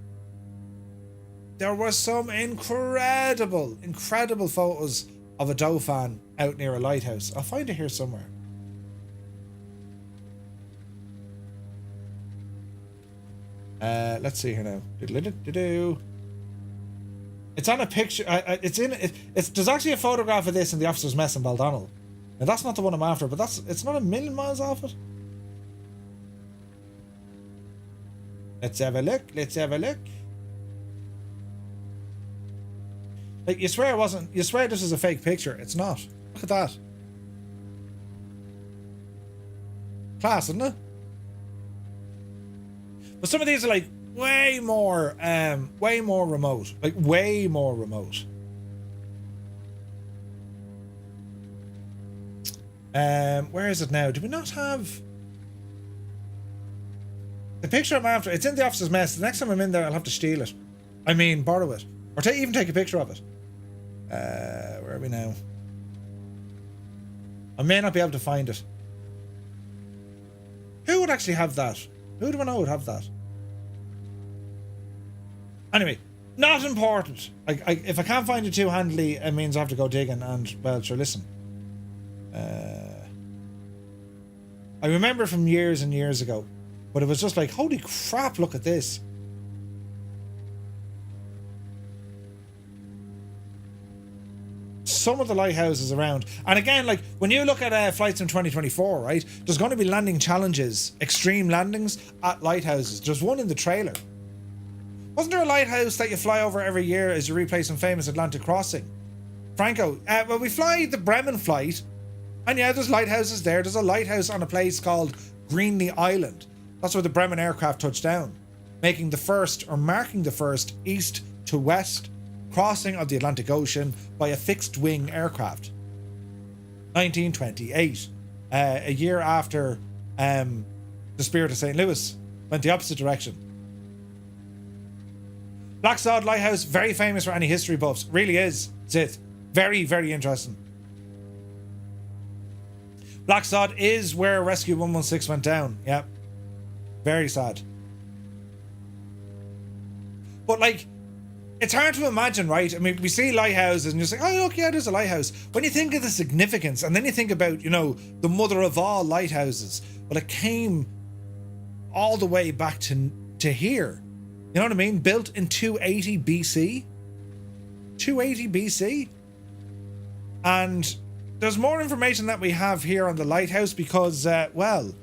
There were some incredible photos of a Dauphin out near a lighthouse. I'll find it here somewhere. Let's see here now. It's on a picture. There's actually a photograph of this in the officer's mess in Baldonnel. Now that's not the one I'm after, but it's not a million miles off it. Let's have a look. Let's have a look. Like, you swear it wasn't. You swear this is a fake picture. It's not. Look at that. Class, isn't it? But some of these are like way more remote. Like way more remote. Where is it now? Do we not have the picture I'm after? It's in the officer's mess. The next time I'm in there, I'll have to steal it. I mean, borrow it, or even take a picture of it. Where are we now? I may not be able to find it. Who would actually have that? Who do I know would have that? Anyway, not important. If I can't find it too handily, it means I have to go digging. And well, sure, listen. I remember from years and years ago, but it was just like, holy crap! Look at this. Some of the lighthouses around, and again, like when you look at flights in 2024, right? There's going to be landing challenges, extreme landings at lighthouses. There's one in the trailer. Wasn't there a lighthouse that you fly over every year as you replay some famous Atlantic crossing? Franco, well, we fly the Bremen flight, and yeah, there's lighthouses there. There's a lighthouse on a place called Greenly Island. That's where the Bremen aircraft touched down, marking the first east to west crossing of the Atlantic Ocean by a fixed-wing aircraft. 1928, a year after the Spirit of St. Louis went the opposite direction. Black Sod Lighthouse, very famous for any history buffs. Really is. It's it. Very, very interesting. Black Sod is where Rescue 116 went down. Yeah. Very sad. But like, it's hard to imagine, right? I mean, we see lighthouses and you're like, oh, look, yeah, there's a lighthouse. When you think of the significance, and then you think about, you know, the mother of all lighthouses, well, it came all the way back to here. You know what I mean? Built in 280 BC. 280 BC. And there's more information that we have here on the lighthouse because, well,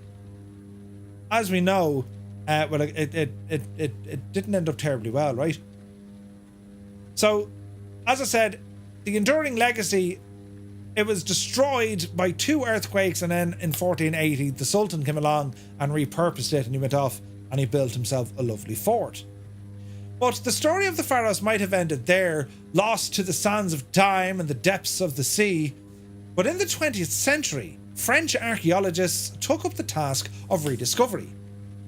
as we know, well, it didn't end up terribly well, right? So, as I said, the enduring legacy, it was destroyed by 2 earthquakes, and then in 1480, the Sultan came along and repurposed it, and he went off and he built himself a lovely fort. But the story of the Pharos might have ended there, lost to the sands of time and the depths of the sea. But in the 20th century, French archaeologists took up the task of rediscovery.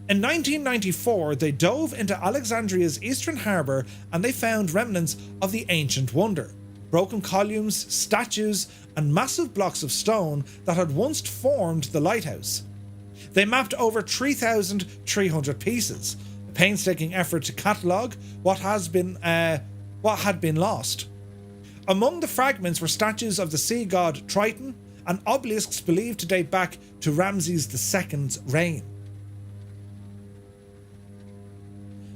In 1994, they dove into Alexandria's eastern harbour and they found remnants of the ancient wonder. Broken columns, statues, and massive blocks of stone that had once formed the lighthouse. They mapped over 3,300 pieces, a painstaking effort to catalogue what had been lost. Among the fragments were statues of the sea god Triton and obelisks believed to date back to Ramses II's reign.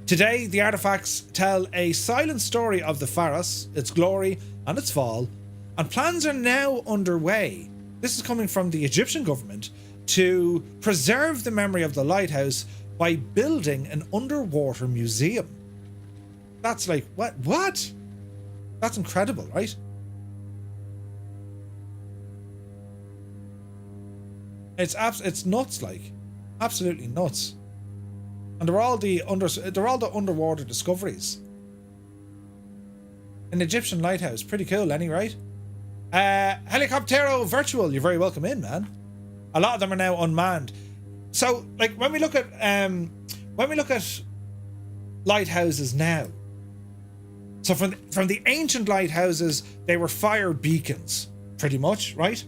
Today, the artifacts tell a silent story of the Pharos, its glory and its fall, and plans are now underway. This is coming from the Egyptian government to preserve the memory of the lighthouse by building an underwater museum. That's like, what? That's incredible, right? It's nuts, like, absolutely nuts. And they're all the underwater discoveries. An Egyptian lighthouse, pretty cool, any right? Helicoptero Virtual, you're very welcome in, man. A lot of them are now unmanned. So, like, when we look at lighthouses now, so from the ancient lighthouses, they were fire beacons, pretty much, right?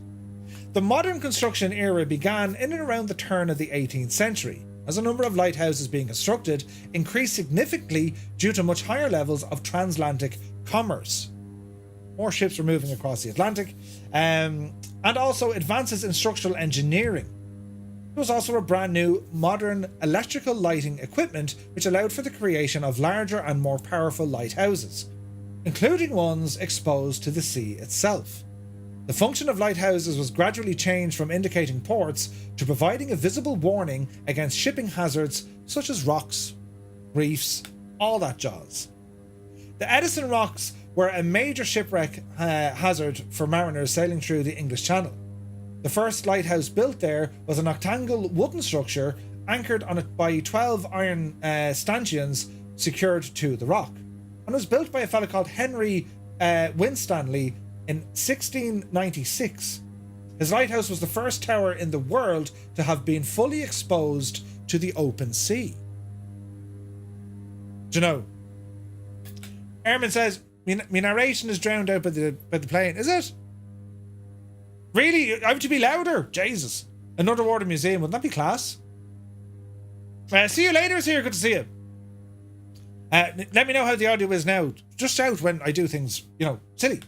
The modern construction era began in and around the turn of the 18th century, as the number of lighthouses being constructed increased significantly due to much higher levels of transatlantic commerce. More ships were moving across the Atlantic, and also advances in structural engineering. There was also a brand new modern electrical lighting equipment which allowed for the creation of larger and more powerful lighthouses, including ones exposed to the sea itself. The function of lighthouses was gradually changed from indicating ports to providing a visible warning against shipping hazards such as rocks, reefs, all that jazz. The Edison Rocks were a major shipwreck hazard for mariners sailing through the English Channel. The first lighthouse built there was an octagonal wooden structure anchored on it by 12 iron stanchions secured to the rock. And it was built by a fellow called Henry Winstanley in 1696. His lighthouse was the first tower in the world to have been fully exposed to the open sea. Do you know? Ehrman says, my narration is drowned out by the plane. Is it? Really? I have to be louder? Jesus. An underwater museum. Wouldn't that be class? See you later, here. Good to see you. Let me know how the audio is now. Just shout when I do things, silly.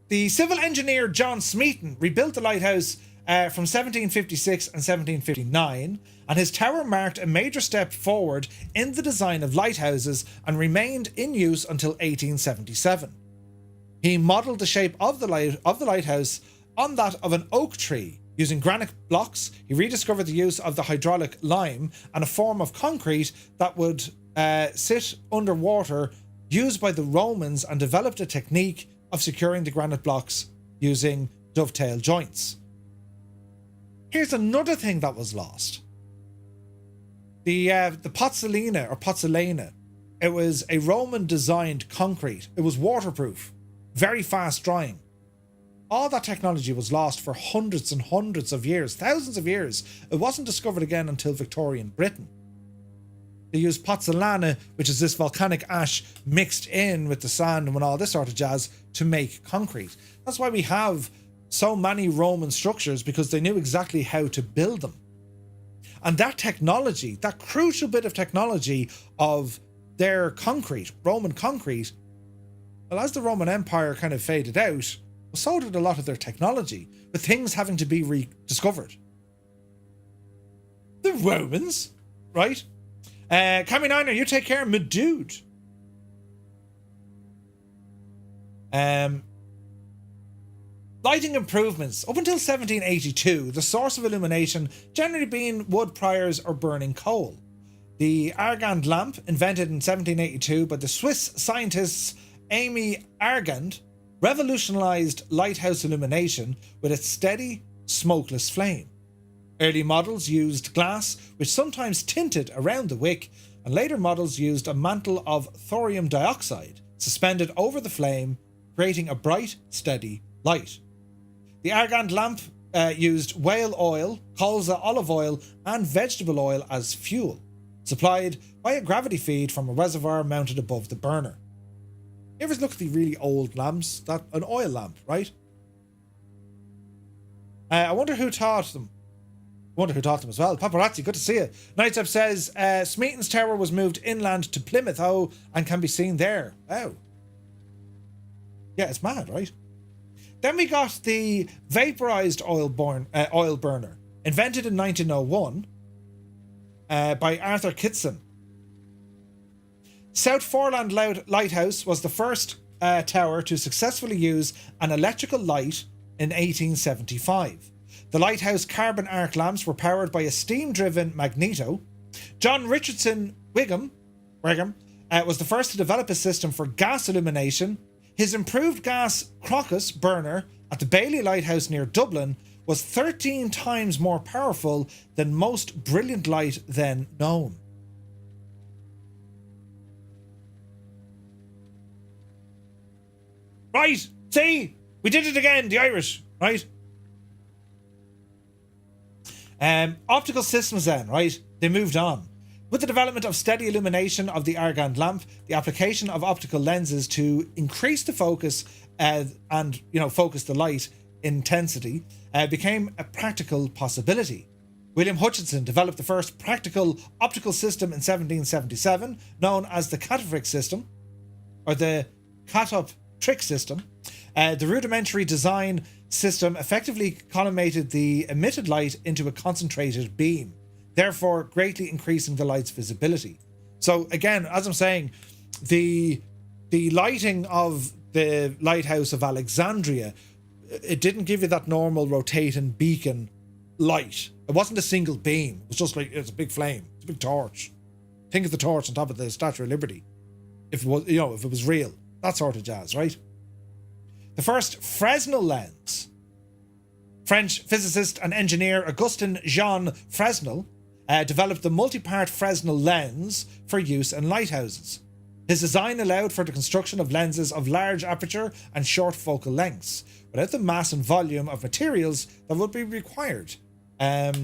The civil engineer John Smeaton rebuilt the lighthouse from 1756 and 1759, and his tower marked a major step forward in the design of lighthouses and remained in use until 1877. He modelled the shape of the lighthouse on that of an oak tree. Using granite blocks, he rediscovered the use of the hydraulic lime and a form of concrete that would sit underwater used by the Romans, and developed a technique of securing the granite blocks using dovetail joints. Here's another thing that was lost. The Pozzolana or Pozzolana. It was a Roman designed concrete. It was waterproof, very fast drying. All that technology was lost for hundreds and hundreds of years, thousands of years. It wasn't discovered again until Victorian Britain. They used pozzolana, which is this volcanic ash mixed in with the sand and all this sort of jazz, to make concrete. That's why we have so many Roman structures, because they knew exactly how to build them. And that technology, that crucial bit of technology of their concrete, Roman concrete, well, as the Roman Empire kind of faded out, so did a lot of their technology, with things having to be rediscovered. The Romans, right? Cammy Niner, you take care, my dude. Lighting improvements. Up until 1782, the source of illumination generally being wood priors or burning coal. The Argand lamp, invented in 1782 by the Swiss scientists Amy Argand, revolutionized lighthouse illumination with its steady, smokeless flame. Early models used glass, which sometimes tinted around the wick, and later models used a mantle of thorium dioxide suspended over the flame, creating a bright, steady light. The Argand lamp used whale oil, colza olive oil, and vegetable oil as fuel, supplied by a gravity feed from a reservoir mounted above the burner. You ever look at the really old lamps? That an oil lamp, right? I wonder who taught them. As well. Paparazzi, good to see you. Nightstep says Smeaton's tower was moved inland to Plymouth, and can be seen there. Wow. Yeah, it's mad, right? Then we got the vaporized oil burner, invented in 1901 by Arthur Kitson. South Foreland Lighthouse was the first tower to successfully use an electrical light in 1875. The lighthouse carbon arc lamps were powered by a steam-driven magneto. John Richardson Wigham was the first to develop a system for gas illumination. His improved gas Crocus burner at the Bailey Lighthouse near Dublin was 13 times more powerful than most brilliant light then known. Right, see? We did it again, the Irish, right? Optical systems then, right? They moved on. With the development of steady illumination of the Argand lamp, the application of optical lenses to increase the focus and focus the light intensity became a practical possibility. William Hutchinson developed the first practical optical system in 1777, known as the catoptric system, or the catoptric system. The rudimentary design system effectively collimated the emitted light into a concentrated beam, therefore greatly increasing the light's visibility. So again, as I'm saying, the lighting of the Lighthouse of Alexandria, it didn't give you that normal rotating beacon light. It wasn't a single beam. It was just like, it's a big flame. It's a big torch. Think of the torch on top of the Statue of Liberty. If it was, you know, if it was real. That sort of jazz, right? The first Fresnel lens. French physicist and engineer Augustin Jean Fresnel developed the multi-part Fresnel lens for use in lighthouses. His design allowed for the construction of lenses of large aperture and short focal lengths, without the mass and volume of materials that would be required by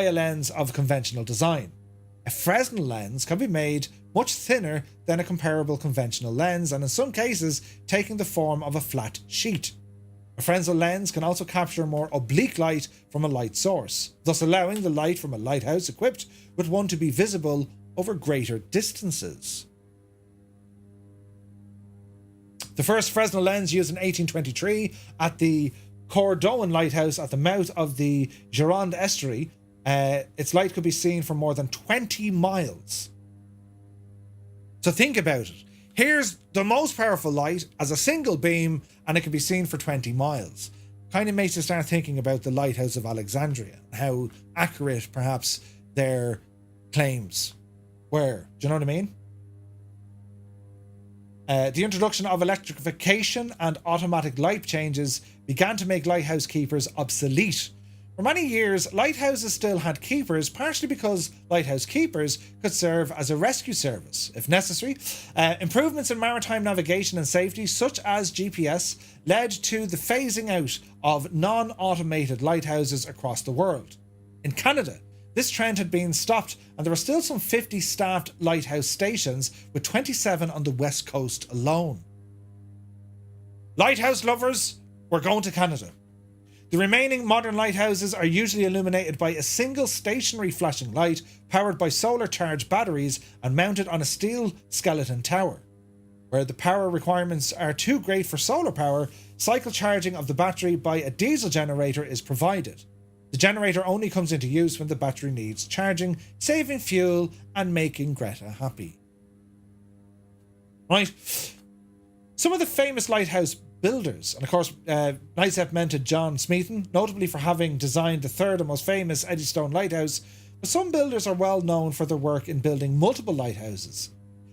a lens of conventional design. A Fresnel lens can be made much thinner than a comparable conventional lens, and in some cases taking the form of a flat sheet. A Fresnel lens can also capture more oblique light from a light source, thus allowing the light from a lighthouse equipped with one to be visible over greater distances. The first Fresnel lens used in 1823 at the Cordoan Lighthouse at the mouth of the Gironde estuary. Its light could be seen for more than 20 miles. So think about it. Here's the most powerful light as a single beam, and it can be seen for 20 miles. Kind of makes you start thinking about the Lighthouse of Alexandria, how accurate perhaps their claims were. Do you know what I mean? The introduction of electrification and automatic light changes began to make lighthouse keepers obsolete. For many years, lighthouses still had keepers, partially because lighthouse keepers could serve as a rescue service, if necessary. Improvements in maritime navigation and safety, such as GPS, led to the phasing out of non-automated lighthouses across the world. In Canada, this trend had been stopped, and there are still some 50 staffed lighthouse stations, with 27 on the west coast alone. Lighthouse lovers, we're going to Canada. The remaining modern lighthouses are usually illuminated by a single stationary flashing light powered by solar-charged batteries and mounted on a steel skeleton tower. Where the power requirements are too great for solar power, cycle charging of the battery by a diesel generator is provided. The generator only comes into use when the battery needs charging, saving fuel and making Greta happy. Right. Some of the famous lighthouse builders, and of course Knightsep mentioned John Smeaton, notably for having designed the third and most famous Eddystone Lighthouse, but some builders are well known for their work in building multiple lighthouses.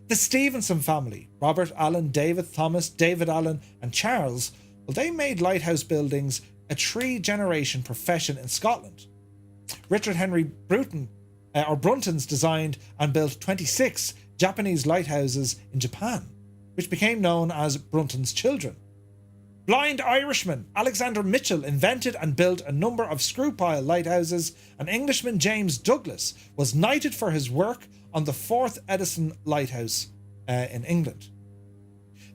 The Stevenson family, Robert Allen, David Thomas, David Allen and Charles, well, they made lighthouse buildings a 3-generation profession in Scotland. Richard Henry Bruntons designed and built 26 Japanese lighthouses in Japan, which became known as Brunton's children. Blind Irishman Alexander Mitchell invented and built a number of screw-pile lighthouses, and Englishman James Douglas was knighted for his work on the 4th Edison Lighthouse in England.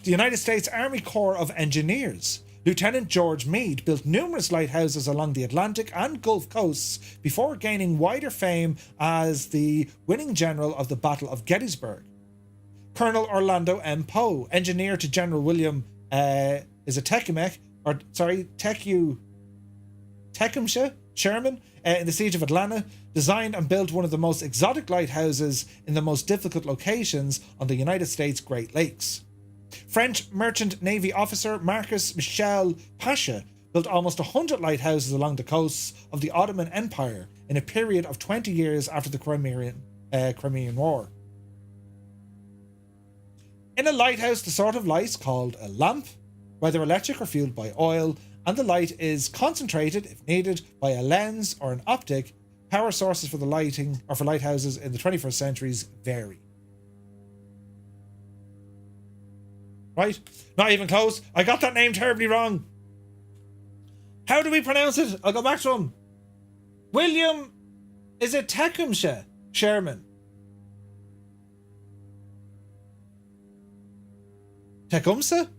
The United States Army Corps of Engineers, Lieutenant George Meade, built numerous lighthouses along the Atlantic and Gulf coasts before gaining wider fame as the winning general of the Battle of Gettysburg. Colonel Orlando M. Poe, engineer to General William Tecumseh Sherman in the Siege of Atlanta, designed and built one of the most exotic lighthouses in the most difficult locations on the United States Great Lakes. French merchant navy officer Marcus Michel Pasha built almost 100 lighthouses along the coasts of the Ottoman Empire in a period of 20 years after the Crimean War. In a lighthouse, the sort of light's called a lamp, whether electric or fueled by oil, and the light is concentrated, if needed, by a lens or an optic. Power sources for the lighting or for lighthouses in the 21st centuries vary. Right? Not even close. I got that name terribly wrong. How do we pronounce it? I'll go back to him. William, is it Tecumseh Sherman? Tecumseh?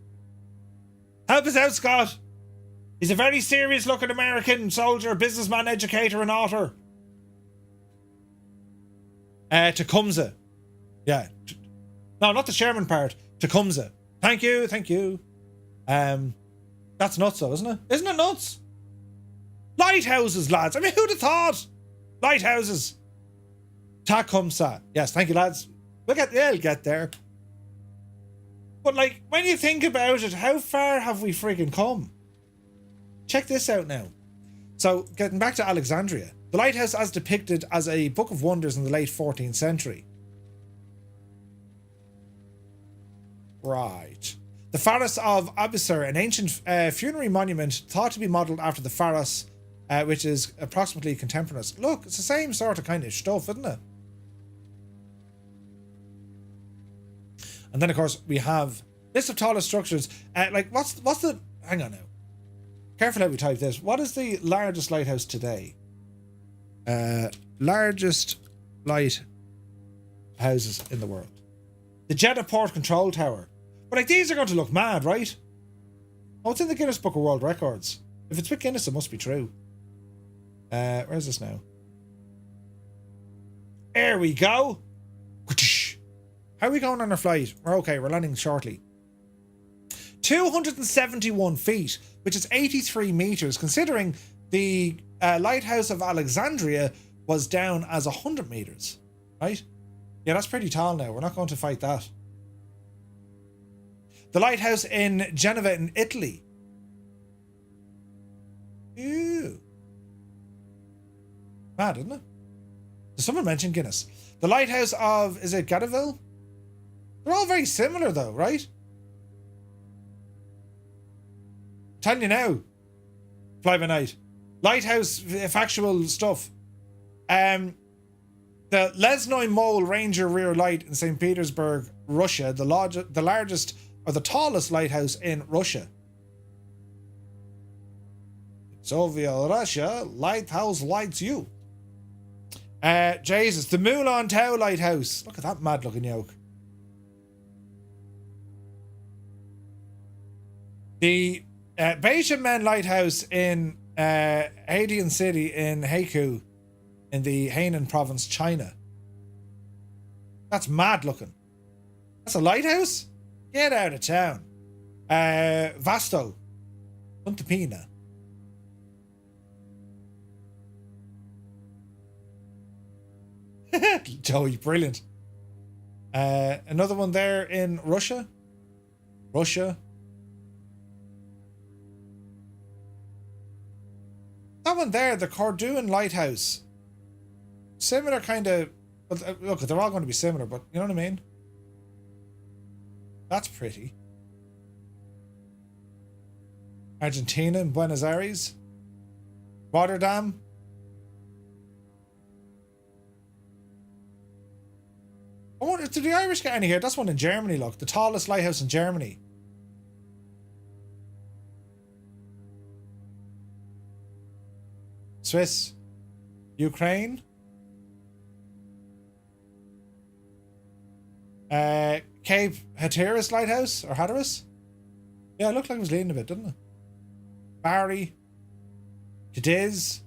Help us out, Scott. He's a very serious looking American soldier, businessman, educator and author. Tecumseh. Yeah. No, not the Sherman part. Tecumseh. Thank you. That's nuts though, isn't it? Isn't it nuts? Lighthouses, lads. I mean, who'd have thought? Lighthouses. Tecumseh. Yes, thank you, lads. We'll get there. But like, when you think about it, how far have we friggin' come? Check this out now. So, getting back to Alexandria, The lighthouse as depicted as a book of wonders in the late 14th century. Right. The Pharos of Abusir, an ancient funerary monument thought to be modelled after the Pharos, which is approximately contemporaneous. Look, it's the same sort of kind of stuff, isn't it? And then, of course, we have list of tallest structures. What's the... Hang on now. Careful how we type this. What is the largest lighthouse today? Largest lighthouses in the world. The Jeddah Port Control Tower. But like, these are going to look mad, right? Oh, it's in the Guinness Book of World Records. If it's with Guinness, it must be true. Where's this now? There we go. How are we going on our flight? We're okay, we're landing shortly. 271 feet, which is 83 meters, considering the Lighthouse of Alexandria was down as 100 meters, right? Yeah, that's pretty tall now. We're not going to fight that. The lighthouse in Genova in Italy. Ew. Mad, isn't it? Did someone mention Guinness? The lighthouse of, is it Gadaville? They're all very similar though, right? I'm telling you now. Fly by night. Lighthouse factual stuff. The Lesnoy Mole Ranger Rear Light in St. Petersburg, Russia, the largest or the tallest lighthouse in Russia. Soviet Russia, lighthouse lights you. Jesus, the Moulin Tau Lighthouse. Look at that mad looking yoke. The Beijing Lighthouse in Haidian City in Haikou in the Hainan province, China. That's mad looking. That's a lighthouse? Get out of town. Vasto. Puntapina. Joey, brilliant. Another one there in Russia. That one there, the Cordouen Lighthouse. Similar kind of... Look, they're all going to be similar, but you know what I mean? That's pretty. Argentina and Buenos Aires. Rotterdam. Oh, did the Irish get any here? That's one in Germany, look. The tallest lighthouse in Germany. Swiss. Ukraine. Cape Hatteras Lighthouse, or Hatteras? Yeah, it looked like it was leaning a bit, didn't it? Bari. Cadiz.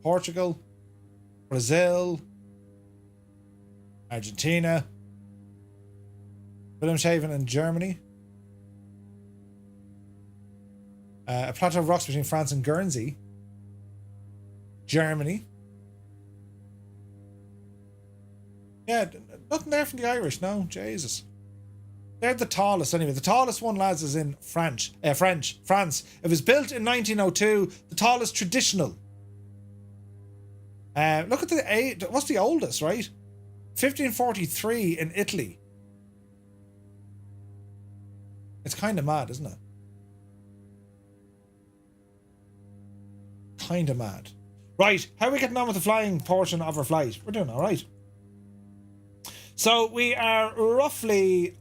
Portugal. Brazil. Argentina. Wilhelmshaven in Germany. A plateau of rocks between France and Guernsey. Germany. Yeah, nothing there from the Irish, no, Jesus. They're the tallest anyway. The tallest one, lads, is in France. It was built in 1902, the tallest traditional. Look at the, what's the oldest, right? 1543 in Italy. It's kind of mad, isn't it? Kind of mad. Right, how are we getting on with the flying portion of our flight? We're doing all right. So we are roughly...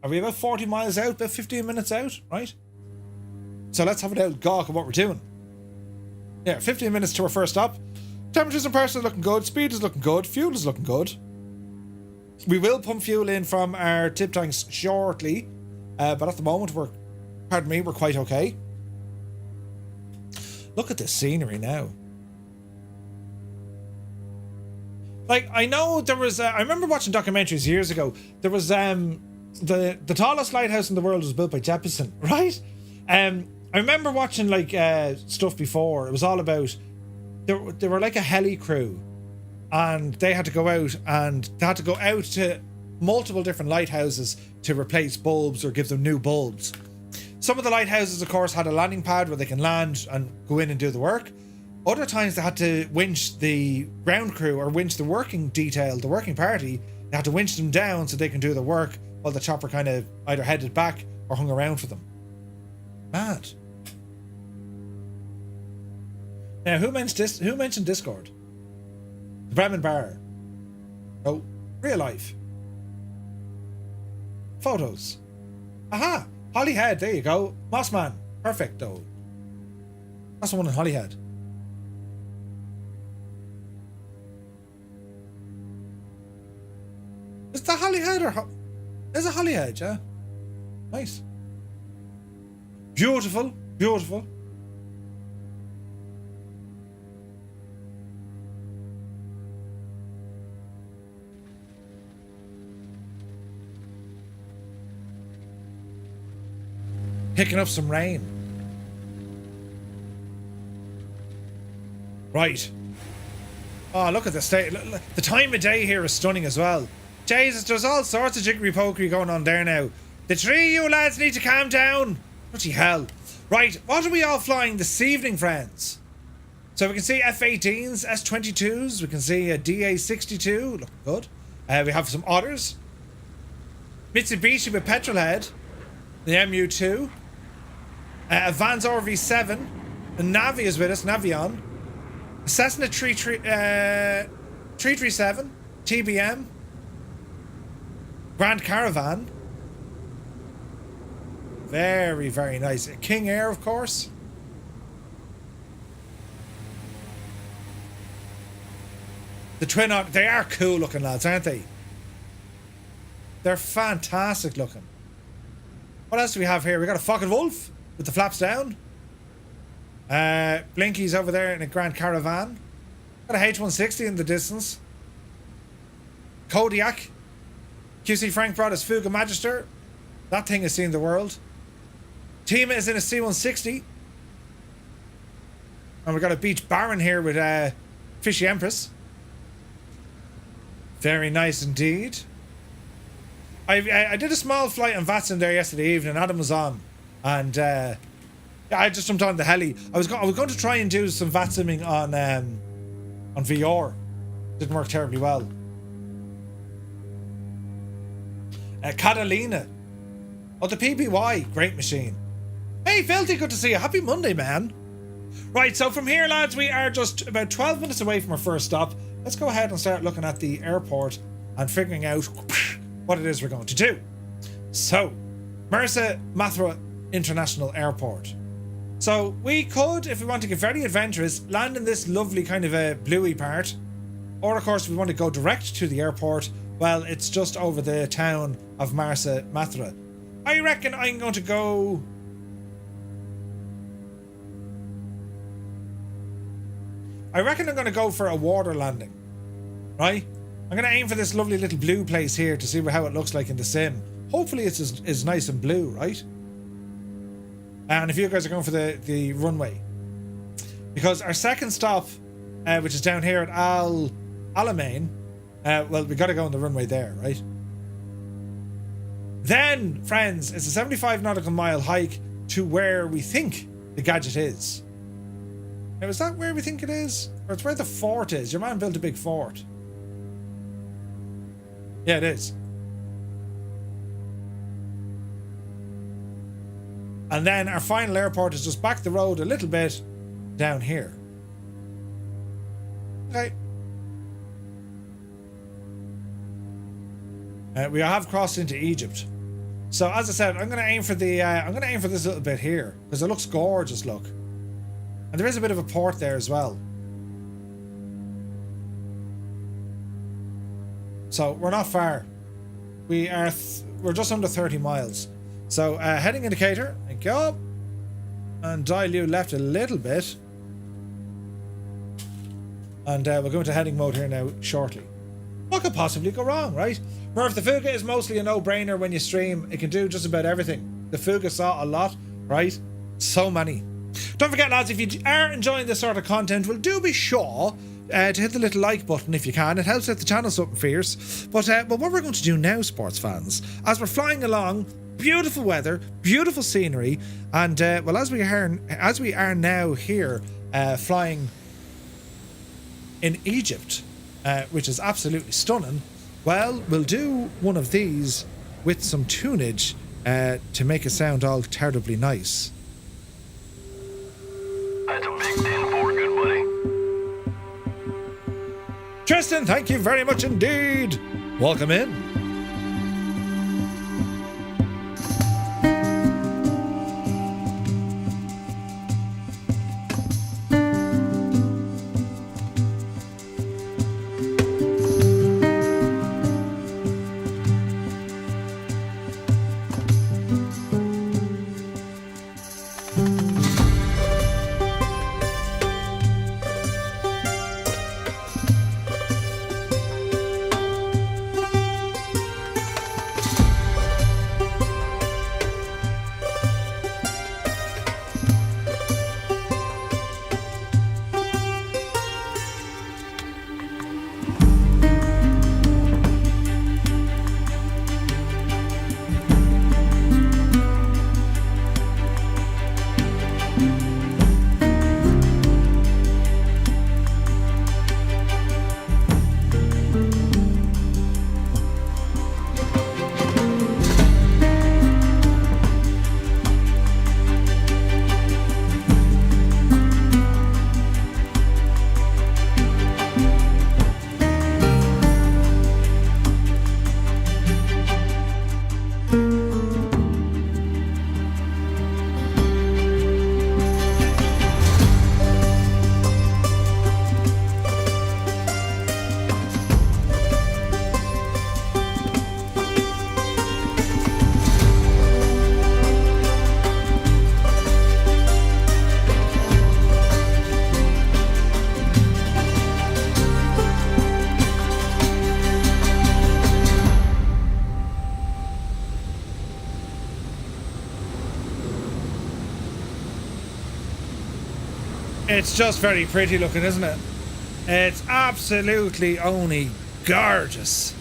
Are we about 40 miles out? About 15 minutes out, right? So let's have a little gawk at what we're doing. Yeah, 15 minutes to our first stop. Temperatures and pressure are looking good. Speed is looking good. Fuel is looking good. We will pump fuel in from our tip tanks shortly. But at the moment, we're quite okay. Look at this scenery now. Like, I know there was... I remember watching documentaries years ago. There was... the tallest lighthouse in the world was built by Jeppesen, right? I remember watching, like, stuff before. It was all about... They were like a heli crew. And they had to go out to multiple different lighthouses to replace bulbs or give them new bulbs. Some of the lighthouses, of course, had a landing pad where they can land and go in and do the work. Other times they had to winch the ground crew or winch the working detail, the working party. They had to winch them down so they can do the work while the chopper kind of either headed back or hung around for them. Mad. Now, who mentioned Discord? The Bremen Bar. Oh, real life. Photos. Aha! Holyhead, there you go. Mossman. Perfect, though. That's the one in Holyhead. Is that Holyhead or... There's a Holyhead, yeah? Nice. Beautiful. Beautiful. Picking up some rain. Right. Oh, look at the state. The time of day here is stunning as well. Jesus, there's all sorts of jiggery pokery going on there now. The three of you lads need to calm down. Bloody hell. Right, what are we all flying this evening, friends? So we can see F-18s, S-22s. We can see a DA-62. Looking good. We have some otters. Mitsubishi with petrol head. The MU-2. A Vans RV-7. The Navi is with us, Navion. A Cessna 337. TBM. Grand Caravan. Very, very nice. A King Air, of course. The Twin Otter, they are cool looking, lads, aren't they? They're fantastic looking. What else do we have here? We got a Focke-Wulf with the flaps down. Blinky's over there in a Grand Caravan. Got a H-160 in the distance. Kodiak. QC Frank brought us Fuga Magister. That thing has seen the world. Tima is in a C-160. And we got a Beach Baron here with Fishy Empress. Very nice indeed. I did a small flight on Vatsim there yesterday evening. Adam was on. And I just jumped on the heli. I was going to try and do some Vatsimming on VR. Didn't work terribly well. Catalina. Oh, the PBY. Great machine. Hey, Filthy, good to see you. Happy Monday, man. Right, so from here, lads, we are just about 12 minutes away from our first stop. Let's go ahead and start looking at the airport and figuring out what it is we're going to do. So, Mersa Matruh International Airport. So, we could, if we want to get very adventurous, land in this lovely kind of a bluey part. Or, of course, if we want to go direct to the airport, well, it's just over the town of Mersa Matruh. I reckon I'm going to go... I'm going to go for a water landing. Right? I'm going to aim for this lovely little blue place here to see how it looks like in the sim. Hopefully it's as nice and blue, right? And if you guys are going for the runway. Because our second stop, which is down here at Al Alamein, well, we got to go on the runway there, right? Then, friends, it's a 75 nautical mile hike to where we think the gadget is. Now, is that where we think it is? Or it's where the fort is? Your man built a big fort. Yeah, it is. And then our final airport is just back the road a little bit down here. Okay. We have crossed into Egypt. So as I said, I'm going to aim for this little bit here because it looks gorgeous, look. And there is a bit of a port there as well. So we're not far. We're just under 30 miles. So heading indicator, thank you. And dial you left a little bit. And we'll go into heading mode here now shortly. What could possibly go wrong, right? Murph, the Fuga is mostly a no-brainer when you stream. It can do just about everything. The Fuga saw a lot, right? So many. Don't forget, lads, if you are enjoying this sort of content, well, do be sure to hit the little like button if you can. It helps out the channel something fierce. But what we're going to do now, sports fans, as we're flying along beautiful weather, beautiful scenery, and well, as we are now here flying in Egypt, which is absolutely stunning. Well, we'll do one of these with some tunage to make it sound all terribly nice. That's a big 10-4, good buddy. Tristan, thank you very much indeed. Welcome in. It's just very pretty looking, isn't it? It's absolutely only gorgeous.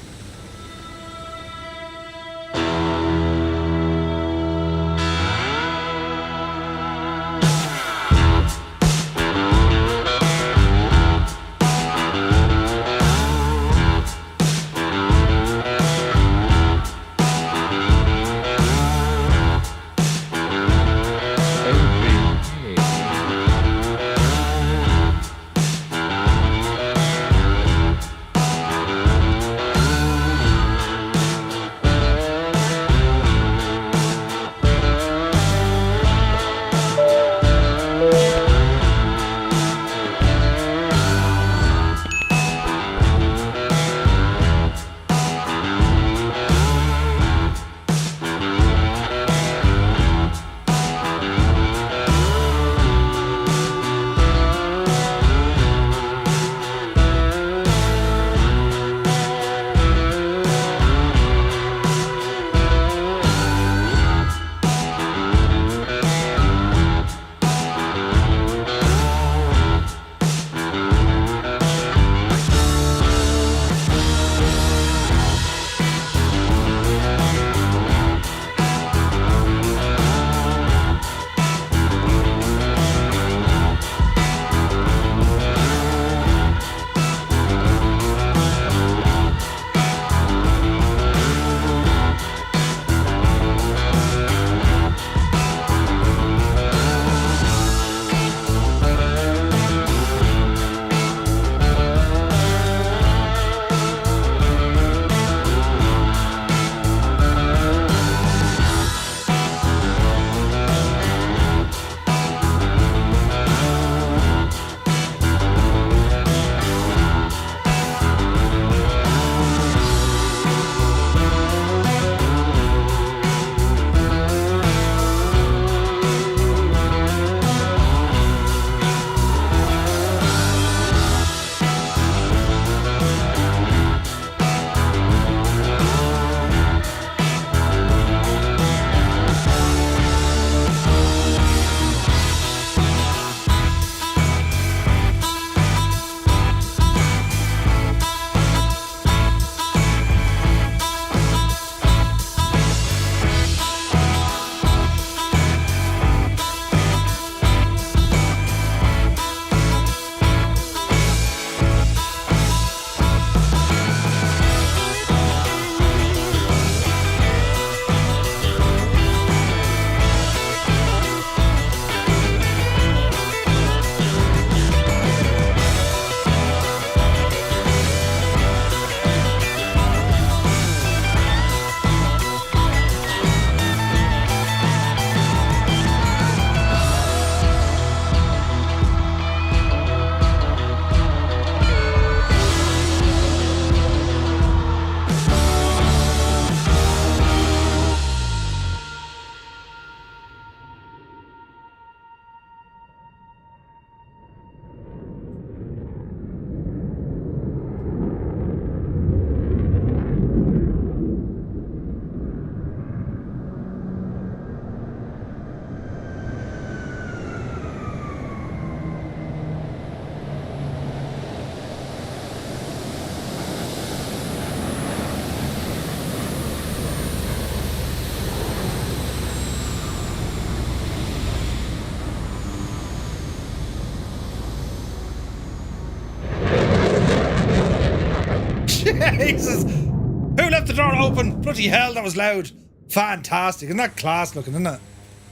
Jesus! Who left the door open? Bloody hell, that was loud. Fantastic. Isn't that class looking, isn't it?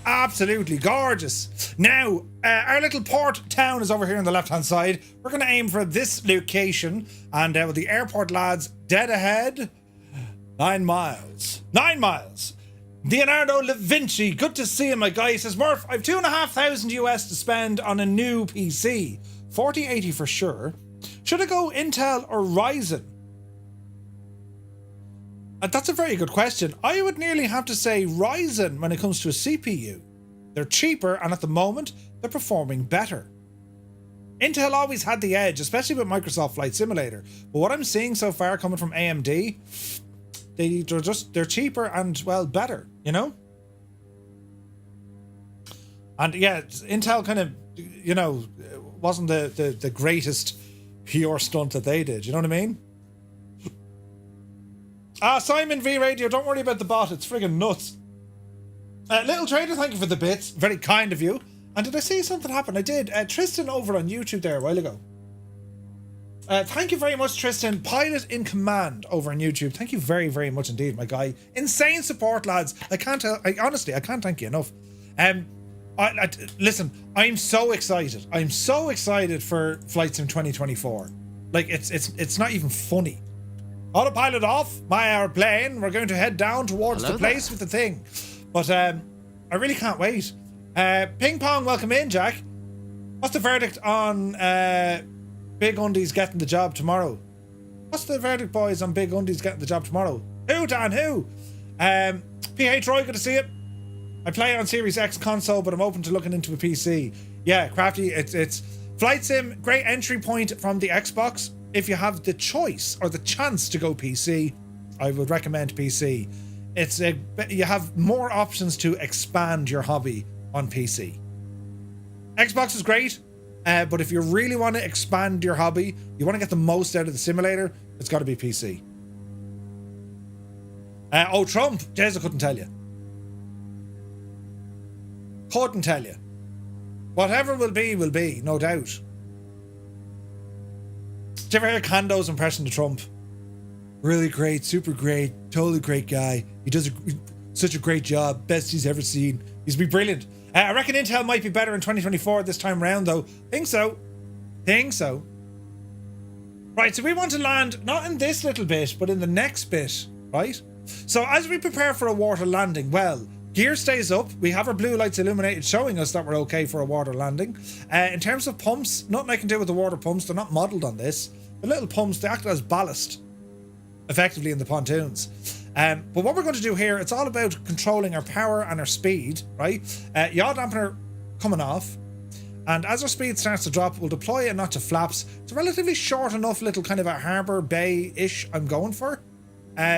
Absolutely gorgeous. Now, our little port town is over here on the left-hand side. We're going to aim for this location. And with the airport lads dead ahead, 9 miles. 9 miles. Leonardo da Vinci, good to see him, my guy. He says, Murph, I've $2,500 US to spend on a new PC. 4080 for sure. Should I go Intel or Ryzen? That's a very good question. I would nearly have to say Ryzen when it comes to a CPU. They're cheaper and at the moment, they're performing better. Intel always had the edge, especially with Microsoft Flight Simulator. But what I'm seeing so far coming from AMD, they're cheaper and, well, better, you know? And yeah, Intel kind of, you know, wasn't the greatest PR stunt that they did, you know what I mean? Simon V Radio, don't worry about the bot, it's friggin' nuts. Little Trader, thank you for the bits, very kind of you. And did I see something happen? I did. Tristan over on YouTube there a while ago. Thank you very much, Tristan. Pilot in Command over on YouTube. Thank you very, very much indeed, my guy. Insane support, lads. Honestly, I can't thank you enough. Listen, I'm so excited. I'm so excited for Flight Sim 2024. Like, it's not even funny. Autopilot off, my airplane. We're going to head down towards the place with the thing. But I really can't wait. Ping Pong, welcome in, Jack. What's the verdict on Big Undies getting the job tomorrow? What's the verdict, boys, on Big Undies getting the job tomorrow? Who, Dan, who? PH Roy, good to see it. I play on Series X console, but I'm open to looking into a PC. Yeah, Crafty, it's Flight Sim, great entry point from the Xbox. If you have the choice or the chance to go PC, I would recommend PC. You have more options to expand your hobby on PC. Xbox is great, but if you really want to expand your hobby, you want to get the most out of the simulator, it's got to be PC. Trump, Jez, I couldn't tell you. Couldn't tell you. Whatever will be, no doubt. Did you ever hear Kando's impression of Trump? Really great, super great, totally great guy. He does such a great job, best he's ever seen. He's be brilliant. I reckon Intel might be better in 2024 this time around, though. Think so. Right, so we want to land not in this little bit, but in the next bit, right? So as we prepare for a water landing, well, gear stays up. We have our blue lights illuminated, showing us that we're okay for a water landing. In terms of pumps, nothing I can do with the water pumps. They're not modelled on this. The little pumps, they act as ballast, effectively, in the pontoons. But what we're going to do here, it's all about controlling our power and our speed, right? Yaw dampener coming off. And as our speed starts to drop, we'll deploy a notch of flaps. It's a relatively short enough little kind of a harbour bay-ish I'm going for.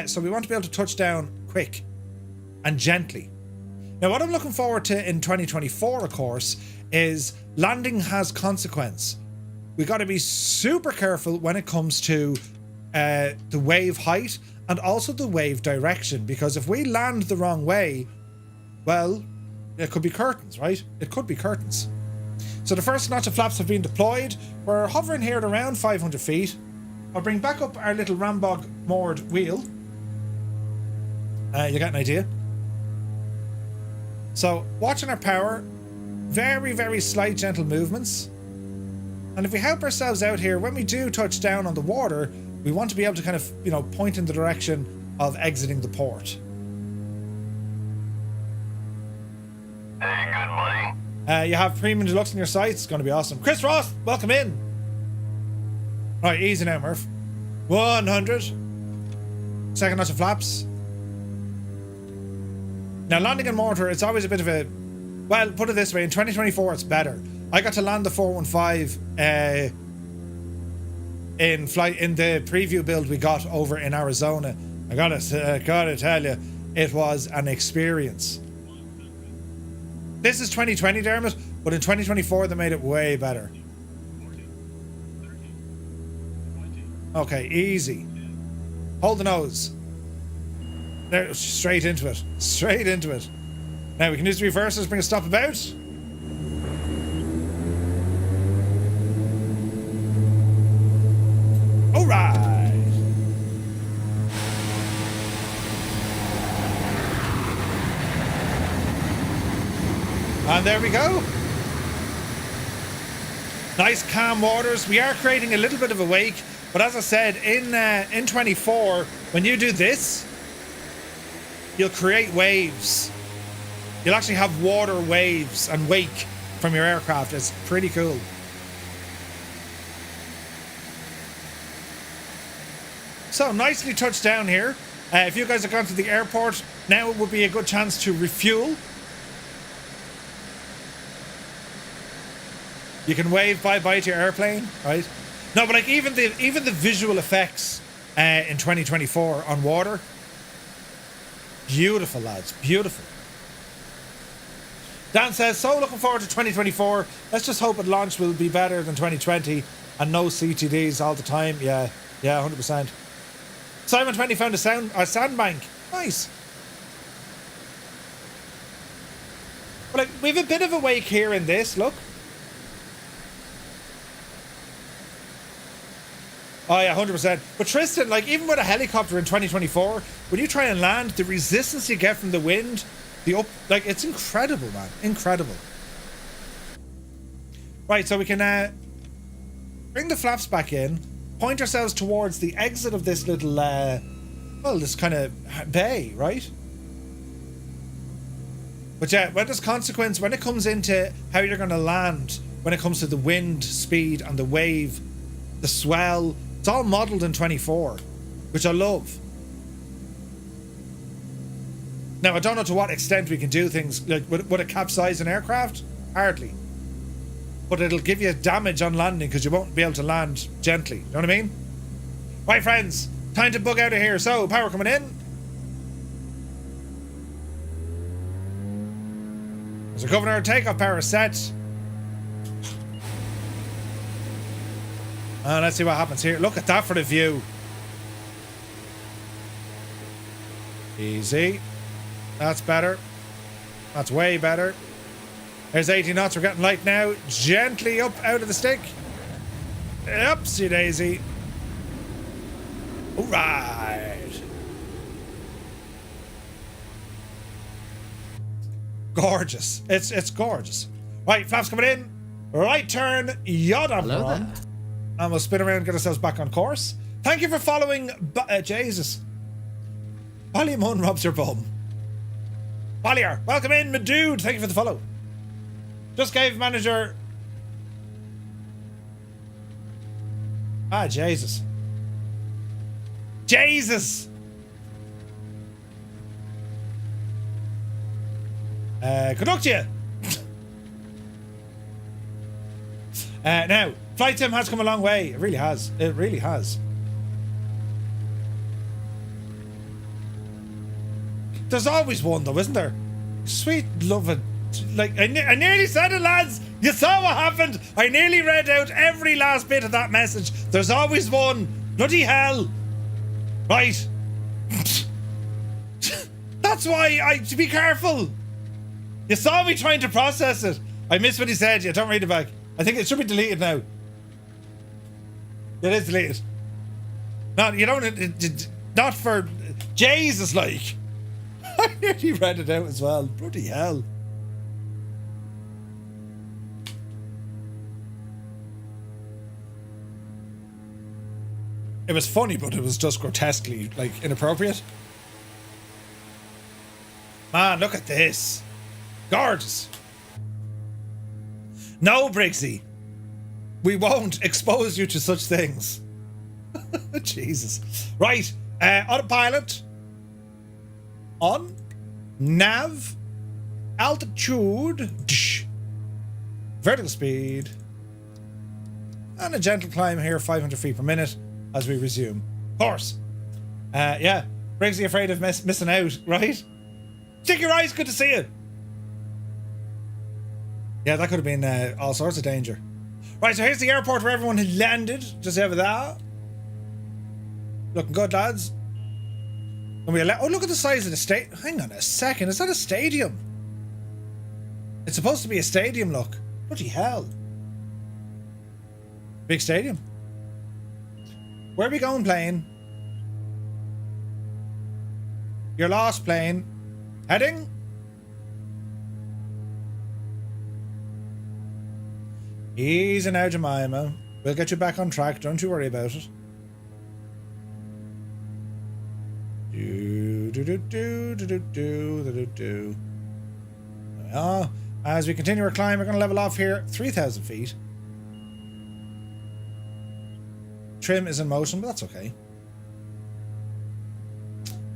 So we want to be able to touch down quick and gently. Now, what I'm looking forward to in 2024, of course, is landing has consequence. We got to be super careful when it comes to the wave height and also the wave direction, because if we land the wrong way, well, it could be curtains, right? It could be curtains. So the first notch of flaps have been deployed. We're hovering here at around 500 feet. I'll bring back up our little Rambog moored wheel. You get an idea. So, watching our power, very, very slight gentle movements. And if we help ourselves out here, when we do touch down on the water, we want to be able to kind of, you know, point in the direction of exiting the port. Hey, good buddy. You have premium deluxe in your sights. It's going to be awesome. Chris Ross, welcome in. Right, easy now, Murph. 100. Second notch of flaps. Now, landing in mortar, it's always a bit of a... Well, put it this way, in 2024, it's better. I got to land the 415 in the preview build we got over in Arizona. I gotta tell you, it was an experience. This is 2020, Dermot, but in 2024, they made it way better. Okay, easy. Hold the nose. There, straight into it. Straight into it. Now we can use the reversers, bring a stop about. Alright. And there we go. Nice calm waters. We are creating a little bit of a wake, but as I said, in 24, when you do this, you'll create waves. You'll actually have water waves and wake from your aircraft. It's pretty cool. So nicely touched down here. If you guys have gone to the airport, now would be a good chance to refuel. You can wave bye-bye to your airplane, right? No, but like even the visual effects in 2024 on water, beautiful, lads, beautiful. Dan says, so looking forward to 2024. Let's just hope at launch will be better than 2020 and no CTDs all the time. Yeah, 100%. Simon 20 found a sandbank. Nice. But like, we have a bit of a wake here in this, look. Oh yeah, 100%. But Tristan, like even with a helicopter in 2024, when you try and land, the resistance you get from the wind, like it's incredible, man. Incredible. Right, so we can bring the flaps back in, point ourselves towards the exit of this little, well, this kind of bay, right? But yeah, when it comes into how you're going to land, when it comes to the wind speed and the wave, the swell, it's all modelled in 24, which I love. Now, I don't know to what extent we can do things, like, would it capsize an aircraft? Hardly. But it'll give you damage on landing because you won't be able to land gently. You know what I mean? Right, friends, time to bug out of here. So, power coming in. There's a governor takeoff power set. Let's see what happens here. Look at that for the view. Easy. That's better. That's way better. There's 80 knots. We're getting light now. Gently up out of the stick. Upsy daisy. All right. Gorgeous. It's gorgeous. Right, flaps coming in. Right turn. Yada. Hello there. And we'll spin around and get ourselves back on course. Thank you for following. Jesus. Ballymun robs your bum. Ballier, welcome in, my dude. Thank you for the follow. Just gave manager. Jesus. Jesus. Good luck to you. Now, flight sim has come a long way. It really has. It really has. There's always one, though, isn't there? Sweet loving. Like, I nearly said it, lads. You saw what happened. I nearly read out every last bit of that message. There's always one. Bloody hell. Right. That's why to be careful. You saw me trying to process it. I missed what he said. Yeah, don't read it back. I think it should be deleted now. It is deleted. Not, you don't, not for Jesus, like. I nearly read it out as well. Bloody hell. It was funny, but it was just grotesquely, like, inappropriate. Man, look at this. Gorgeous. No, Briggsy. We won't expose you to such things. Jesus. Right. Autopilot. On. Nav. Altitude. Vertical speed. And a gentle climb here, 500 feet per minute as we resume. Course. Yeah. Briggsy afraid of missing out, right? Stick your eyes, good to see you. Yeah, that could have been all sorts of danger. Right, so here's the airport where everyone had landed. Just over there. Looking good, lads. And we oh, look at the size of the state. Hang on a second. Is that a stadium? It's supposed to be a stadium, look. Bloody hell. Big stadium. Where are we going, plane? Your last plane. Heading? Easy now, Jemima. We'll get you back on track. Don't you worry about it. As we continue our climb, we're going to level off here 3,000 feet. Trim is in motion, but that's okay.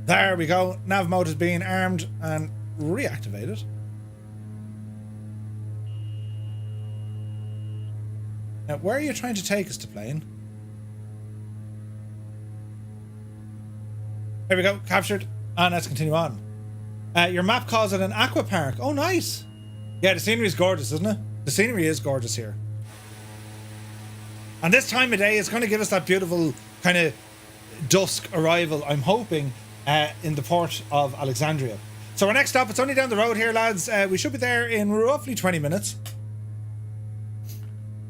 There we go. Nav mode is being armed and reactivated. Now, where are you trying to take us to, plane? There we go. Captured. And let's continue on. Your map calls it an aqua park. Oh, nice. Yeah, the scenery is gorgeous, isn't it? The scenery is gorgeous here. And this time of day, it's going to give us that beautiful kind of dusk arrival, I'm hoping, in the port of Alexandria. So our next stop, it's only down the road here, lads. We should be there in roughly 20 minutes.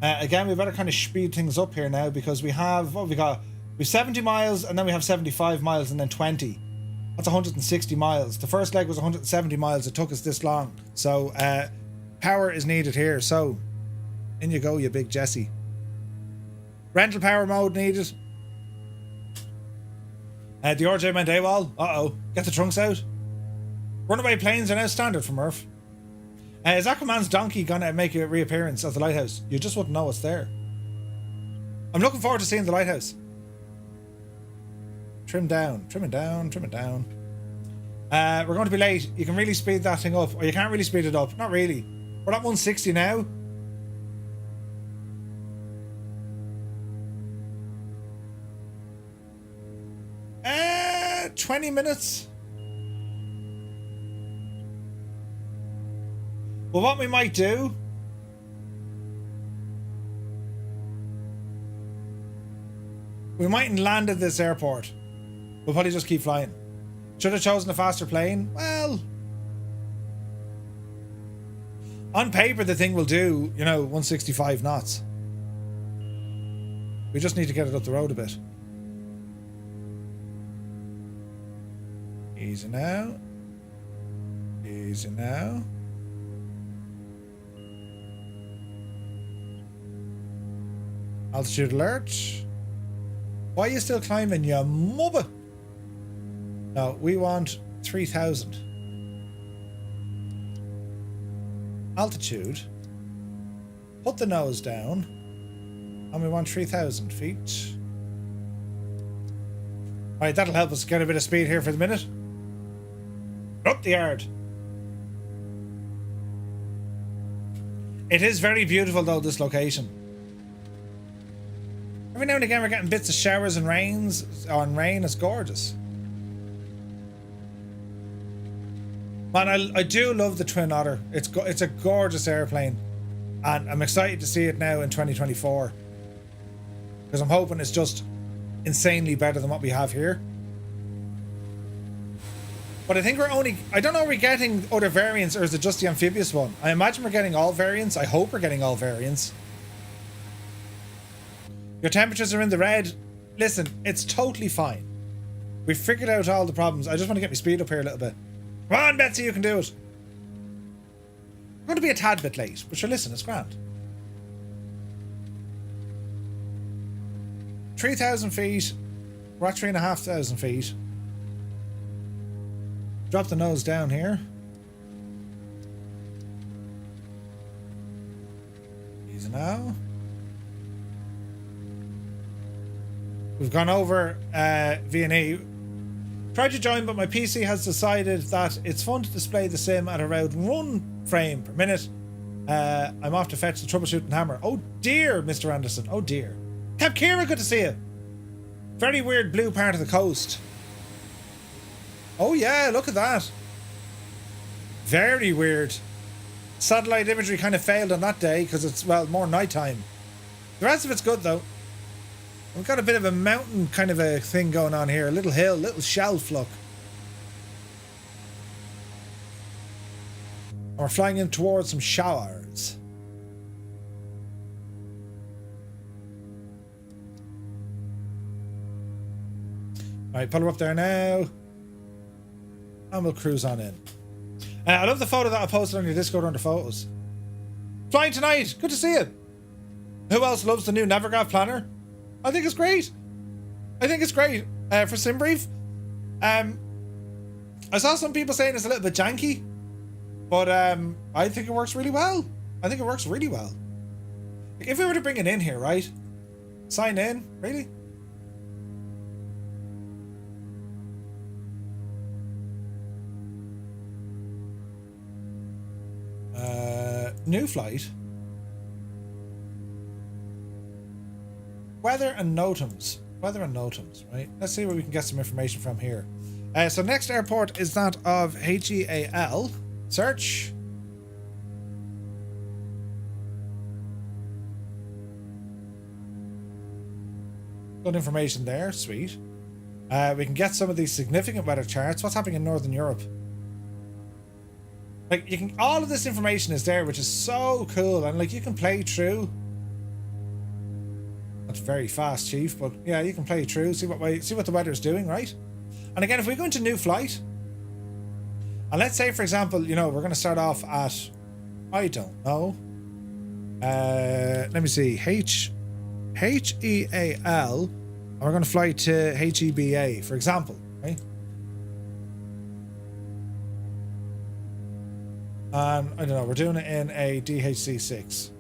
Again, we better kind of speed things up here now because we have, what have we got? We have 70 miles and then we have 75 miles and then 20. That's 160 miles. The first leg was 170 miles. It took us this long. So power is needed here. So in you go, you big Jesse. Rental power mode needed. The RJ went AWOL. Uh-oh. Get the trunks out. Runaway planes are now standard for Murph. Is Aquaman's donkey gonna make a reappearance at the lighthouse? You just wouldn't know it's there. I'm looking forward to seeing the lighthouse. Trim down, trim it down, trim it down. We're going to be late. You can really speed that thing up, or you can't really speed it up. Not really. We're at 160 now. Uh, 20 minutes. Well, what we might do, we mightn't land at this airport. We'll probably just keep flying. Should have chosen a faster plane. Well, on paper the thing will do, 165 knots. We just need to get it up the road a bit. Easy now. Easy now. Altitude alert. Why are you still climbing, you mubba? No, we want 3,000. Altitude. Put the nose down. And we want 3,000 feet. Alright, that'll help us get a bit of speed here for the minute. Up the yard. It is very beautiful though, this location. Every now and again we're getting bits of showers and rains on rain. It's gorgeous. Man, I do love the Twin Otter. It's a gorgeous airplane. And I'm excited to see it now in 2024. Because I'm hoping it's just insanely better than what we have here. But I think I don't know, are we getting other variants or is it just the amphibious one? I imagine we're getting all variants. I hope we're getting all variants. Your temperatures are in the red. Listen, it's totally fine. We've figured out all the problems. I just want to get my speed up here a little bit. Come on, Betsy, you can do it. I'm going to be a tad bit late, but sure, listen, it's grand. 3,000 feet. We're at 3,500 feet. Drop the nose down here. Easy now. We've gone over V&E. Tried to join, but my PC has decided that it's fun to display the sim at around 1 frame per minute. I'm off to fetch the troubleshooting hammer. Oh dear, Mr. Anderson. Oh dear. Cap Kira, good to see you. Very weird blue part of the coast. Oh yeah, look at that. Very weird. Satellite imagery kind of failed on that day because it's, well, more nighttime. The rest of it's good though. We've got a bit of a mountain kind of a thing going on here. A little hill, little shelf look. And we're flying in towards some showers. Alright, pull her up there now. And we'll cruise on in. I love the photo that I posted on your Discord under photos. Flying tonight! Good to see you! Who else loves the new Navigraph planner? I think it's great. I think it's great for SimBrief. I saw some people saying it's a little bit janky, but I think it works really well. I think it works really well. Like, if we were to bring it in here, right? Sign in, really? New flight. Weather and NOTAMs. Weather and NOTAMs, right? Let's see where we can get some information from here. So next airport is that of HEAL. Search. Good information there. Sweet. We can get some of these significant weather charts. What's happening in Northern Europe? Like, you can, all of this information is there, which is so cool, and like you can play through. That's very fast, Chief, but yeah, you can play through, see what the weather is doing, right? And again, if we go into new flight, and let's say, for example, you know, we're going to start off at, I don't know, let me see, HEAL, and we're going to fly to HEBA, for example, right? And I don't know, we're doing it in a DHC6.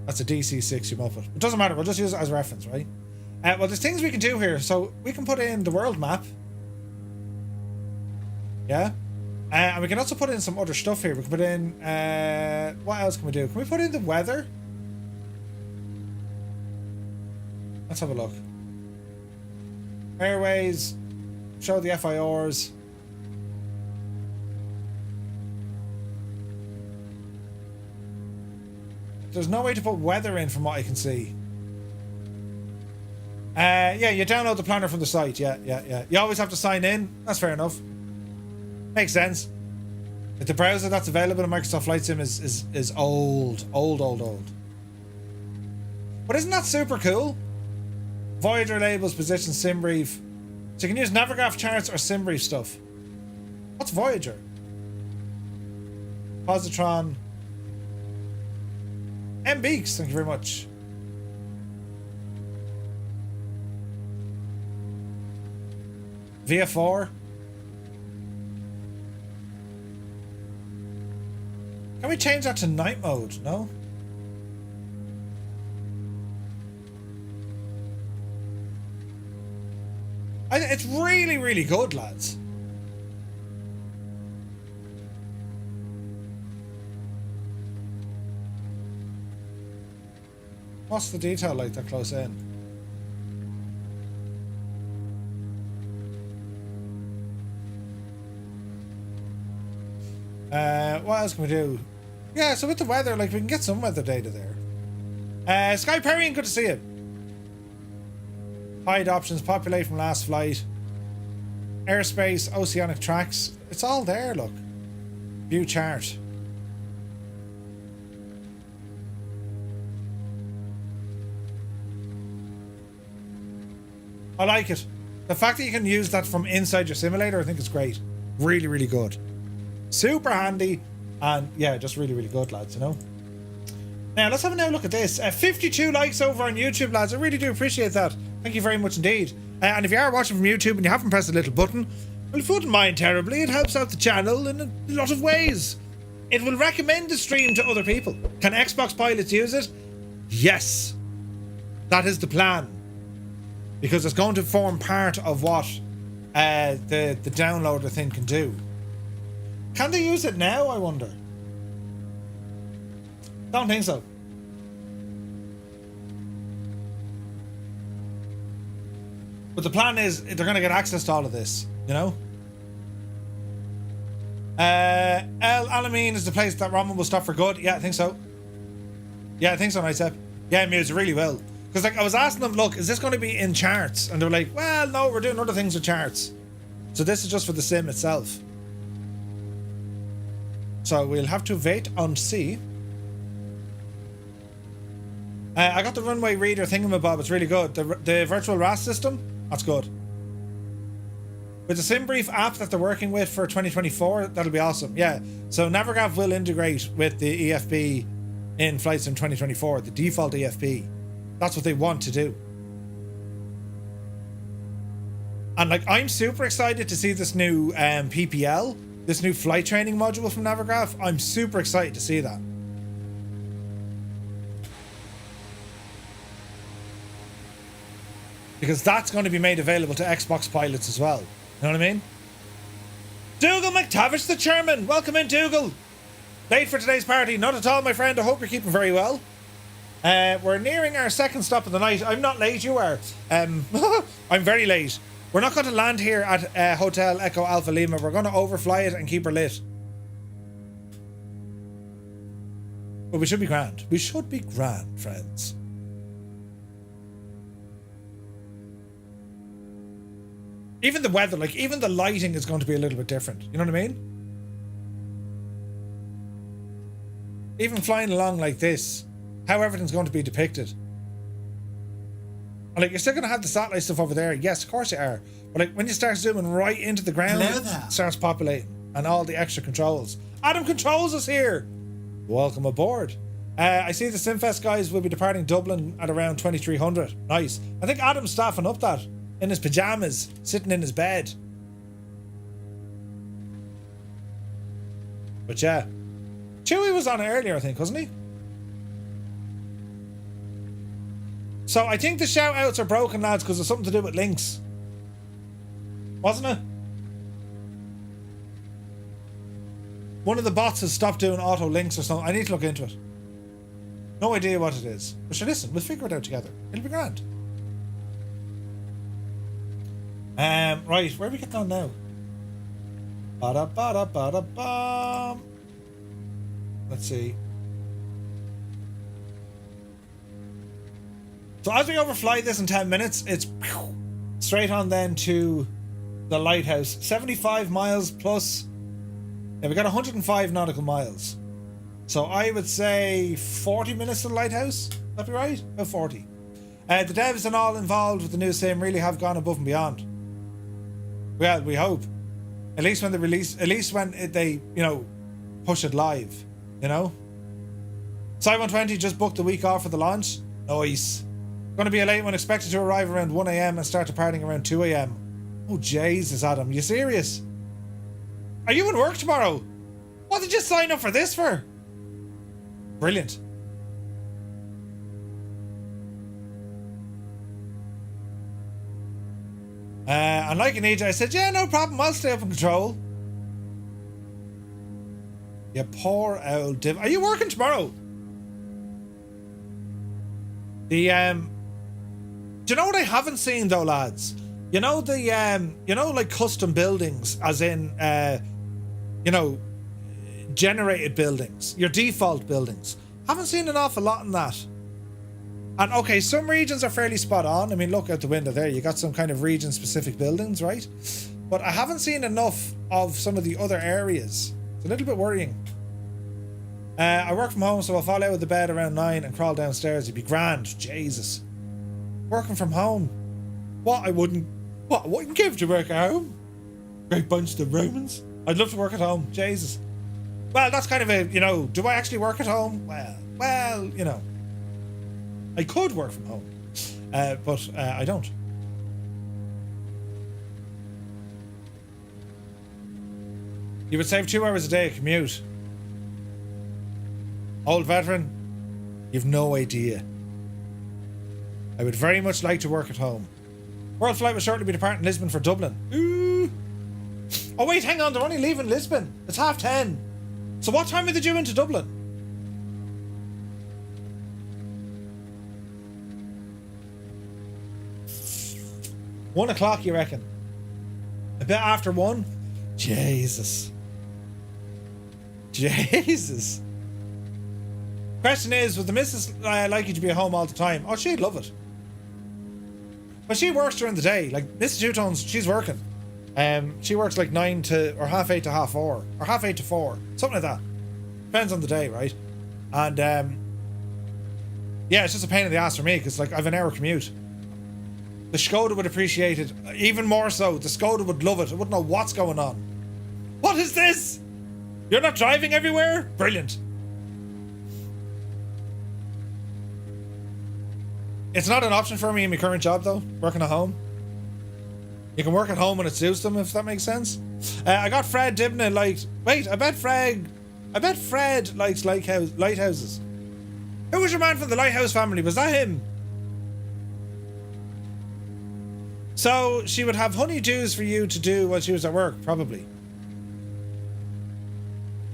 That's a DC6, you muff it. It doesn't matter, we'll just use it as a reference, right? Well, there's things we can do here. So we can put in the world map. Yeah. And we can also put in some other stuff here. We can put in, what else can we do? Can we put in the weather? Let's have a look. Airways. Show the FIRs. There's no way to put weather in from what I can see. Yeah, you download the planner from the site. Yeah. You always have to sign in. That's fair enough. Makes sense. But the browser that's available in Microsoft Flight Sim is old. But isn't that super cool? Voyager labels, position, SimBrief. So you can use Navigraph charts or SimBrief stuff. What's Voyager? Positron. MBeaks, thank you very much. VF4. Can we change that to night mode? No? It's really, really good, lads. What's the detail like that close in? What else can we do? Yeah, so with the weather, like, we can get some weather data there. Sky Perrian, good to see you. Hide options, populate from last flight. Airspace, oceanic tracks. It's all there, look. View chart. I like it. The fact that you can use that from inside your simulator, I think is great. Really, really good. Super handy. And yeah, just really, really good, lads, you know. Now, let's have a look at this. 52 likes over on YouTube, lads. I really do appreciate that. Thank you very much indeed. And if you are watching from YouTube and you haven't pressed the little button, well, if you wouldn't mind terribly, it helps out the channel in a lot of ways. It will recommend the stream to other people. Can Xbox pilots use it? Yes. That is the plan. Because it's going to form part of what the downloader thing can do. Can they use it now, I wonder? Don't think so. But the plan is they're going to get access to all of this, you know? El Alamein is the place that ramen will stop for good. Yeah, I think so. Yeah, I think so, Nightstep. Yeah, Muse, really will. Because like I was asking them, look, is this going to be in charts? And they're like, well, no, we're doing other things with charts. So this is just for the sim itself. So we'll have to wait and see. I got the runway reader thingamabob. It's really good. The virtual RAS system, that's good. With the SimBrief app that they're working with for 2024, that'll be awesome. Yeah, so Navigav will integrate with the EFB in Flight Sim 2024, the default EFB. That's what they want to do. And like, I'm super excited to see this new PPL, this new flight training module from Navigraph. I'm super excited to see that. Because that's going to be made available to Xbox pilots as well. You know what I mean? Dougal McTavish, the chairman. Welcome in, Dougal. Late for today's party? Not at all, my friend. I hope you're keeping very well. We're nearing our second stop of the night. I'm not late, you are. I'm very late. We're not going to land here at Hotel Echo Alpha Lima. We're going to overfly it and keep her lit. But we should be grand. We should be grand, friends. Even the weather, like, even the lighting is going to be a little bit different. You know what I mean? Even flying along like this, how everything's going to be depicted. Like, you're still going to have the satellite stuff over there. Yes, of course you are. But like, when you start zooming right into the ground, it starts populating. And all the extra controls. Adam Controls is here. Welcome aboard. I see the Simfest guys will be departing Dublin at around 2300. Nice. I think Adam's staffing up that. In his pajamas, sitting in his bed. But yeah. Chewie was on it earlier, I think, wasn't he? So I think the shout outs are broken, lads, because there's something to do with links. Wasn't it? One of the bots has stopped doing auto links or something. I need to look into it. No idea what it is. But sure, listen, we'll figure it out together. It'll be grand. Right, where are we getting on now? Ba-da-ba-da-ba-da-bum. Let's see. So as we overfly this in 10 minutes, it's straight on then to the lighthouse. 75 miles plus. Yeah, we got 105 nautical miles. So I would say 40 minutes to the lighthouse. That'd be right? About 40. The devs and all involved with the new sim really have gone above and beyond. Well, we hope. At least when they release, at least when they, you know, push it live, you know? Sci 120 just booked the week off for the launch. Nice. Going to be a late one, expected to arrive around 1 a.m. and start departing around 2 a.m. Oh, Jesus, Adam, you serious? Are you in work tomorrow? What did you sign up for this for? Brilliant. And like an EJ, I said, yeah, no problem, I'll stay up in control. You poor old div. Are you working tomorrow? Do you know what I haven't seen though, lads? You know the you know, like custom buildings, as in you know, generated buildings, your default buildings. Haven't seen an awful lot in that. And okay, some regions are fairly spot on. I mean, look out the window there. You got some kind of region specific buildings, right? But I haven't seen enough of some of the other areas. It's a little bit worrying. I work from home, so I'll fall out of the bed around 9 and crawl downstairs. It'd be grand. Jesus. Working from home. What I wouldn't give to work at home. Great bunch of Romans. I'd love to work at home. Jesus. Well, that's kind of a, you know, do I actually work at home? Well, you know. I could work from home, but I don't. You would save 2 hours a day commute. Old veteran, you've no idea. I would very much like to work at home. World flight will shortly be departing Lisbon for Dublin. Ooh. Oh wait, hang on, they're only leaving Lisbon. It's 10:30. So what time are they due into Dublin? One o'clock, you reckon? A bit after 1? Jesus. Jesus. Question is, would the missus like you to be at home all the time? Oh, she'd love it. But she works during the day. Like, Mrs. Two-Tones, she's working. She works like 9 to, or 8:30 to 4:30, or 8:30 to 4. Something like that. Depends on the day, right? And, yeah, it's just a pain in the ass for me, because, like, I have an hour commute. The Skoda would appreciate it. Even more so, the Skoda would love it. I wouldn't know what's going on. What is this? You're not driving everywhere? Brilliant. It's not an option for me in my current job though, working at home. You can work at home when it suits them, if that makes sense. I got Fred Dibna liked. Wait, I bet Fred likes lighthouses. Who was your man from the Lighthouse family? Was that him? So she would have honeydews for you to do while she was at work, probably.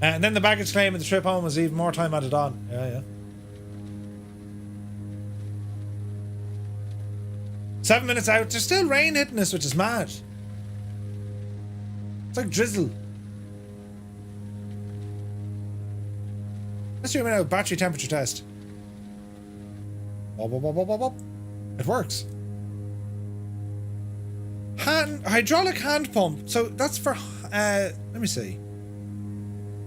And then the baggage claim and the trip home was even more time added on. Yeah. 7 minutes out, there's still rain hitting us, which is mad. It's like drizzle. Let's do a minute battery temperature test. It works. Hydraulic hand pump. So that's for let me see.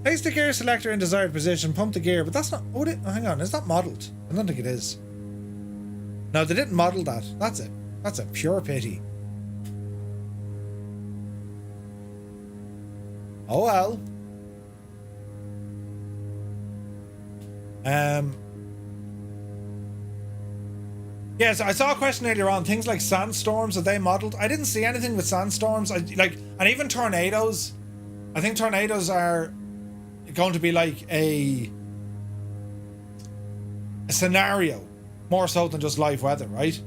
Place the gear selector in desired position, pump the gear, but that's not. Oh, hang on, is that modelled? I don't think it is. No, they didn't model that. That's it. That's a pure pity. Oh well. Yes, I saw a question earlier on. Things like sandstorms, are they modelled? I didn't see anything with sandstorms. And even tornadoes. I think tornadoes are going to be like a scenario more so than just live weather, right?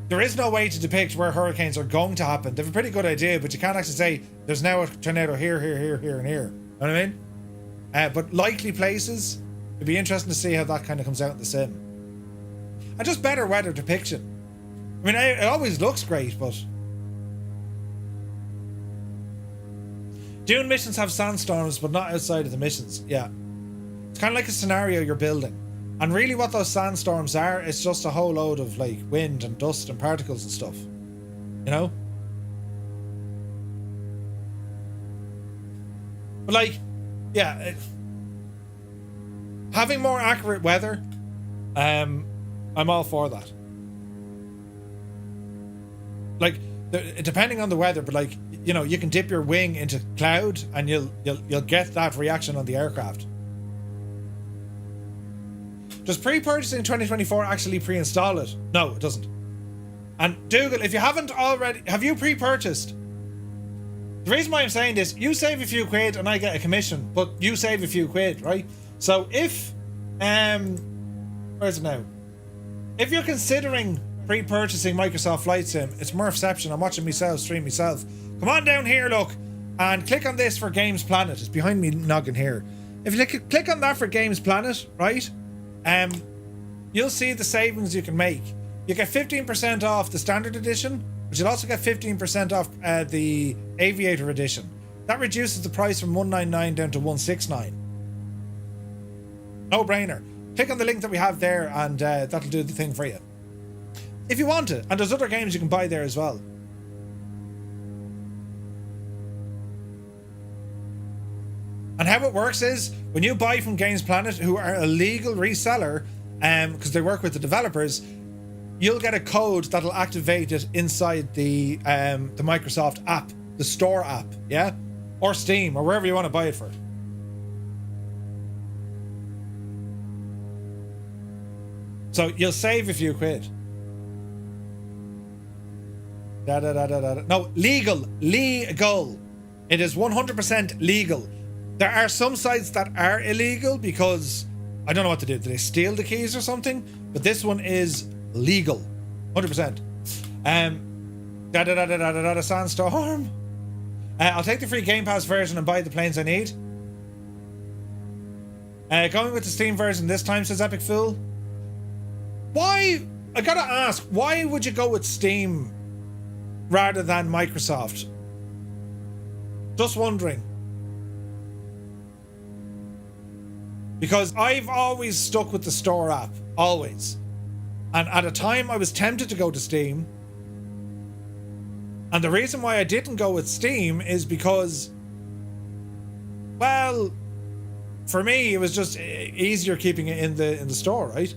There is no way to depict where hurricanes are going to happen. They have a pretty good idea, but you can't actually say there's now a tornado here, and here. You know what I mean? But likely places, it'd be interesting to see how that kind of comes out in the sim. And just better weather depiction. I mean, it always looks great, but Dune missions have sandstorms, but not outside of the missions. Yeah. It's kind of like a scenario you're building. And really what those sandstorms are, it's just a whole load of like wind and dust and particles and stuff. You know? But like, yeah. Having more accurate weather, I'm all for that. Like, depending on the weather, but like, you know, you can dip your wing into cloud and you'll get that reaction on the aircraft. Does pre-purchasing 2024 actually pre-install it? No, it doesn't. And Dougal, if you haven't already, have you pre-purchased? The reason why I'm saying this, you save a few quid and I get a commission, but you save a few quid, right? So if, where's it now? If you're considering pre-purchasing Microsoft Flight Sim, it's Merfception. I'm watching myself stream myself. Come on down here, look, and click on this for Games Planet. It's behind me noggin here. If you click on that for Games Planet, right? You'll see the savings you can make. You get 15% off the standard edition, but you'll also get 15% off the Aviator edition. That reduces the price from $199 down to $169. No brainer. Click on the link that we have there and that'll do the thing for you. If you want it. And there's other games you can buy there as well. And how it works is, when you buy from Games Planet, who are a legal reseller, because they work with the developers, you'll get a code that'll activate it inside the Microsoft app, the store app, yeah? Or Steam, or wherever you want to buy it for. So you'll save a few quid. No, legal. Legal. It is 100% legal. There are some sites that are illegal because I don't know what to do. Did they steal the keys or something? But this one is legal. 100%. Sandstorm. I'll take the free Game Pass version and buy the planes I need. Going with the Steam version this time, says Epic Fool. Why? I gotta ask, why would you go with Steam rather than Microsoft? Just wondering. Because I've always stuck with the store app. Always. And at a time I was tempted to go to Steam. And the reason why I didn't go with Steam is because, well, for me it was just easier keeping it in the store, right?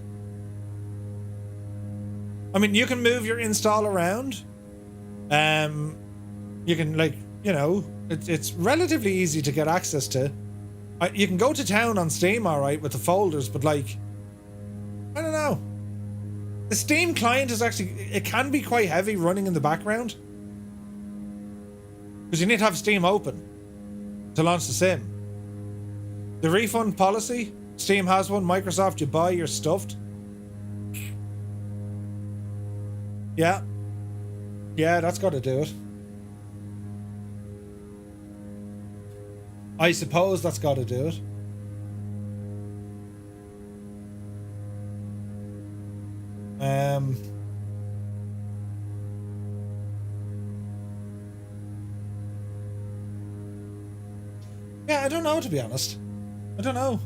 I mean, you can move your install around. You can, like, you know, it's relatively easy to get access to. You can go to town on Steam, alright, with the folders, but, like, I don't know. The Steam client is actually, it can be quite heavy running in the background. Because you need to have Steam open to launch the sim. The refund policy, Steam has one. Microsoft, you buy, you're stuffed. Yeah. Yeah, that's got to do it. I suppose that's got to do it. Yeah, I don't know, to be honest. I don't know.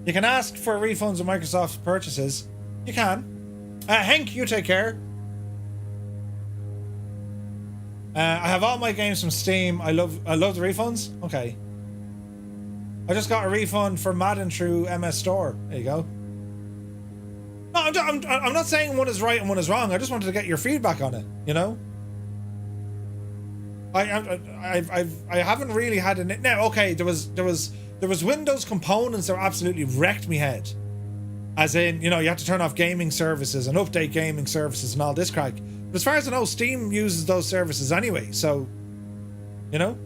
You can ask for refunds of Microsoft's purchases. You can. Hank, you take care. I have all my games from Steam. I love the refunds. Okay. I just got a refund for Madden through MS Store. There you go. No, I'm not saying one is right and one is wrong. I just wanted to get your feedback on it. You know. I haven't really had an now. Okay, there was Windows components that absolutely wrecked me head. As in, you know, you have to turn off gaming services and update gaming services and all this crack. But as far as I know, Steam uses those services anyway, so, you know?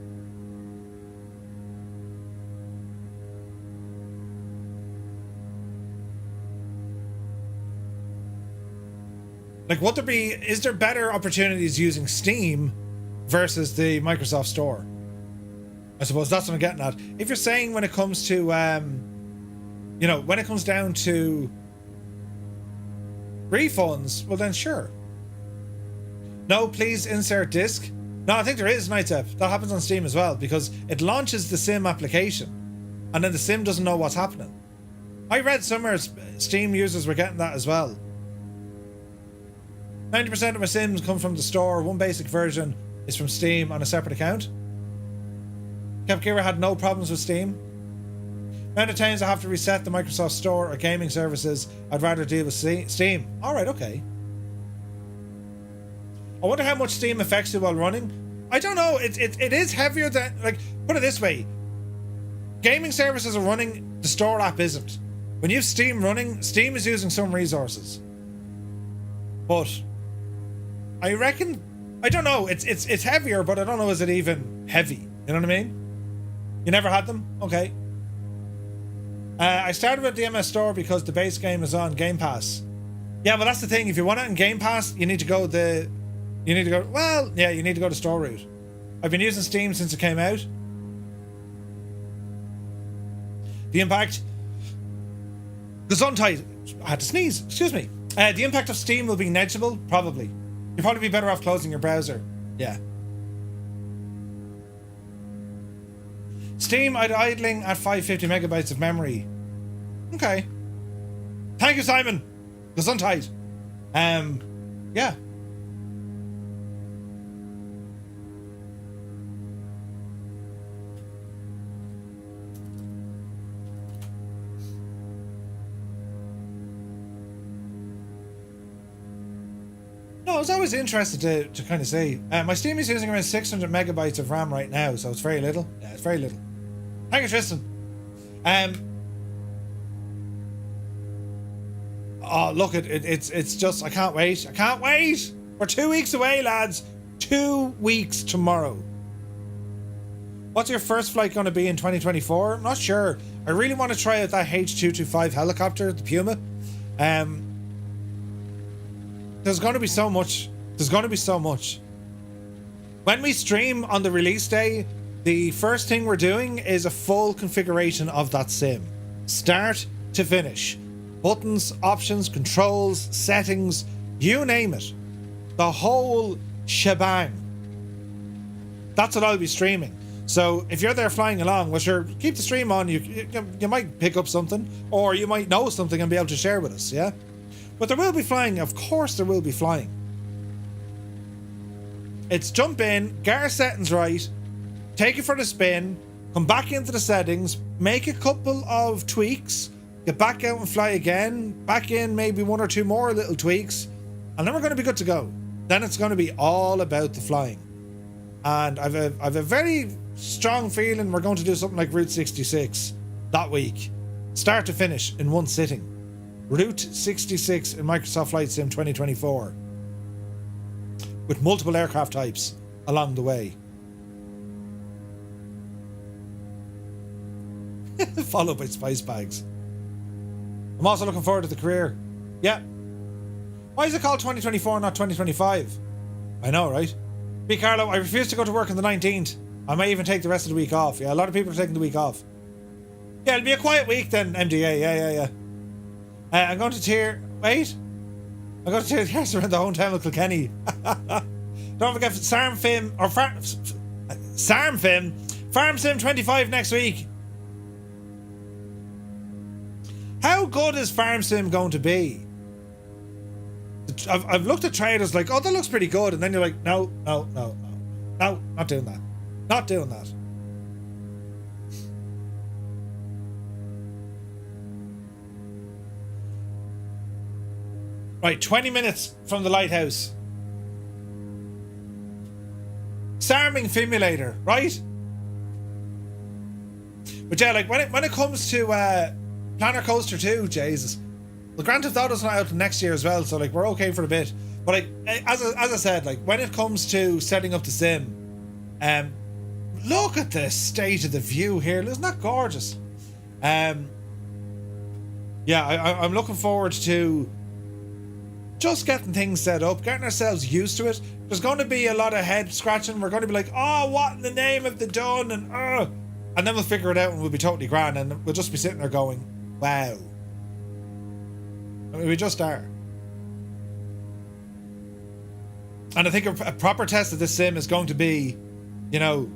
Like, is there better opportunities using Steam versus the Microsoft Store? I suppose that's what I'm getting at. If you're saying when it comes to, you know, when it comes down to refunds, well then sure. No, please insert disc. No, I think there is Nightstep. That happens on Steam as well, because it launches the sim application and then the sim doesn't know what's happening. I read somewhere Steam users were getting that as well. 90% of my sims come from the store. One basic version is from Steam on a separate account. Kepkira had no problems with Steam. Amount of times I have to reset the Microsoft Store or gaming services, I'd rather deal with Steam. Alright, okay. I wonder how much Steam affects you while running. I don't know. It is heavier than, like, put it this way. Gaming services are running, the store app isn't. When you have Steam running, Steam is using some resources. But I reckon, I don't know, it's heavier, but I don't know, is it even heavy? You know what I mean? You never had them? Okay. I started with the MS Store because the base game is on Game Pass. Yeah, but that's the thing. If you want it in Game Pass, you need to go to store route. I've been using Steam since it came out. The impact... Gesundheit. I had to sneeze. Excuse me. The impact of Steam will be negligible, probably. You'll probably be better off closing your browser. Yeah. Steam idling at 550 megabytes of memory. Okay. Thank you, Simon. Gesundheit. Yeah. No, I was always interested to kind of see. My Steam is using around 600 megabytes of RAM right now, so it's very little. Yeah, it's very little. Thank you, Tristan. Oh, look, it's just, I can't wait. I can't wait. We're 2 weeks away, lads. 2 weeks tomorrow. What's your first flight going to be in 2024? I'm not sure. I really want to try out that H225 helicopter, the Puma. There's going to be so much. There's going to be so much. When we stream on the release day, the first thing we're doing is a full configuration of that sim. Start to finish. Buttons, options, controls, settings, you name it. The whole shebang. That's what I'll be streaming. So if you're there flying along, well sure, keep the stream on. You might pick up something, or you might know something and be able to share with us, yeah? But there will be flying, of course there will be flying. It's jump in, get our settings right, take it for the spin, come back into the settings, make a couple of tweaks, get back out and fly again, back in maybe 1 or 2 more little tweaks, and then we're going to be good to go. Then it's going to be all about the flying. And I've a very strong feeling we're going to do something like Route 66 that week, start to finish in one sitting. Route 66 in Microsoft Flight Sim 2024, with multiple aircraft types along the way. Followed by spice bags. I'm also looking forward to the career. Yeah. Why is it called 2024, not 2025? I know, right? B. Carlo, I refuse to go to work on the 19th. I may even take the rest of the week off. Yeah, a lot of people are taking the week off. Yeah, it'll be a quiet week then, MDA. Yeah. I'm going to tear... Wait. I'm going to tear the arse around the hometown of Kilkenny. Don't forget Farm Sim 25 next week. How good is Farm Sim going to be? I've looked at trailers like, oh, that looks pretty good, and then you're like, no, not doing that. Not doing that. Right, 20 minutes from the lighthouse. Sarming Simulator, right? But yeah, like when it comes to Planet Coaster 2, Jesus. Well, Grand Theft Auto's not out next year as well, so like we're okay for a bit. But like as I said, like when it comes to setting up the sim, look at the state of the view here. Isn't that gorgeous? Yeah, I'm looking forward to just getting things set up, getting ourselves used to it. There's going to be a lot of head scratching. We're going to be like, oh, what in the name have they done? And then we'll figure it out and we'll be totally grand, and we'll just be sitting there going, wow. I mean, we just are. And I think a proper test of this sim is going to be, you know,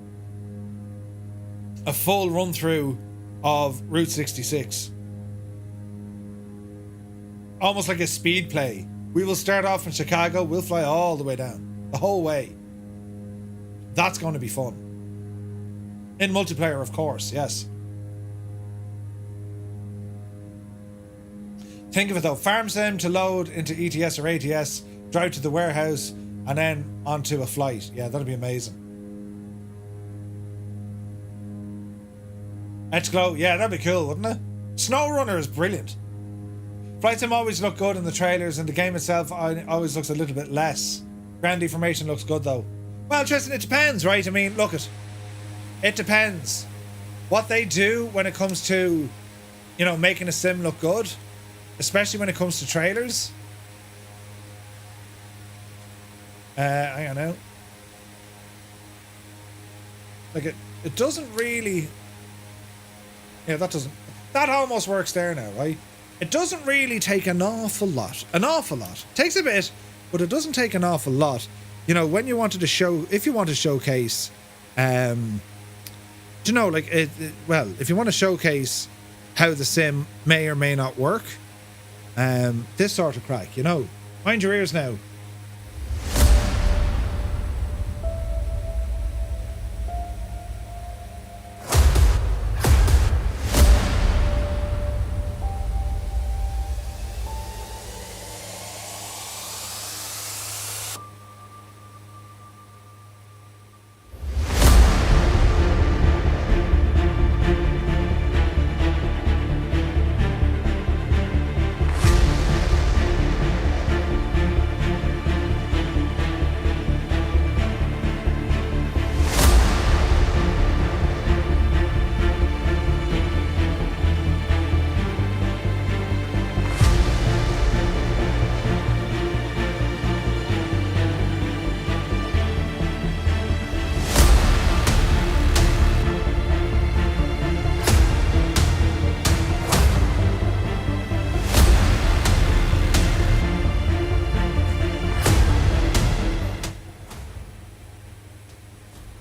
a full run through of Route 66. Almost like a speed play. We will start off in Chicago, we'll fly all the way down, the whole way. That's going to be fun. In multiplayer, of course, yes. Think of it though, Farm Sim to load into ETS or ATS, drive to the warehouse, and then onto a flight. Yeah, that'd be amazing. Let's go. Yeah, that'd be cool, wouldn't it? SnowRunner is brilliant. Flight Sim always look good in the trailers, and the game itself always looks a little bit less. Ground deformation looks good though. Well, Tristan, it depends, right? I mean, look it depends what they do when it comes to, you know, making a sim look good, especially when it comes to trailers. Hang on now. Like it doesn't really. Yeah, that almost works there now, right? It doesn't really take an awful lot. It takes a bit, but it doesn't take an awful lot. You know, when you wanted to if you want to showcase, you know, like well, if you want to showcase how the sim may or may not work, this sort of crack, you know, mind your ears now.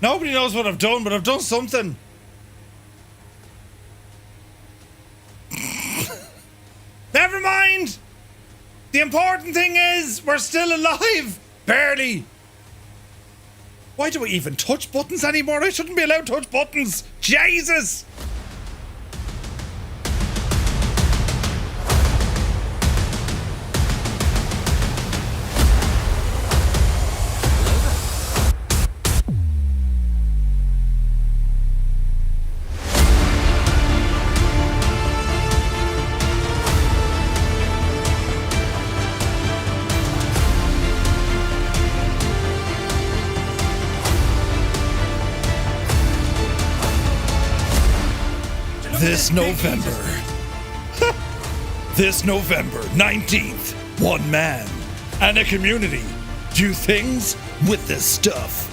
Nobody knows what I've done, but I've done something. Never mind. The important thing is we're still alive. Barely. Why do we even touch buttons anymore? I shouldn't be allowed to touch buttons. Jesus. This November. This November 19th, one man and a community do things with this stuff.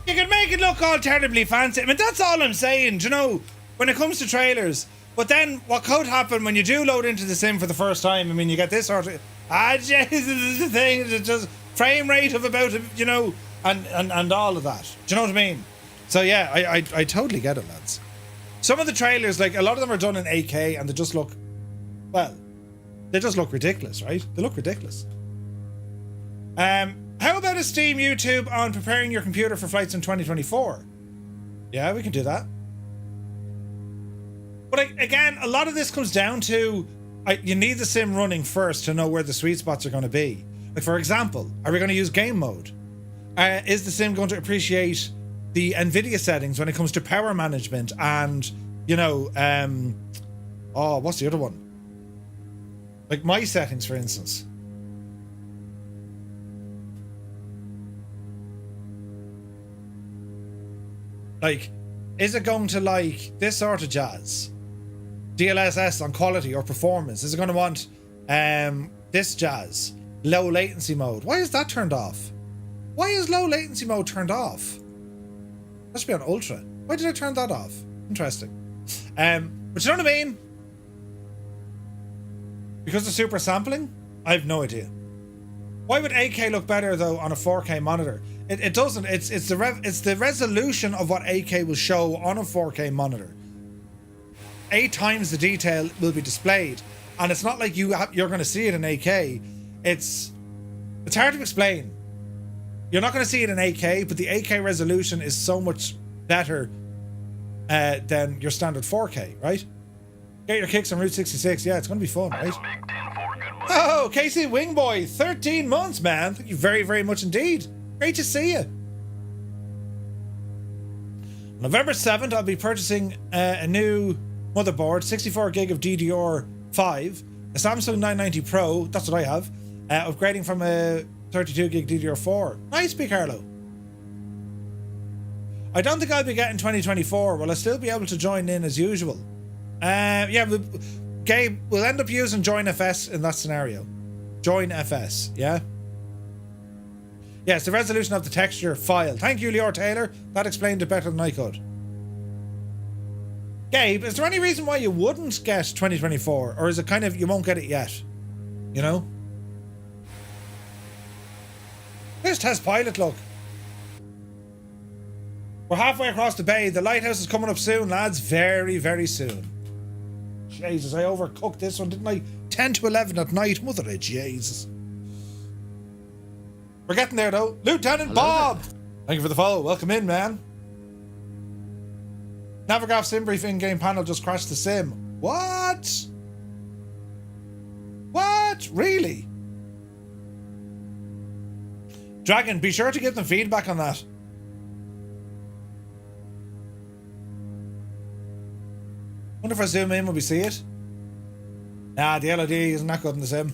You can make it look all terribly fancy. I mean, that's all I'm saying, you know, when it comes to trailers. But then what could happen when you do load into the sim for the first time, I mean, you get this sort of, Jesus, this is the thing, it's just frame rate of about, you know, and all of that. Do you know what I mean? So yeah, I totally get it, lads. Some of the trailers, like, a lot of them are done in 8K and they just look, well, they just look ridiculous, right? They look ridiculous. How about a Steam YouTube on preparing your computer for flights in 2024? Yeah, we can do that. But again, a lot of this comes down to you need the sim running first to know where the sweet spots are going to be. Like, for example, are we going to use game mode? Is the sim going to appreciate the NVIDIA settings when it comes to power management and, you know, what's the other one? Like my settings, for instance. Like, is it going to like this sort of jazz? DLSS on quality or performance? Is it going to want this jazz? Low latency mode. Why is that turned off? Why is low latency mode turned off? That should be on ultra. Why did I turn that off? Interesting. But you know what I mean? Because of super sampling? I have no idea. Why would 8K look better though on a 4K monitor? It doesn't. It's the resolution of what 8K will show on a 4K monitor. 8 times the detail will be displayed, and it's not like you're going to see it in 8K. It's hard to explain. You're not going to see it in 8K, but the 8K resolution is so much better than your standard 4K, right? Get your kicks on Route 66. Yeah, it's going to be fun, right? Oh, Casey Wingboy, 13 months, man. Thank you very, very much indeed. Great to see you. November 7th, I'll be purchasing a new motherboard, 64 gig of DDR5, a Samsung 990 Pro, that's what I have, upgrading from a 32 gig DDR4. Nice, Big Harlow. I don't think I'll be getting 2024. Will I still be able to join in as usual? Yeah, Gabe, we'll end up using Join FS in that scenario. Join FS, yeah? Yeah, it's the resolution of the texture file. Thank you, Lior Taylor. That explained it better than I could. Gabe, is there any reason why you wouldn't get 2024? Or is it kind of, you won't get it yet? You know? Here's Test Pilot, look. We're halfway across the bay. The lighthouse is coming up soon, lads. Very, very soon. Jesus, I overcooked this one, didn't I? 10 to 11 at night. Mother of Jesus. We're getting there, though. Lieutenant Bob! Thank you for the follow. Welcome in, man. Navigraph sim brief in-game panel just crashed the sim. What? What? Really? Dragon, be sure to give them feedback on that. Wonder if I zoom in, will we see it? Nah, the LOD isn't that good in the sim.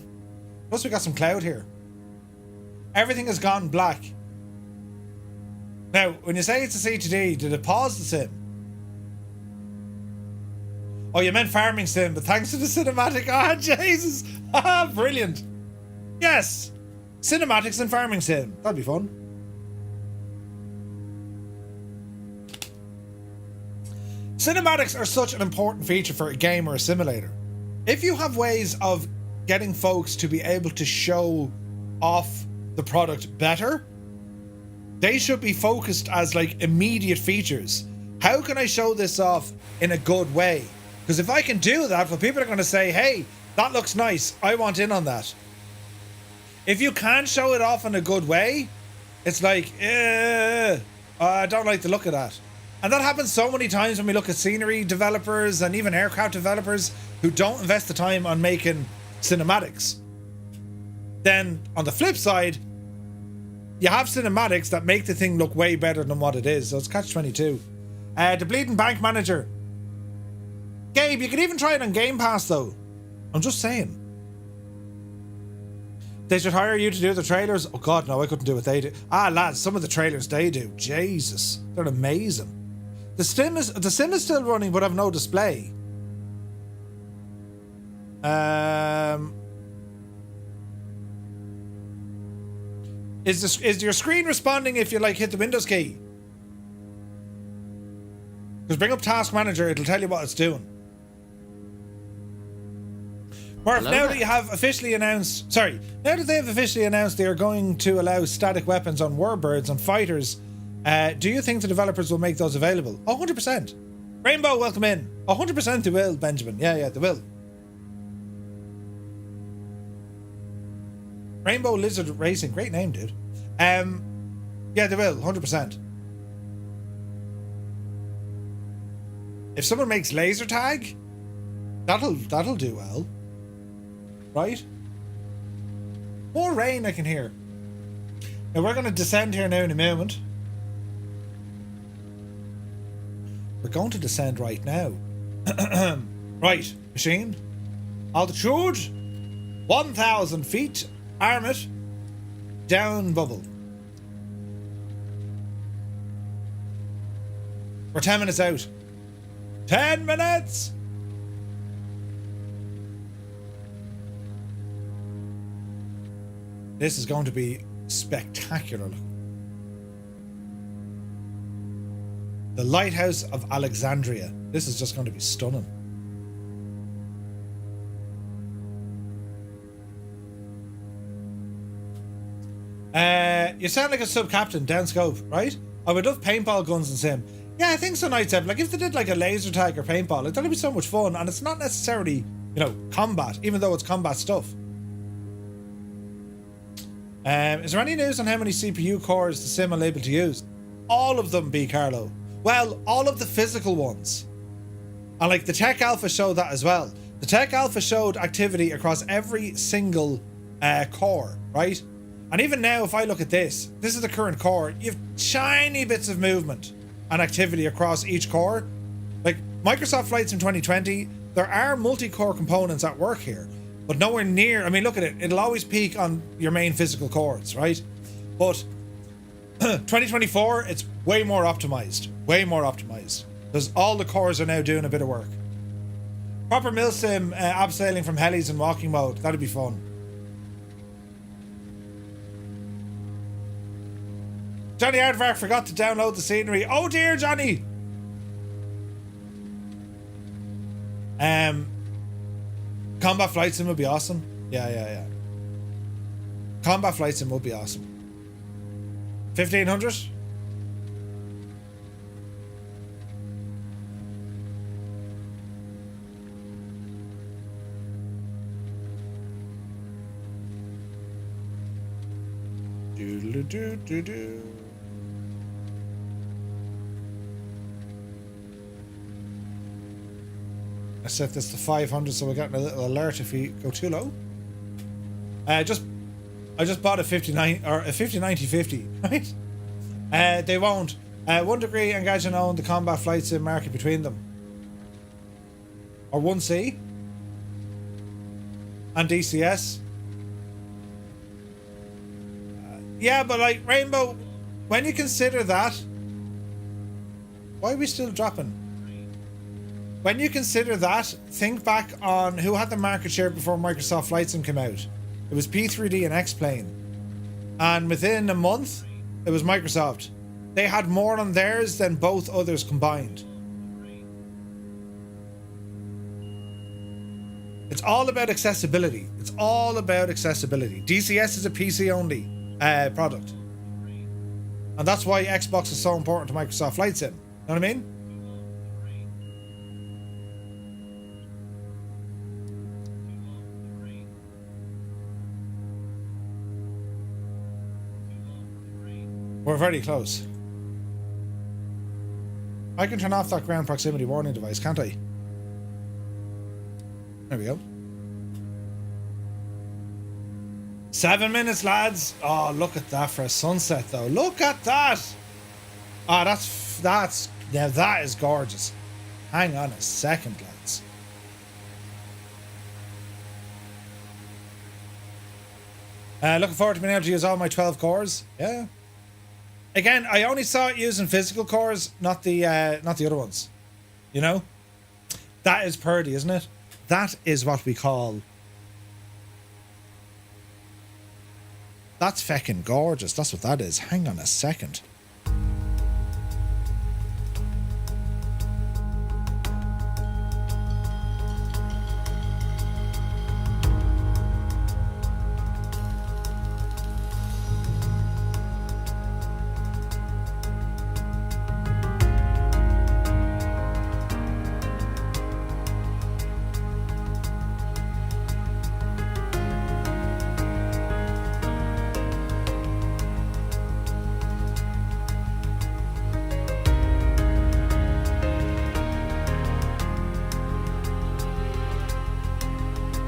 Plus we got some cloud here. Everything has gone black. Now, when you say it's a CTD, did it pause the sim? Oh, you meant farming sim, but thanks to the cinematic. Ah, Jesus. Ah, brilliant. Yes. Cinematics and farming sim. That'd be fun. Cinematics are such an important feature for a game or a simulator. If you have ways of getting folks to be able to show off the product better, they should be focused as like immediate features. How can I show this off in a good way? Because if I can do that, well, people are going to say, hey, That looks nice. I want in on that. If you can show it off in a good way, it's like, I don't like the look of that. And that happens so many times when we look at scenery developers and even aircraft developers who don't invest the time on making cinematics. Then on the flip side, you have cinematics that make the thing look way better than what it is. So it's catch-22. The Bleeding Bank Manager. Gabe, you can even try it on Game Pass though. I'm just saying. They should hire you to do the trailers. Oh god, no, I couldn't do what they do. Ah, lads, some of the trailers they do, Jesus, they're amazing. The sim is still running, but I've no display. Is your screen responding if you like hit the Windows key? Because bring up Task Manager, it'll tell you what it's doing. Marv, now that you have officially announced, now that they have officially announced they are going to allow static weapons on warbirds and fighters, do you think the developers will make those available? 100%. Rainbow, welcome in. 100% they will, Benjamin. Yeah, they will. Rainbow Lizard Racing, great name, dude. Yeah, they will, 100%. If someone makes laser tag, that'll do well. Right? More rain I can hear. Now we're going to descend here now in a moment. We're going to descend right now. Right, machine. Altitude 1,000 feet. Arm it. Down bubble. We're 10 minutes out. 10 minutes! This is going to be spectacular. The Lighthouse of Alexandria. This is just going to be stunning. You sound like a sub-captain, down scope, right? I would love paintball guns in Sim. Yeah, I think so, Night Seven. Like, if they did like a laser tag or paintball, like, that'd be so much fun. And it's not necessarily, you know, combat, even though it's combat stuff. Is there any news on how many CPU cores the Sim will able to use? All of them, B. Carlo. Well, all of the physical ones. And like the Tech Alpha showed that as well. The Tech Alpha showed activity across every single core, right? And even now, if I look at this is the current core. You have tiny bits of movement and activity across each core. Like Microsoft Flight Sim 2020, there are multi-core components at work here, but nowhere near. I mean, look at it. It'll always peak on your main physical cores, right? But 2024, it's way more optimized. Way more optimized. Because all the cores are now doing a bit of work. Proper milsim abseiling from helis in walking mode. That'd be fun. Johnny Aardvark forgot to download the scenery. Oh dear, Johnny! Combat Flight Sim would be awesome. Yeah. Combat Flight Sim would be awesome. 1500? Do. I set this to 500, so we're getting a little alert if we go too low. I just bought a 59 or a 509050, right? They won't. 1 degree engage and own the combat flight sim market between them. Or 1C and DCS. Yeah, but like Rainbow, when you consider that, why are we still dropping? When you consider that, think back on who had the market share before Microsoft Flight Sim came out. It was P3D and X-Plane. And within a month, it was Microsoft. They had more on theirs than both others combined. It's all about accessibility. It's all about accessibility. DCS is a PC-only product. And that's why Xbox is so important to Microsoft Flight Sim. Know what I mean? We're very close. I can turn off that ground proximity warning device, can't I? There we go. 7 minutes, lads. Oh, look at that for a sunset, though. Look at that. Oh, that's now that is gorgeous. Hang on a second, lads. Looking forward to being able to use all my 12 cores. Yeah. Again, I only saw it using physical cores, not the other ones. You know? That is purdy, isn't it? That is what we call... That's feckin' gorgeous. That's what that is. Hang on a second.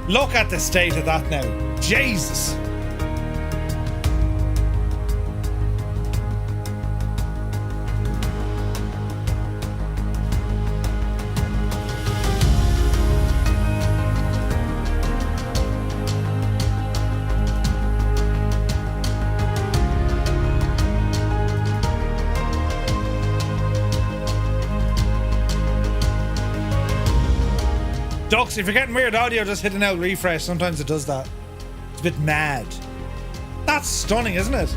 Look at the state of that now. Jesus. Ducks, if you're getting weird audio, just hit an L refresh. Sometimes it does that. It's a bit mad. That's stunning, isn't it?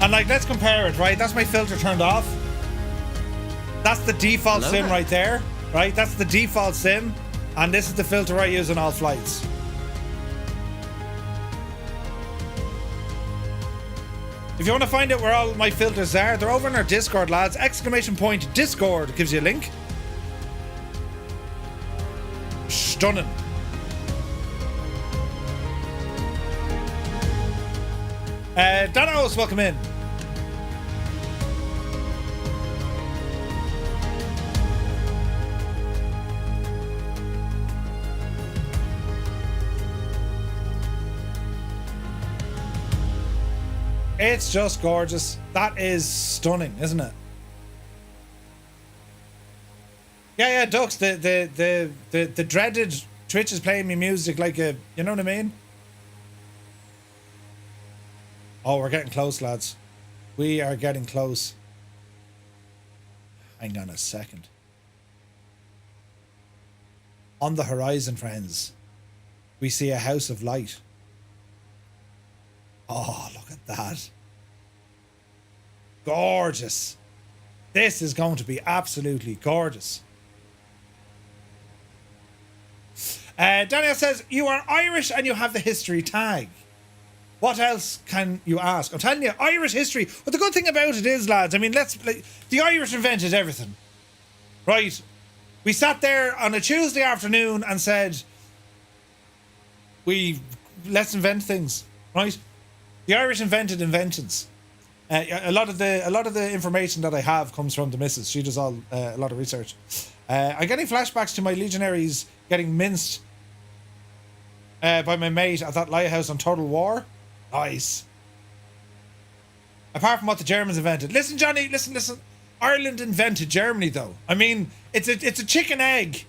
And like, let's compare it, right? That's my filter turned off. That's the default sim right there, right? That's the default sim. And this is the filter I use on all flights. If you want to find out where all my filters are, they're over in our Discord, lads. ! Discord gives you a link. Stunning. Danos, welcome in. It's just gorgeous. That is stunning, isn't it? Yeah, Ducks. The dreaded Twitch is playing me music like a, you know what I mean? Oh, we're getting close, lads. We are getting close. Hang on a second. On the horizon, friends, we see a house of light. Oh, look at that. Gorgeous. This is going to be absolutely gorgeous. Daniel says, you are Irish and you have the history tag. What else can you ask? I'm telling you, Irish history. But the good thing about it is, lads, I mean, the Irish invented everything. Right? We sat there on a Tuesday afternoon and said, let's invent things. Right? The Irish invented inventions. A lot of the information that I have comes from the missus. She does a lot of research. I'm getting flashbacks to my legionaries getting minced by my mate at that lighthouse on Total War. Nice. Apart from what the Germans invented. Listen, Johnny. Listen. Ireland invented Germany, though. I mean, it's a chicken egg.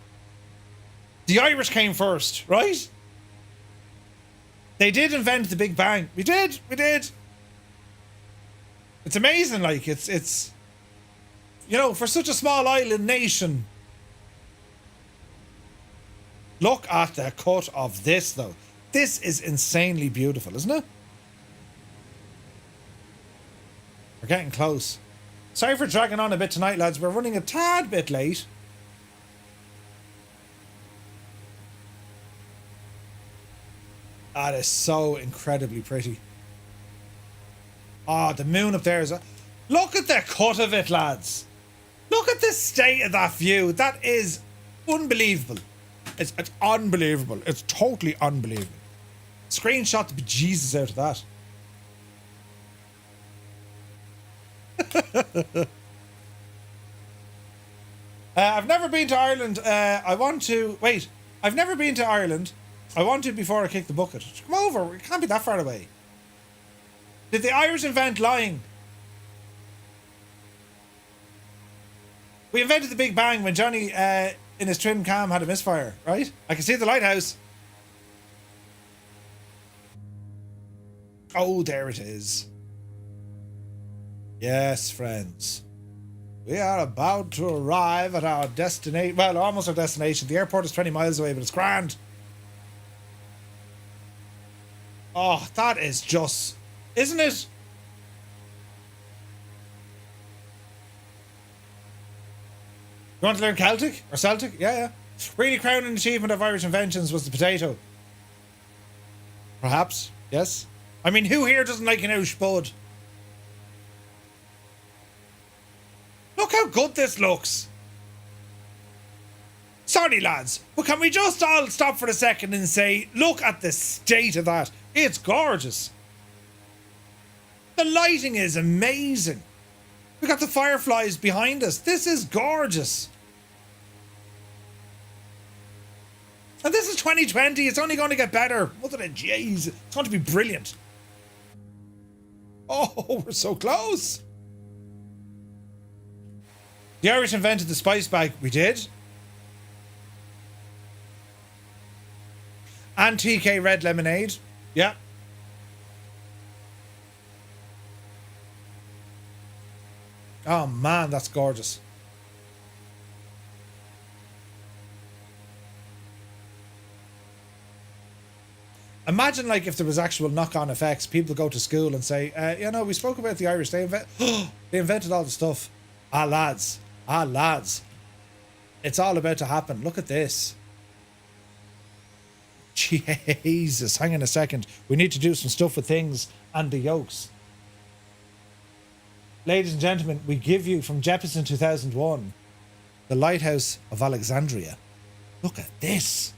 The Irish came first, right? They did invent the Big Bang. We did. It's amazing, like, it's you know, for such a small island nation. Look at the cut of this, though. This is insanely beautiful, isn't it? We're getting close. Sorry for dragging on a bit tonight, lads. We're running a tad bit late. That is so incredibly pretty. Oh, the moon up there is... Look at the cut of it, lads. Look at the state of that view. That is unbelievable. It's unbelievable. It's totally unbelievable. Screenshot the bejesus out of that. I've never been to Ireland. I want to. Wait. I've never been to Ireland. I want to before I kick the bucket. Come over. It can't be that far away. Did the Irish invent lying? We invented the Big Bang when Johnny in his trim cam had a misfire, right? I can see the lighthouse. Oh, there it is. Yes, friends. We are about to arrive at our destination. Well, almost our destination. The airport is 20 miles away, but it's grand. Oh, that is just... Isn't it? You want to learn Celtic? Or Celtic? Yeah, yeah. Really crowning achievement of Irish inventions was the potato. Perhaps, yes. I mean, who here doesn't like an Irish bud? Look how good this looks. Sorry, lads, but can we just all stop for a second and say, look at the state of that. It's gorgeous. The lighting is amazing. We got the fireflies behind us. This is gorgeous. And this is 2020. It's only going to get better. Mother of jeez. It's going to be brilliant. Oh, we're so close. The Irish invented the spice bag. We did. And TK red lemonade. Yeah. Oh man, that's gorgeous. Imagine like if there was actual knock-on effects. People go to school and say, you know, we spoke about the Irish. They invented all the stuff. Ah, lads. Ah, lads. It's all about to happen. Look at this. Jesus. Hang on a second. We need to do some stuff with things and the yolks. Ladies and gentlemen, we give you from Jeppesen 2001, the Lighthouse of Alexandria. Look at this.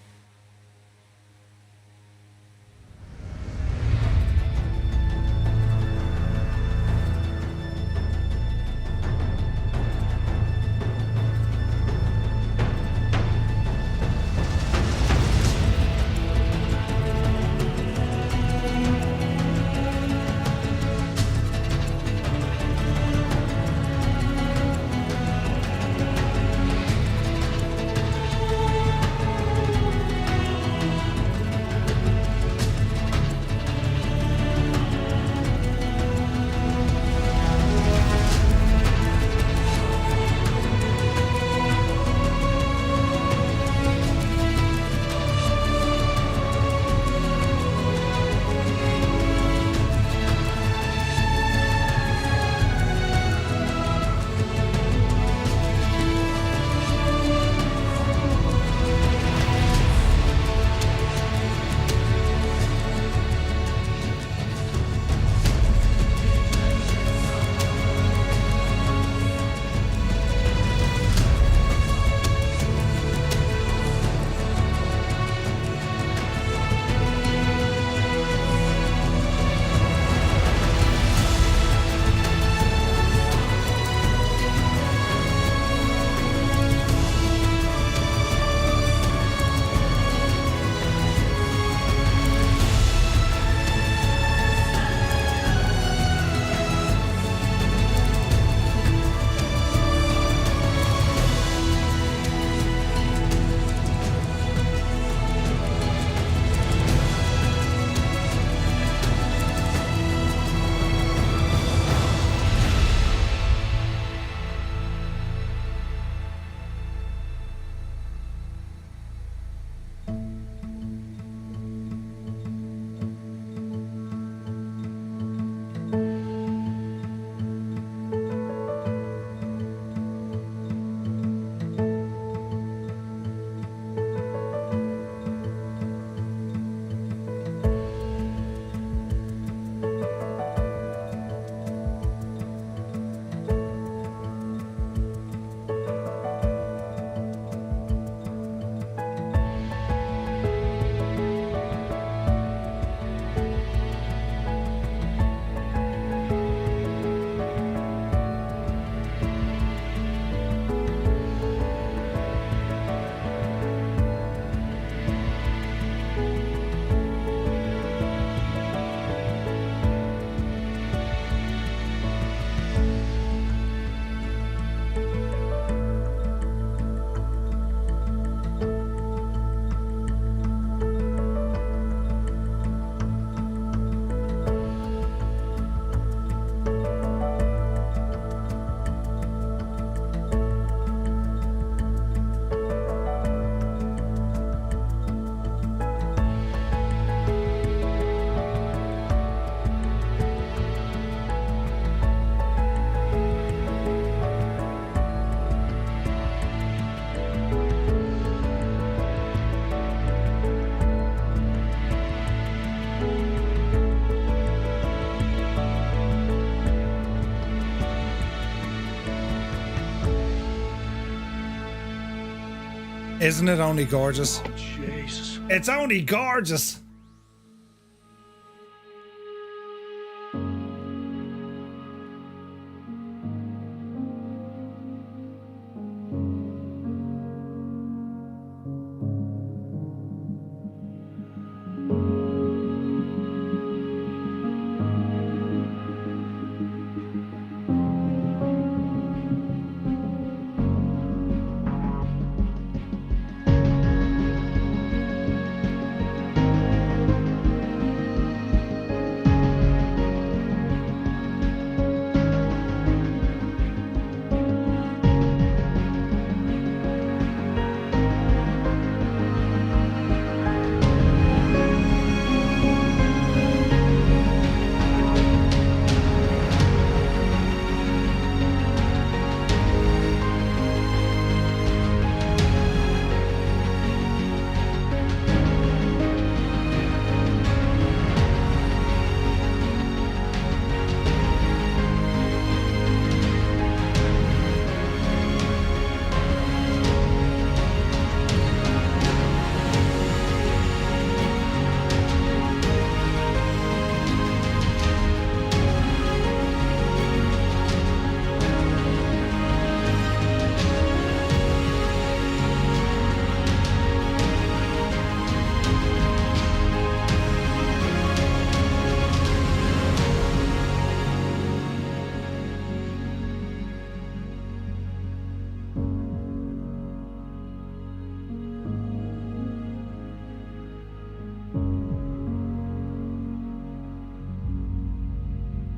Isn't it only gorgeous? Oh, Jesus. It's only gorgeous.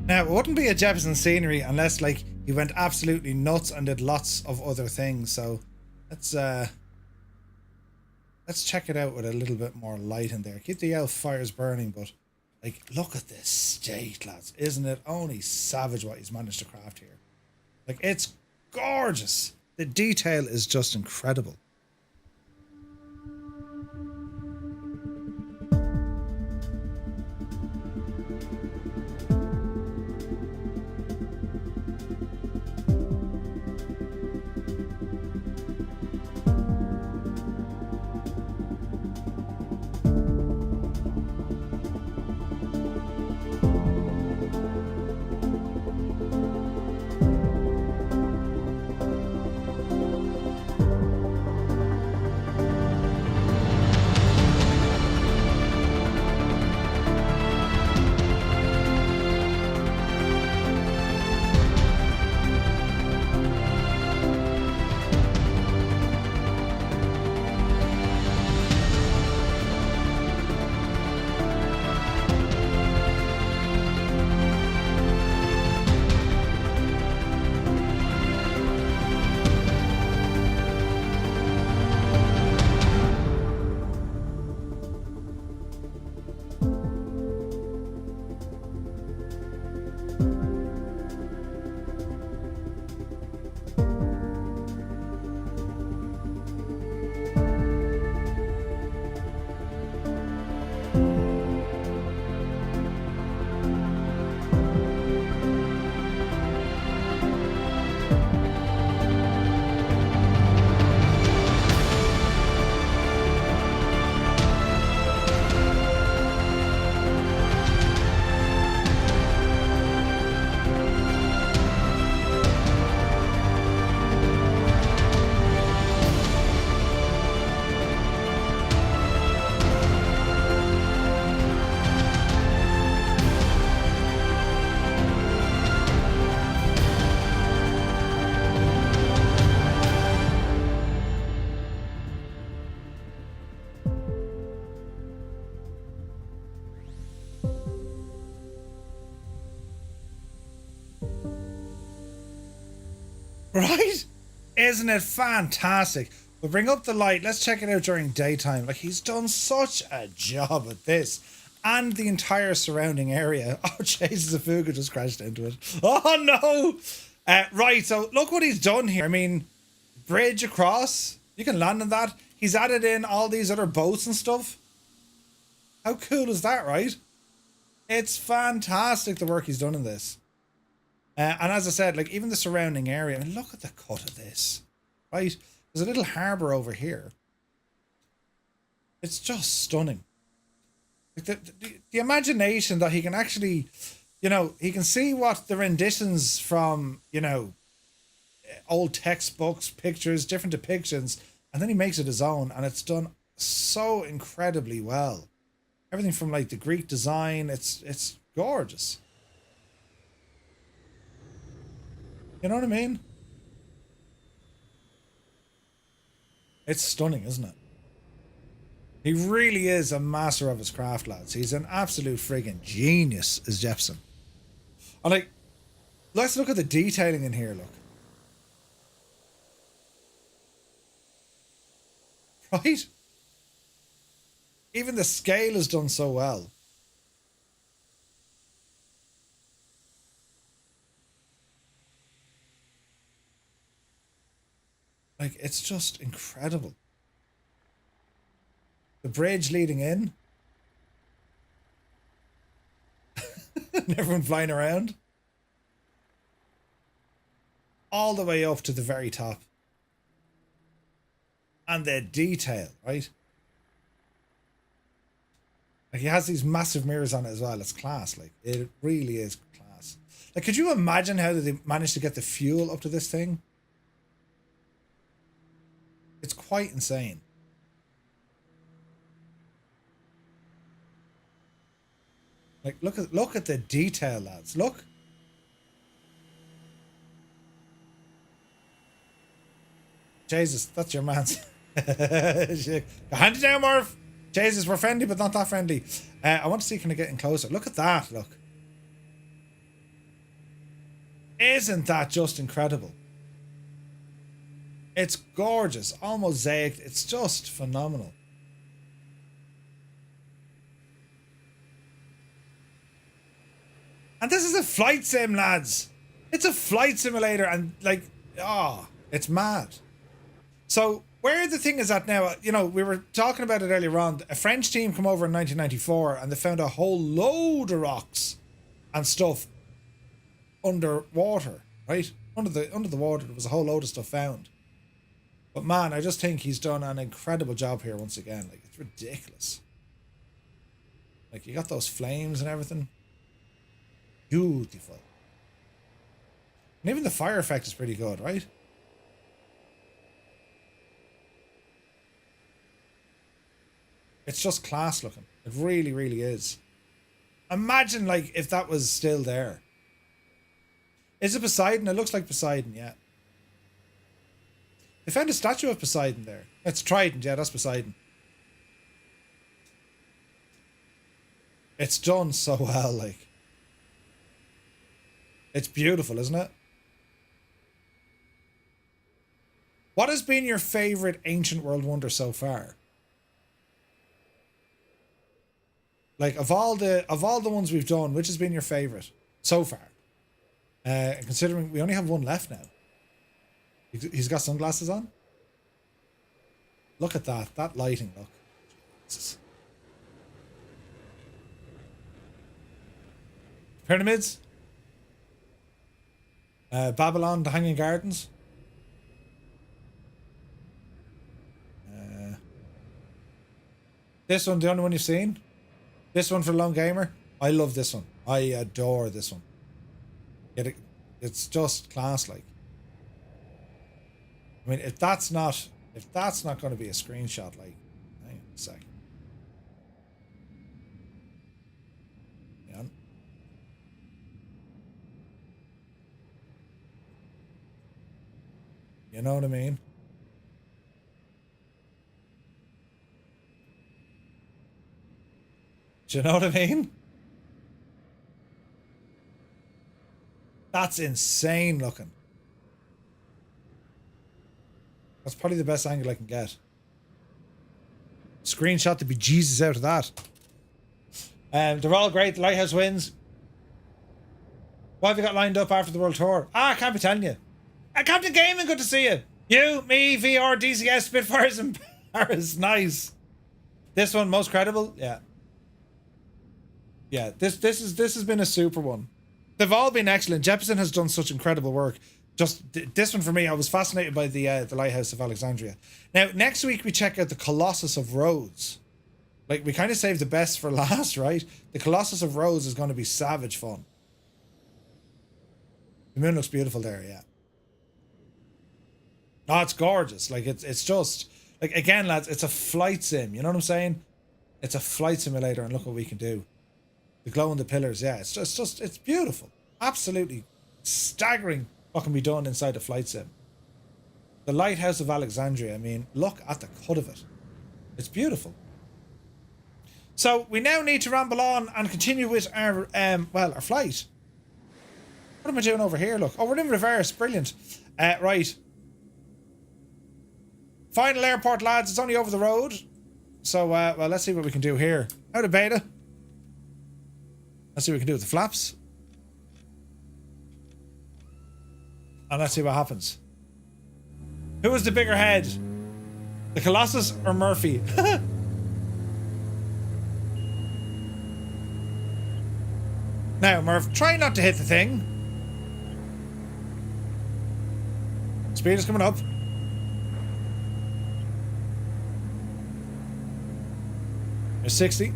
Now, it wouldn't be a Jefferson scenery unless, like, he went absolutely nuts and did lots of other things. So let's check it out with a little bit more light in there. Keep the elf fires burning, but like, look at this state, lads. Isn't it only savage what he's managed to craft here? Like, it's gorgeous. The detail is just incredible. Right? Isn't it fantastic? We'll bring up the light. Let's check it out during daytime. Like, he's done such a job at this. And the entire surrounding area. Oh, Jesus, a Fuga just crashed into it. Oh, no! Right, so look what he's done here. I mean, bridge across. You can land on that. He's added in all these other boats and stuff. How cool is that, right? It's fantastic, the work he's done in this. And as I said, like, even the surrounding area. I mean, look at the cut of this, right? There's a little harbour over here. It's just stunning. Like the imagination that he can actually, you know, he can see what the renditions from, you know, old textbooks, pictures, different depictions, and then he makes it his own, and it's done so incredibly well. Everything from like the Greek design, it's gorgeous. You know what I mean? It's stunning, isn't it? He really is a master of his craft, lads. He's an absolute friggin' genius, is Jepson. And like, let's look at the detailing in here, look. Right? Even the scale is done so well. Like, it's just incredible. The bridge leading in. And everyone flying around. All the way up to the very top. And the detail, right? Like, he has these massive mirrors on it as well. It's class. Like, it really is class. Like, could you imagine how they managed to get the fuel up to this thing? It's quite insane. Like, look at the detail, lads. Look. Jesus, that's your man's. Hand it down, Murph. Jesus, we're friendly, but not that friendly. I want to see, can I get in closer? Look at that, look. Isn't that just incredible? It's gorgeous, all mosaic. It's just phenomenal. And this is a flight sim, lads. It's a flight simulator, and like, it's mad. So where the thing is at now, you know, we were talking about it earlier on. A French team come over in 1994 and they found a whole load of rocks and stuff underwater, right? Under the water, there was a whole load of stuff found. But man, I just think he's done an incredible job here once again. Like, it's ridiculous. Like, you got those flames and everything. Beautiful. And even the fire effect is pretty good, right? It's just class looking. It really, really is. Imagine, like, if that was still there. Is it Poseidon? It looks like Poseidon, yeah. They found a statue of Poseidon there. It's Trident, yeah, that's Poseidon. It's done so well, like. It's beautiful, isn't it? What has been your favourite ancient world wonder so far? Like, of all the ones we've done, which has been your favourite so far? Considering we only have one left now. He's got sunglasses on. Look at that. That lighting, look. Jesus. Pyramids. Babylon, the Hanging Gardens. This one, the only one you've seen. This one for Lone Gamer. I love this one. I adore this one. It's just class, like. I mean, if that's not going to be a screenshot, like, hang on a second. Yeah. You know what I mean? Do you know what I mean? That's insane looking. That's probably the best angle I can get. Screenshot to be Jesus out of that. They're all great. The Lighthouse wins. What have you got lined up after the World Tour? I can't be telling you. Captain Gaming, good to see you. You, me, VR, DCS, Spitfires, and Paris. Nice. This one, most credible? Yeah. Yeah, this has been a super one. They've all been excellent. Jepson has done such incredible work. Just this one for me, I was fascinated by the Lighthouse of Alexandria. Now, next week we check out the Colossus of Rhodes. Like, we kind of saved the best for last, right? The Colossus of Rhodes is going to be savage fun. The moon looks beautiful there, yeah. Oh, it's gorgeous. Like, it's just... Like, again, lads, it's a flight sim. You know what I'm saying? It's a flight simulator, and look what we can do. The glow in the pillars, yeah. It's beautiful. Absolutely staggering what can be done inside a flight sim. The Lighthouse of Alexandria, I mean, look at the cut of it. It's beautiful. So, we now need to ramble on and continue with our, well, our flight. What am I doing over here? Look. Oh, we're in reverse. Brilliant. Right. Final airport, lads. It's only over the road. So, well, let's see what we can do here. Out of beta. Let's see what we can do with the flaps. And let's see what happens. Who is the bigger head? The Colossus or Murphy? Now, Murph, try not to hit the thing. Speed is coming up. There's 60.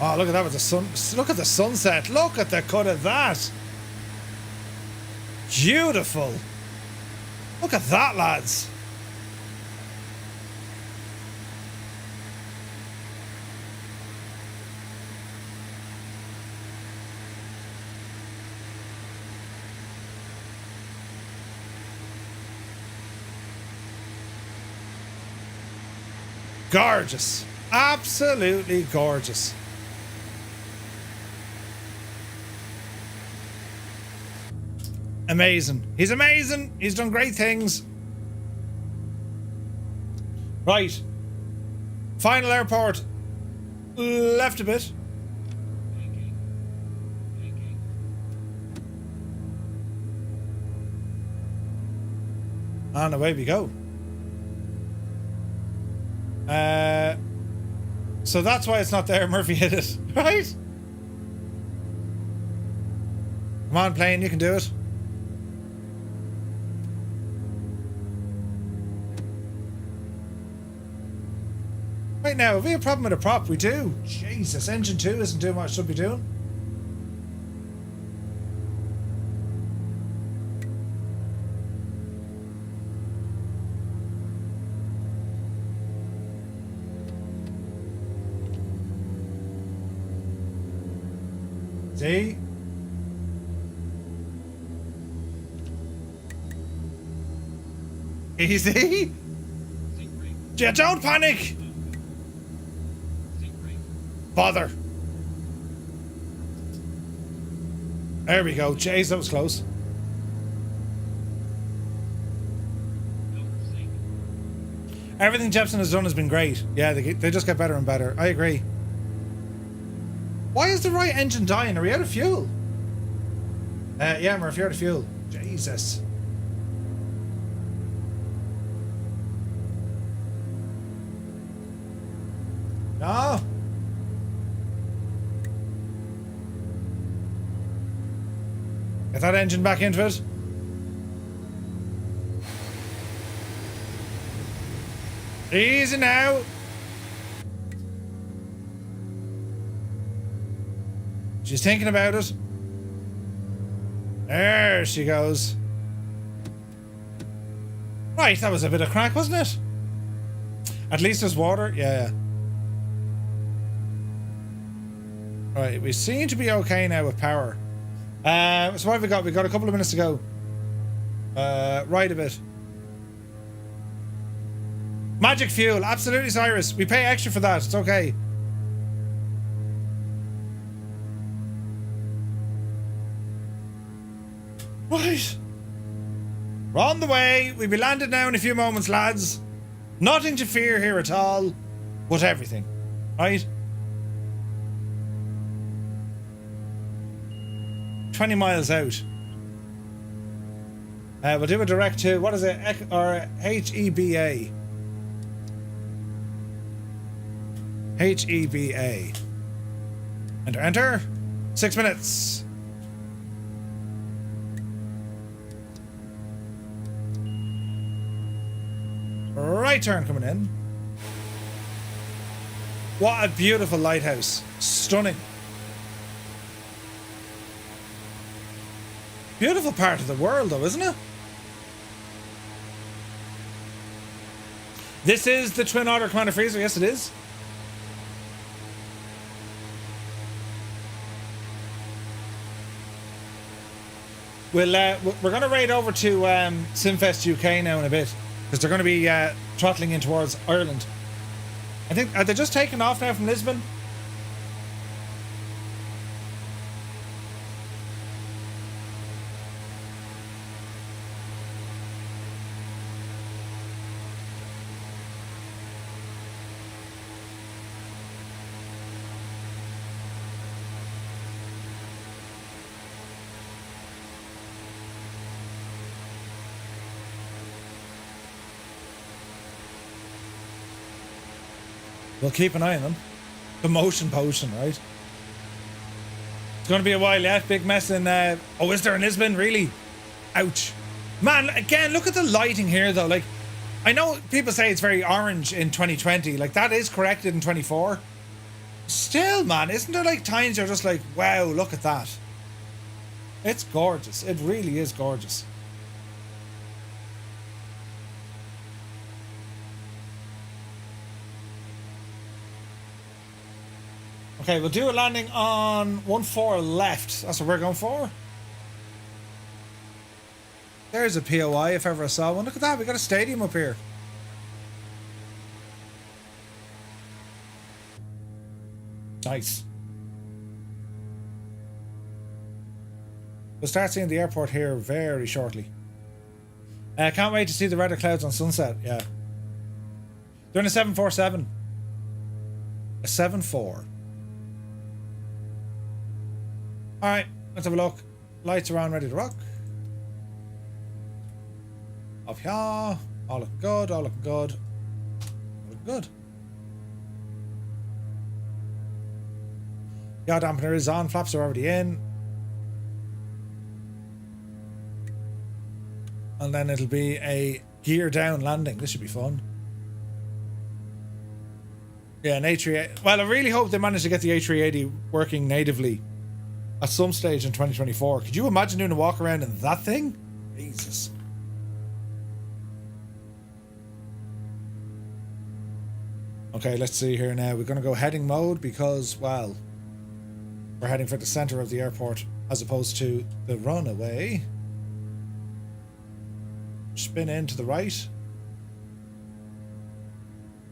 Oh, look at that with the sun. Look at the sunset. Look at the cut of that. Beautiful. Look at that, lads. Gorgeous. Absolutely gorgeous. Amazing. He's amazing. He's done great things. Right. Final airport. Left a bit. And away we go. So that's why it's not there. Murphy hit it, right? Come on, plane, you can do it. Right now, have we a problem with a prop? We do. Jesus, engine 2 isn't doing what it should be doing. See? Easy. Yeah, don't panic. Bother. There we go. Jeez, that was close. Everything Jepson has done has been great. Yeah, they just get better and better. I agree. Why is the right engine dying? Are we out of fuel? Yeah, Murph, you're out of fuel. Jesus. No. Get that engine back into it. Easy now. She's thinking about it. There she goes. Right, that was a bit of crack, wasn't it? At least there's water. Yeah. Right, we seem to be okay now with power. So what have we got? We've got a couple of minutes to go. Right a bit. Magic fuel, absolutely, Cyrus. We pay extra for that. It's okay. Right. We're on the way. We'll be landed now in a few moments, lads. Nothing to fear here at all, but everything. Right? 20 miles out. We'll do a direct to, what is it? Or HEBA. HEBA. Enter, enter. 6 minutes. Right turn coming in. What a beautiful lighthouse. Stunning. Beautiful part of the world though, isn't it? This is the Twin Otter Commander Freezer. Yes, it is. We're going to raid over to Simfest UK now in a bit because they're going to be throttling in towards Ireland. I think, are they just taking off now from Lisbon? We'll keep an eye on them. The motion potion, right? It's going to be a while, yeah. Big mess in... oh, is there in Lisbon? Really? Ouch. Man, again, look at the lighting here, though. Like, I know people say it's very orange in 2020. Like, that is corrected in 24. Still, man, isn't there, like, times you're just like, wow, look at that. It's gorgeous. It really is gorgeous. Okay, we'll do a landing on 1-4 left. That's what we're going for. There's a POI if ever I saw one. Look at that, we got a stadium up here. Nice. We'll start seeing the airport here very shortly. Can't wait to see the redder clouds on sunset. Yeah. Doing a 747. A 7-4. Alright, let's have a look. Lights are on, ready to rock. Up here. All looking good, all looking good. All looking good. Yaw dampener is on, flaps are already in. And then it'll be a gear down landing. This should be fun. Yeah, an A380. Well, I really hope they manage to get the A380 working natively at some stage in 2024. Could you imagine doing a walk around in that thing? Jesus. Okay, let's see here now. We're going to go heading mode because, well, we're heading for the center of the airport as opposed to the runaway. Spin in to the right.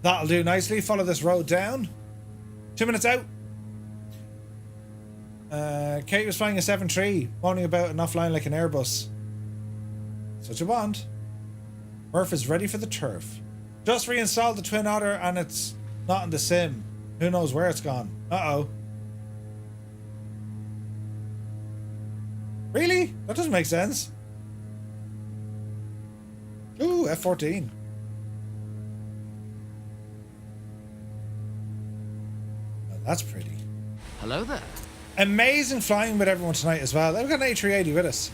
That'll do nicely. Follow this road down. 2 minutes out. Kate was flying a 7-3, moaning about it not flying like an Airbus. Such a bond. Murph is ready for the turf. Just reinstalled the Twin Otter and it's not in the sim. Who knows where it's gone? Uh-oh. Really? That doesn't make sense. Ooh, F-14. Well, that's pretty. Hello there. Amazing flying with everyone tonight as well. We've got an A380 with us.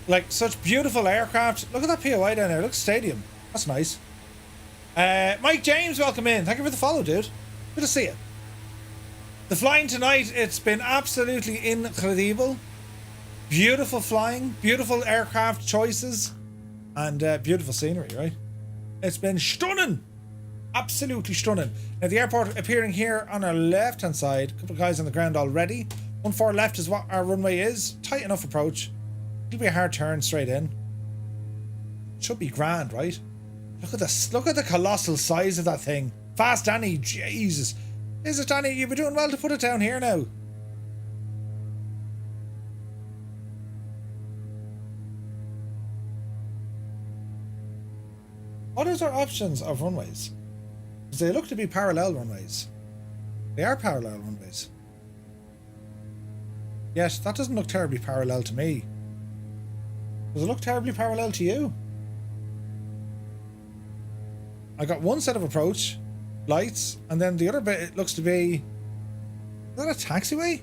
Like, such beautiful aircraft. Look at that POI down there. Look, stadium. That's nice. Mike James, welcome in. Thank you for the follow, dude. Good to see you. The flying tonight, it's been absolutely incredible. Beautiful flying, beautiful aircraft choices, and beautiful scenery, right? It's been stunning. Absolutely stunning. Now the airport appearing here on our left hand side. A couple of guys on the ground already. 1-4 left is what our runway is. Tight enough approach. It'll be a hard turn straight in. Should be grand, right? Look at this. Look at the colossal size of that thing. Fast Danny, Jesus. Is it, Danny? You've been doing well to put it down here now. What is our options of runways? Because they look to be parallel runways. They are parallel runways. Yes, that doesn't look terribly parallel to me. Does it look terribly parallel to you? I got one set of approach lights, and then the other bit it looks to be... Is that a taxiway?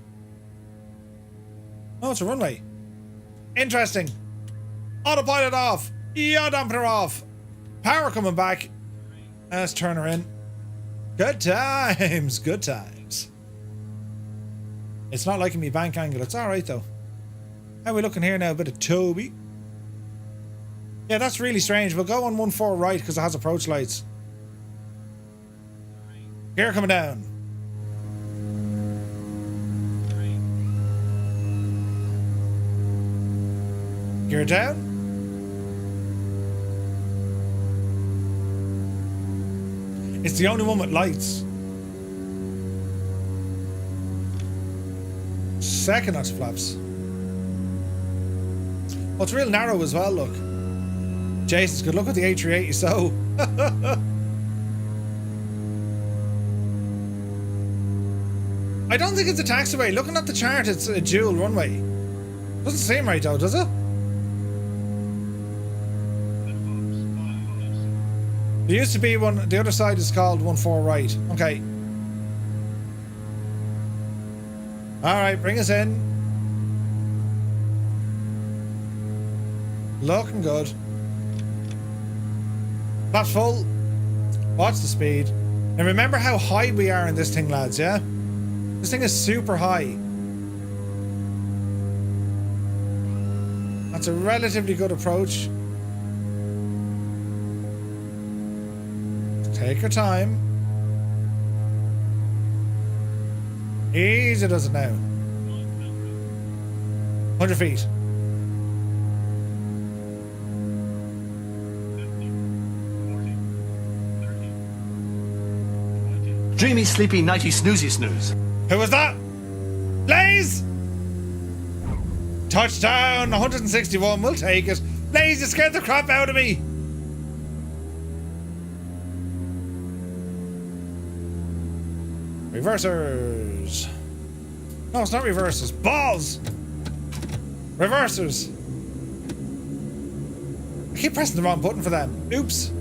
No, it's a runway. Interesting. Autopilot off. Yaw dampener off. Power coming back. Let's turn her in. Good times, good times. It's not liking me bank angle. It's all right though. How are we looking here now? A bit of Toby. Yeah, that's really strange. We'll go on 1-4 right because it has approach lights. Gear coming down. Gear down. It's the only one with lights. Second notch flaps. Oh, it's real narrow as well, look. Jesus, good luck with the A380 so. I don't think it's a taxiway. Looking at the chart, it's a dual runway. Doesn't seem right though, does it? There used to be one, the other side is called 1-4 right. Okay. Alright, bring us in. Looking good. Flaps full. Watch the speed. And remember how high we are in this thing, lads, yeah? This thing is super high. That's a relatively good approach. Take your time. Easy does it now. 100 feet. Dreamy, sleepy, nighty, snoozy, snooze. Who was that? Blaze! Touchdown, 161, we'll take it. Blaze, you scared the crap out of me. Reversers. No, it's not reversers. Balls! Reversers. I keep pressing the wrong button for them. Oops.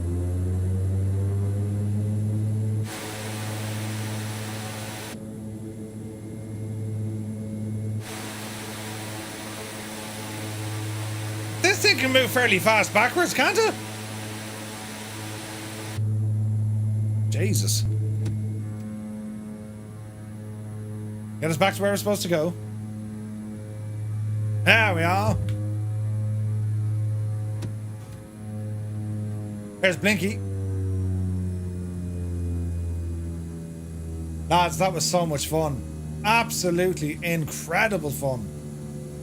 This thing can move fairly fast backwards, can't it? Jesus. Get us back to where we're supposed to go. There we are. There's Blinky. Lads, that was so much fun. Absolutely incredible fun.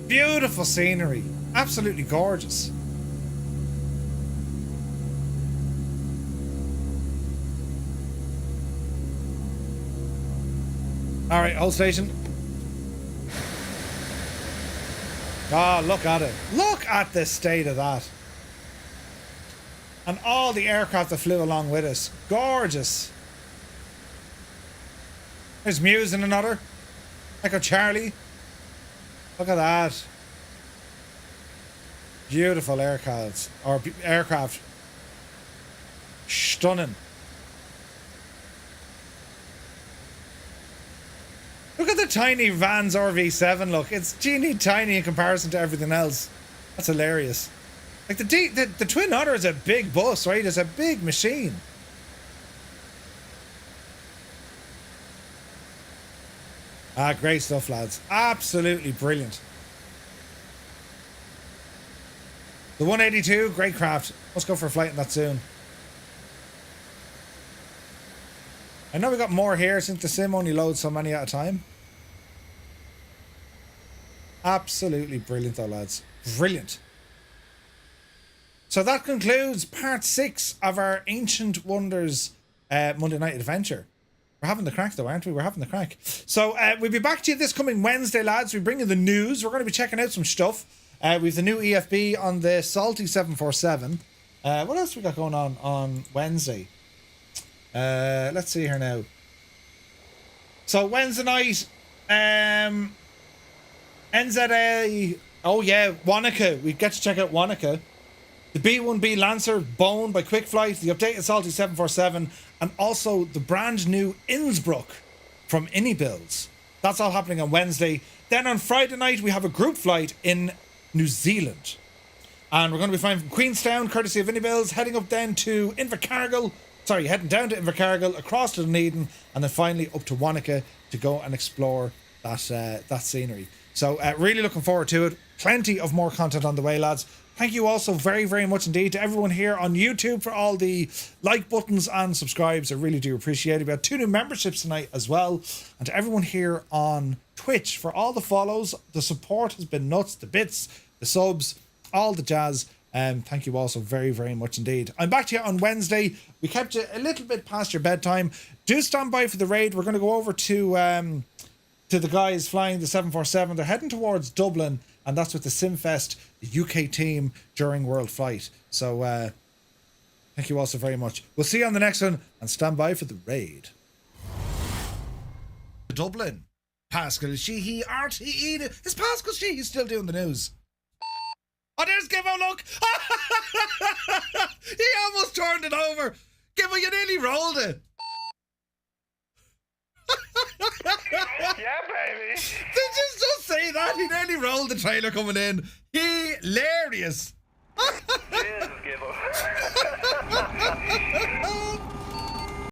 Beautiful scenery. Absolutely gorgeous. All right, hold station. Ah, look at it. Look at the state of that. And all the aircraft that flew along with us. Gorgeous. There's Muse in another. Echo Charlie. Look at that. Beautiful aircraft. Or aircraft. Stunning. Look at the tiny Vans RV7 look. It's teeny tiny in comparison to everything else. That's hilarious. Like the Twin Otter is a big bus, right? It's a big machine. Ah, great stuff, lads. Absolutely brilliant. The 182, great craft. Let's go for a flight in that soon. I know we got more here since the sim only loads so many at a time. Absolutely brilliant though, lads. Brilliant. So that concludes part 6 of our Ancient Wonders Monday Night Adventure. We're having the crack though, aren't we? We're having the crack. So we'll be back to you this coming Wednesday, lads. We bring you the news. We're going to be checking out some stuff. We've the new EFB on the Salty 747. What else we got going on Wednesday? Let's see here now. So Wednesday night, NZA. Oh yeah, Wanaka. We get to check out Wanaka. The B1B Lancer Bone by Quick Flight, the updated Salty 747, and also the brand new Innsbruck from Builds. That's all happening on Wednesday. Then on Friday night we have a group flight in New Zealand, and we're going to be flying from Queenstown, courtesy of Builds, heading up then to Invercargill Sorry, heading down to Invercargill, across to Dunedin, and then finally up to Wanaka to go and explore that scenery. So really looking forward to it. Plenty of more content on the way, lads. Thank you also very, very much indeed to everyone here on YouTube for all the like buttons and subscribes. I really do appreciate it. We had 2 new memberships tonight as well. And to everyone here on Twitch for all the follows. The support has been nuts. The bits, the subs, all the jazz. Thank you also very, very much indeed. I'm back to you on Wednesday. We kept you a little bit past your bedtime. Do stand by for the raid. We're going to go over to the guys flying the 747. They're heading towards Dublin, and that's with the Simfest UK team during World Flight. So thank you also very much. We'll see you on the next one, and stand by for the raid. Dublin. Pascal Sheehy, RTE. Is Pascal Sheehy still doing the news? Oh, there's Gibbo, look! He almost turned it over. Gibbo, you nearly rolled it. Yeah, baby. Did you just say that? He nearly rolled the trailer coming in. Hilarious. Cheers, Gibbo.